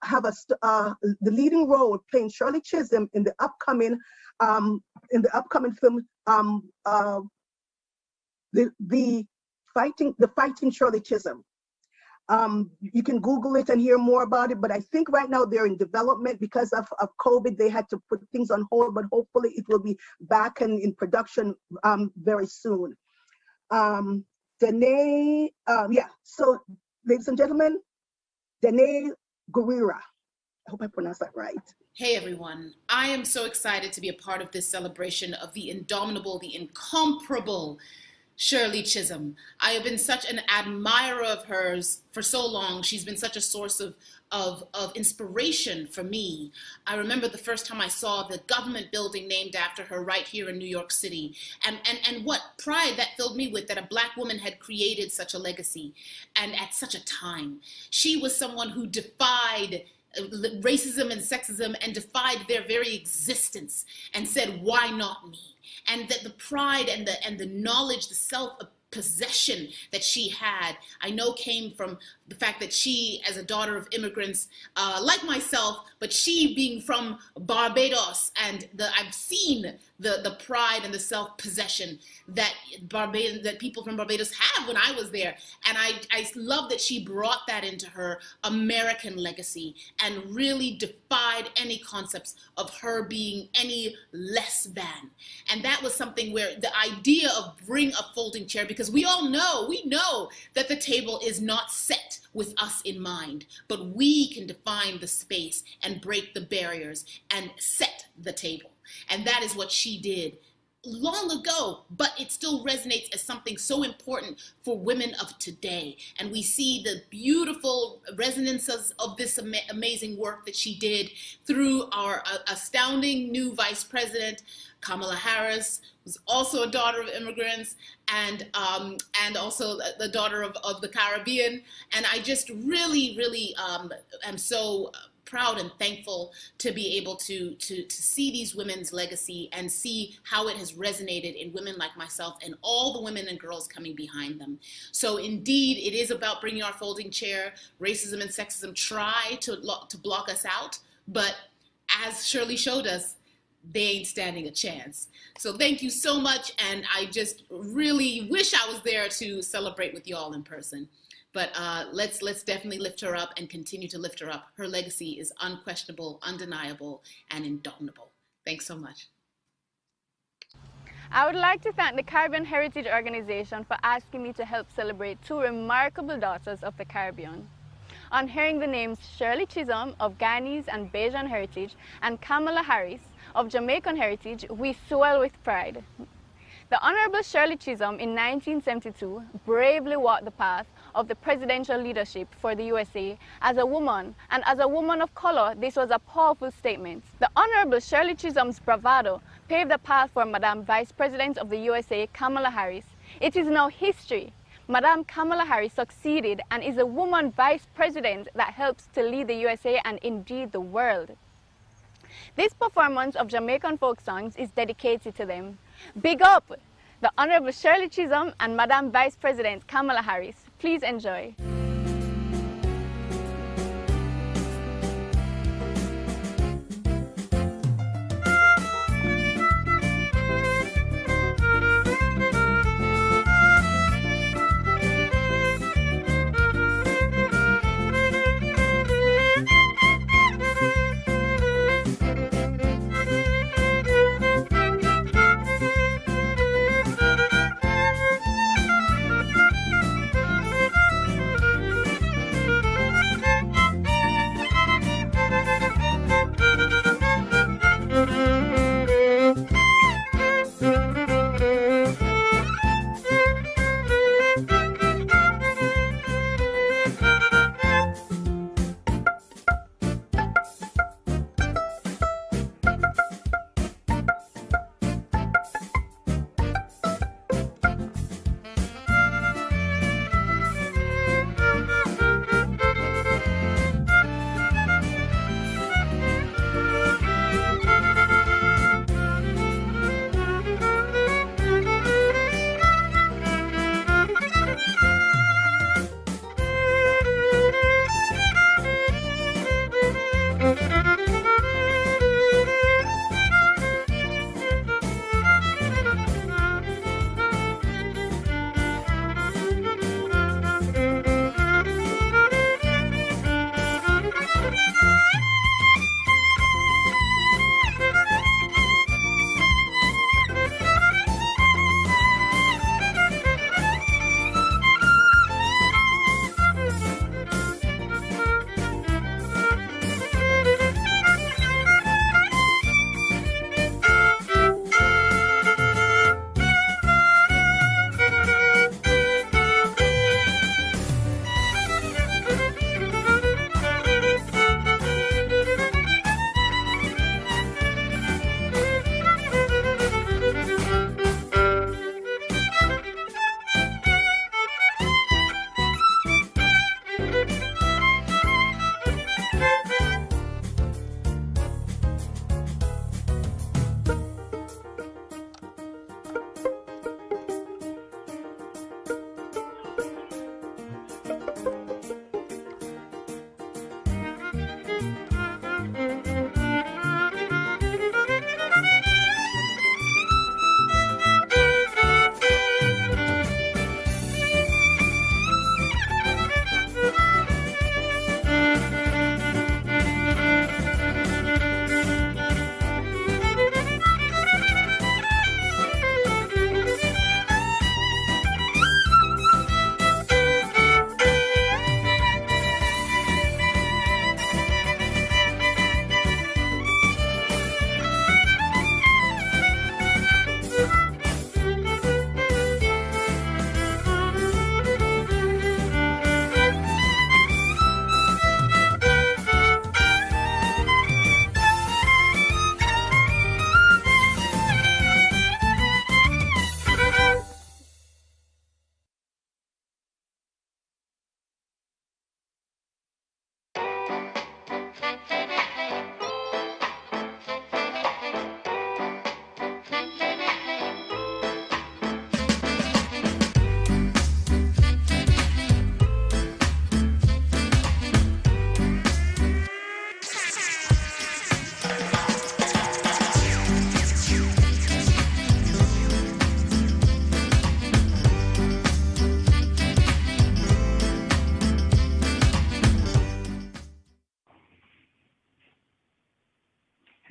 have the leading role playing Shirley Chisholm in the upcoming film, the Fighting Shirley Chisholm. You can Google it and hear more about it, but I think right now they're in development because of COVID. They had to put things on hold, but hopefully it will be back and in production very soon. Danae, so ladies and gentlemen, Danae Gurria. I hope I pronounced that right. Hey everyone, I am so excited to be a part of this celebration of the indomitable, the incomparable Shirley Chisholm. I have been such an admirer of hers for so long. She's been such a source of inspiration for me. I remember the first time I saw the government building named after her right here in New York City, and what pride that filled me with, that a Black woman had created such a legacy, and at such a time. She was someone who defied racism and sexism and defied their very existence and said, why not me? And that the pride and the knowledge, the self-possession that she had, I know came from the fact that she, as a daughter of immigrants like myself, but she being from Barbados, and I've seen the pride and the self-possession that people from Barbados have when I was there. And I love that she brought that into her American legacy and really defied any concepts of her being any less than. And that was something where the idea of bring a folding chair, because we know that the table is not set with us in mind, but we can define the space and break the barriers and set the table. And that is what she did long ago, but it still resonates as something so important for women of today. And we see the beautiful resonances of this amazing work that she did through our astounding new Vice President, Kamala Harris, who's also a daughter of immigrants and also the daughter of the Caribbean. And I just really am so proud and thankful to be able to see these women's legacy and see how it has resonated in women like myself and all the women and girls coming behind them. So indeed, it is about bringing our folding chair. Racism and sexism try to block us out, but as Shirley showed us, they ain't standing a chance. So thank you so much, and I just really wish I was there to celebrate with you all in person. But let's definitely lift her up and continue to lift her up. Her legacy is unquestionable, undeniable, and indomitable. Thanks so much. I would like to thank the Caribbean Heritage Organization for asking me to help celebrate two remarkable daughters of the Caribbean. On hearing the names Shirley Chisholm of Guyanese and Bajan heritage and Kamala Harris of Jamaican heritage, we swell with pride. The Honorable Shirley Chisholm in 1972 bravely walked the path of the presidential leadership for the USA as a woman, and as a woman of color, this was a powerful statement. The Honorable Shirley Chisholm's bravado paved the path for Madam Vice President of the USA, Kamala Harris. It is now history. Madam Kamala Harris succeeded and is a woman vice president that helps to lead the USA and indeed the world. This performance of Jamaican folk songs is dedicated to them. Big up the Honorable Shirley Chisholm and Madam Vice President Kamala Harris. Please enjoy.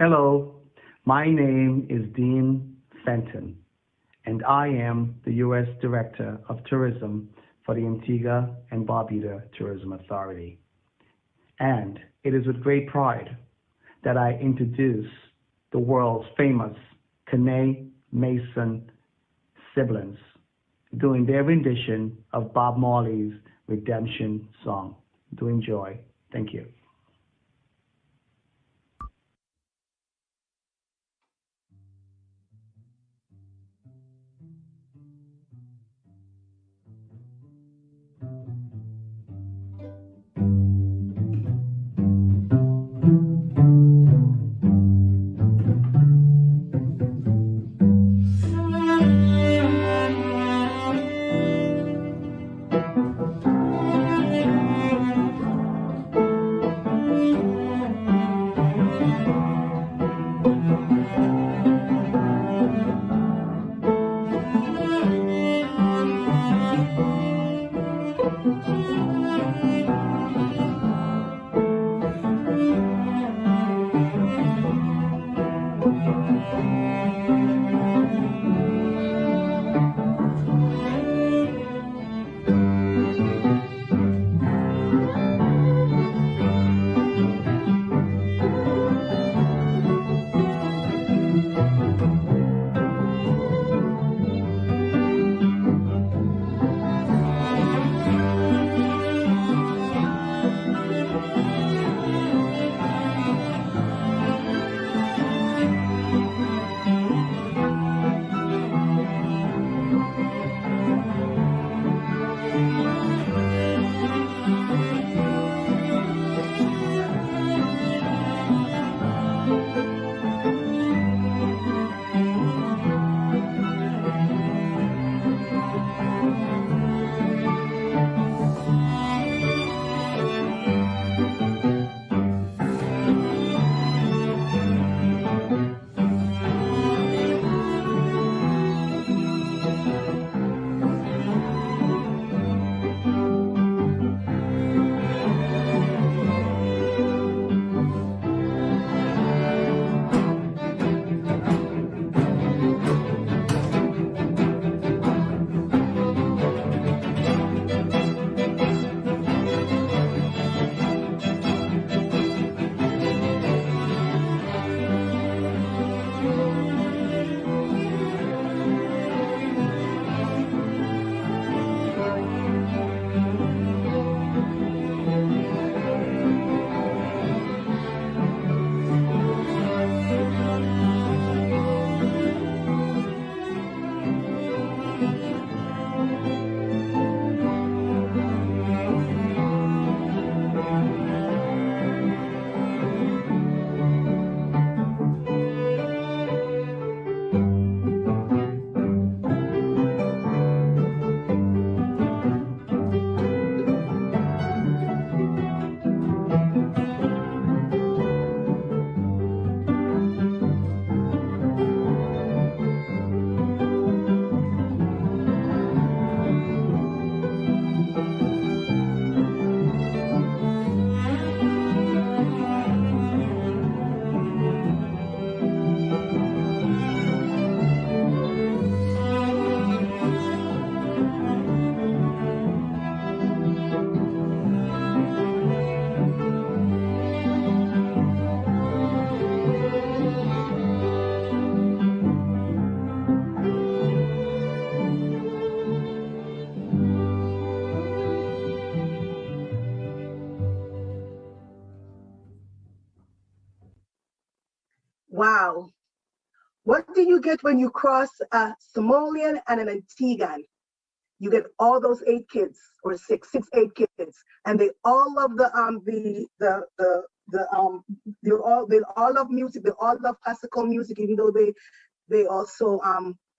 Hello, my name is Dean Fenton, and I am the U.S. Director of Tourism for the Antigua and Barbuda Tourism Authority. And it is with great pride that I introduce the world's famous Kane Mason siblings doing their rendition of Bob Marley's Redemption song. Do enjoy. Thank you. Wow. What do you get when you cross a Somalian and an Antiguan? You get all those 8 kids, or 8 kids, and they all love they all love music. They all love classical music, even though they also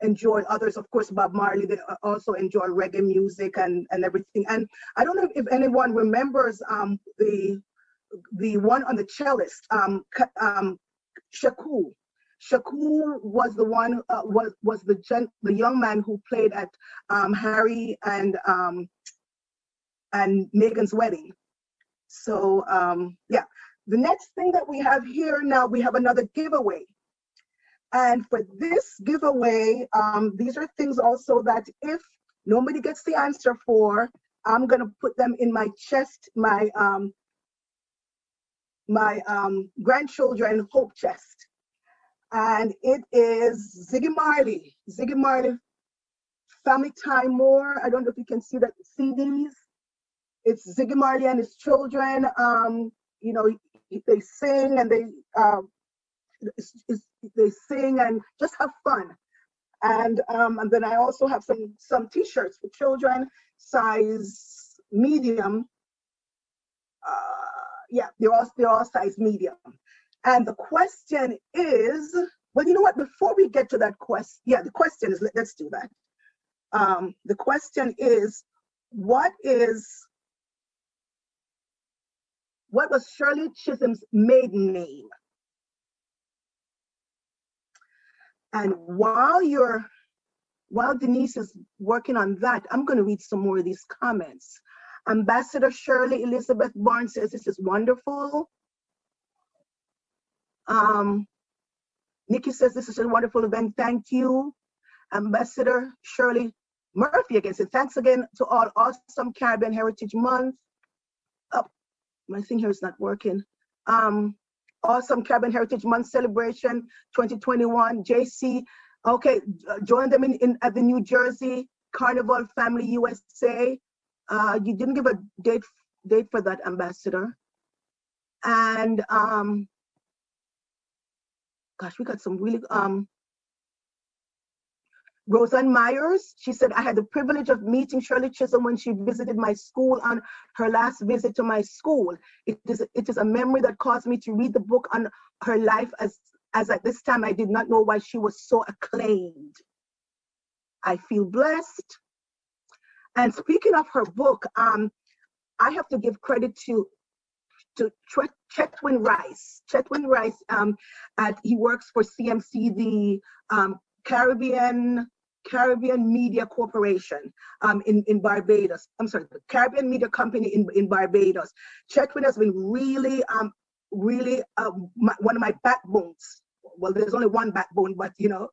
enjoy others. Of course, Bob Marley. They also enjoy reggae music and everything. And I don't know if anyone remembers the one on the cellist, Shakur. Shakur was the one was the young man who played at Harry and Meghan's wedding. So yeah, The next thing that we have here now, we have another giveaway. And for this giveaway, these are things also that if nobody gets the answer for, I'm gonna put them in my chest, my grandchildren hope chest. And it is Ziggy Marley, Family Time More. I don't know if you can see that CDs. It's Ziggy Marley and his children. You know, they sing and they sing and just have fun. And then I also have some T-shirts for children, size medium. Yeah, they're all size medium. And the question is, well, you know what? Before we get to that question, the question is, let's do that. The question is, what was Shirley Chisholm's maiden name? And while Denise is working on that, I'm going to read some more of these comments. Ambassador Shirley Elizabeth Barnes says, this is wonderful. Nikki says, this is a wonderful event. Thank you. Ambassador Shirley Murphy again said, thanks again to all awesome Caribbean Heritage Month. Oh, my thing here is not working. Awesome Caribbean Heritage Month celebration 2021. JC, okay, join them at the New Jersey Carnival Family USA. You didn't give a date for that, Ambassador. And gosh, we got some really Roseanne Myers, she said, I had the privilege of meeting Shirley Chisholm when she visited my school on her last visit to my school. It is a memory that caused me to read the book on her life as at this time I did not know why she was so acclaimed. I feel blessed. And speaking of her book, I have to give credit to Chutney Rice. Chutney Rice, he works for CMC, the Caribbean Media Corporation in Barbados. I'm sorry, the Caribbean Media Company in Barbados. Chutney has been really, one of my backbones. Well, there's only one backbone, but you know,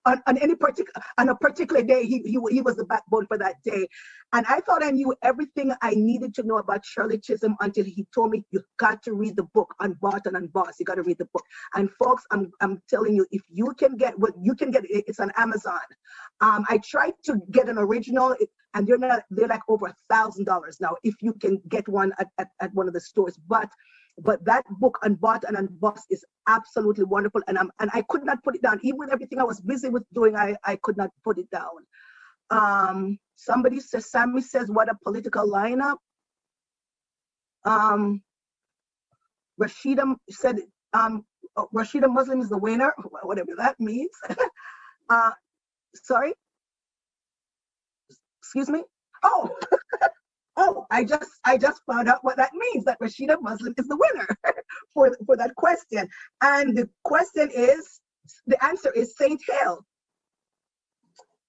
on a particular day, he was the backbone for that day. And I thought I knew everything I needed to know about Shirley Chisholm until he told me, you got to read the book, Unbought and Unbossed. You got to read the book. And folks, I'm telling you, if you can get what you can get, it's on Amazon. I tried to get an original, and they're like over $1,000 now if you can get one at one of the stores. But that book, Unbought and Unbossed, is absolutely wonderful, and I could not put it down. Even with everything I was busy with doing, I could not put it down. Somebody says, Sammy says, what a political lineup. Rashida said, Rashida Muslim is the winner, whatever that means. Sorry? Excuse me? Oh. Oh, I just found out what that means, that Rashida Muslim is the winner for that question. And the question is, the answer is Saint Hill.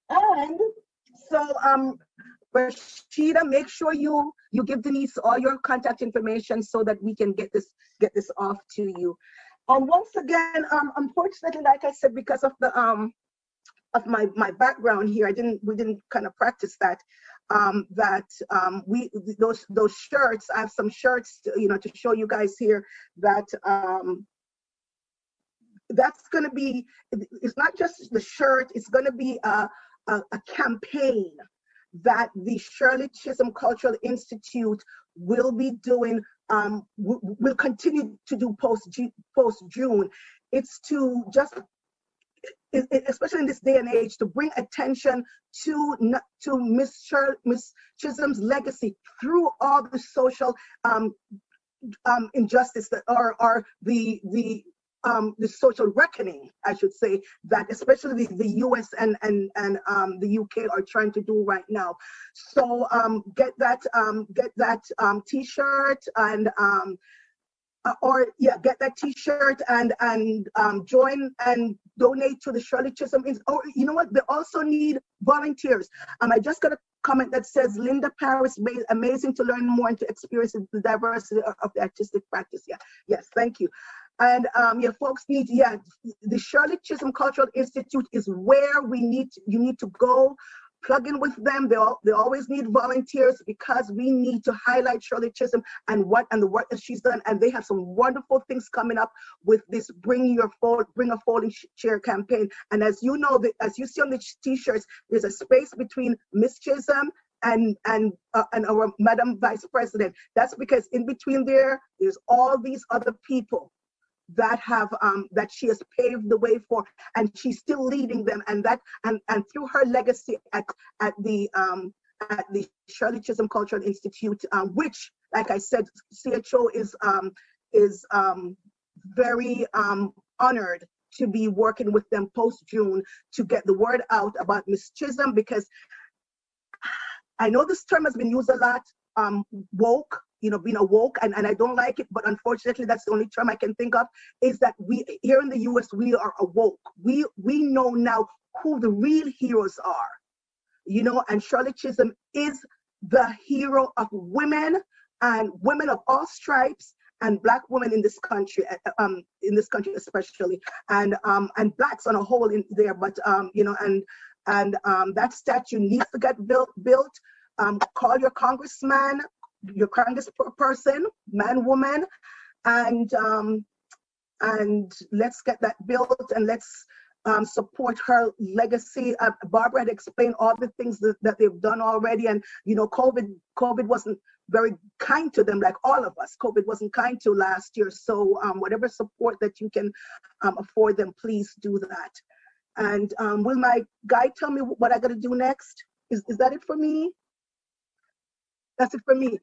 And so Rashida, make sure you give Denise all your contact information so that we can get this off to you. And once again, unfortunately, like I said, because of the of my background here, we didn't kind of practice that. Those shirts, I have some shirts to show you guys here that that's going to be, it's not just the shirt, it's going to be a campaign that the Shirley Chisholm Cultural Institute will be doing, will continue to do post-June. It's to just, especially in this day and age, to bring attention to Miss Chisholm's legacy through all the social injustice that are the social reckoning, I should say, that especially the US and the UK are trying to do right now. So get that T-shirt, and get that T-shirt and join and donate to the Shirley Chisholm. Or you know what? They also need volunteers. I just got a comment that says Linda Paris, amazing to learn more and to experience the diversity of the artistic practice. Yeah, yes, thank you. And folks need, the Shirley Chisholm Cultural Institute is where you need to go. Plug in with them. They always need volunteers because we need to highlight Shirley Chisholm and the work that she's done. And they have some wonderful things coming up with this Bring a Folding Chair campaign. And as you know, as you see on the T-shirts, there's a space between Miss Chisholm and our Madam Vice President. That's because in between there's all these other people that have that she has paved the way for, and she's still leading them, and through her legacy at the Shirley Chisholm Cultural Institute, which, like I said, CHO is very honored to be working with them post-June to get the word out about Miss Chisholm, because I know this term has been used a lot, woke, being a woke, and I don't like it, but unfortunately that's the only term I can think of, is that we here in the US, we are awoke. We know now who the real heroes are, and Shirley Chisholm is the hero of women, and women of all stripes, and Black women in this country especially, and Blacks on a whole in there, but that statue needs to get built. Call your congressman, your congressperson, man, woman, and let's get that built, and let's support her legacy. Barbara had explained all the things that they've done already, and COVID wasn't very kind to them, like all of us. COVID wasn't kind to last year, so whatever support that you can afford them, please do that. And will my guy tell me what I got to do next? Is that it for me? That's it for me.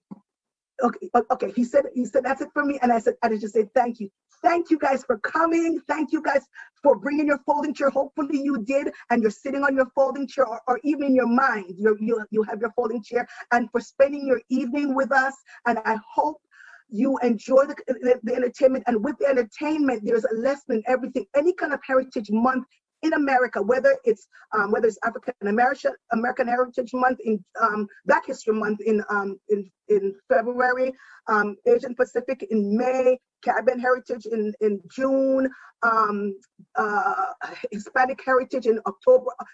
Okay. He said that's it for me, and I just say thank you. Thank you guys for coming. Thank you guys for bringing your folding chair. Hopefully you did, and you're sitting on your folding chair, or even in your mind, you have your folding chair, and for spending your evening with us. And I hope you enjoy the entertainment. And with the entertainment, there's a lesson in everything. Any kind of Heritage Month in America, whether it's African American Heritage Month, in Black History Month in February, Asian Pacific in May, Caribbean Heritage in June, Hispanic Heritage in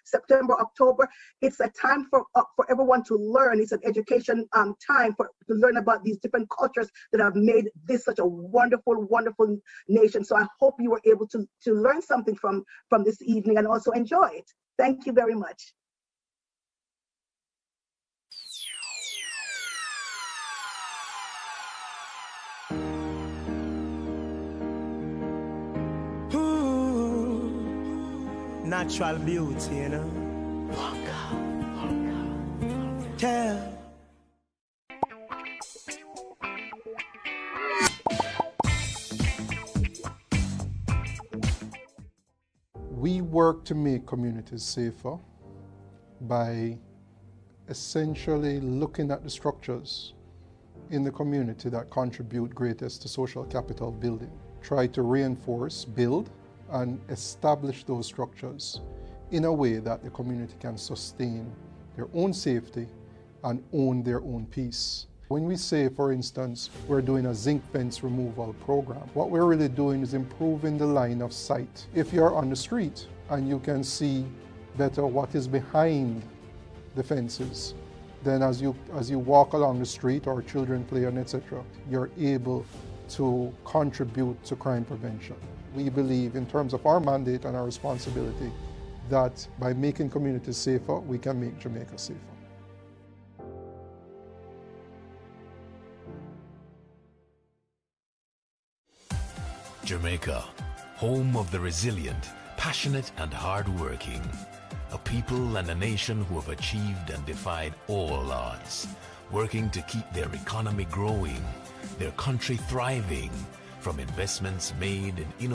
September, October. It's a time for everyone to learn. It's an education time to learn about these different cultures that have made this such a wonderful, wonderful nation. So I hope you were able to learn something from this evening and also enjoy it. Thank you very much. Natural beauty, Tell. We work to make communities safer by essentially looking at the structures in the community that contribute greatest to social capital building. Try to reinforce, build, and establish those structures in a way that the community can sustain their own safety and own their own peace. When we say, for instance, we're doing a zinc fence removal program, what we're really doing is improving the line of sight. If you're on the street and you can see better what is behind the fences, then as you walk along the street or children play on, etc., you're able to contribute to crime prevention. We believe, in terms of our mandate and our responsibility, that by making communities safer, we can make Jamaica safer. Jamaica, home of the resilient, passionate and hard-working. A people and a nation who have achieved and defied all odds, working to keep their economy growing, their country thriving, from investments made in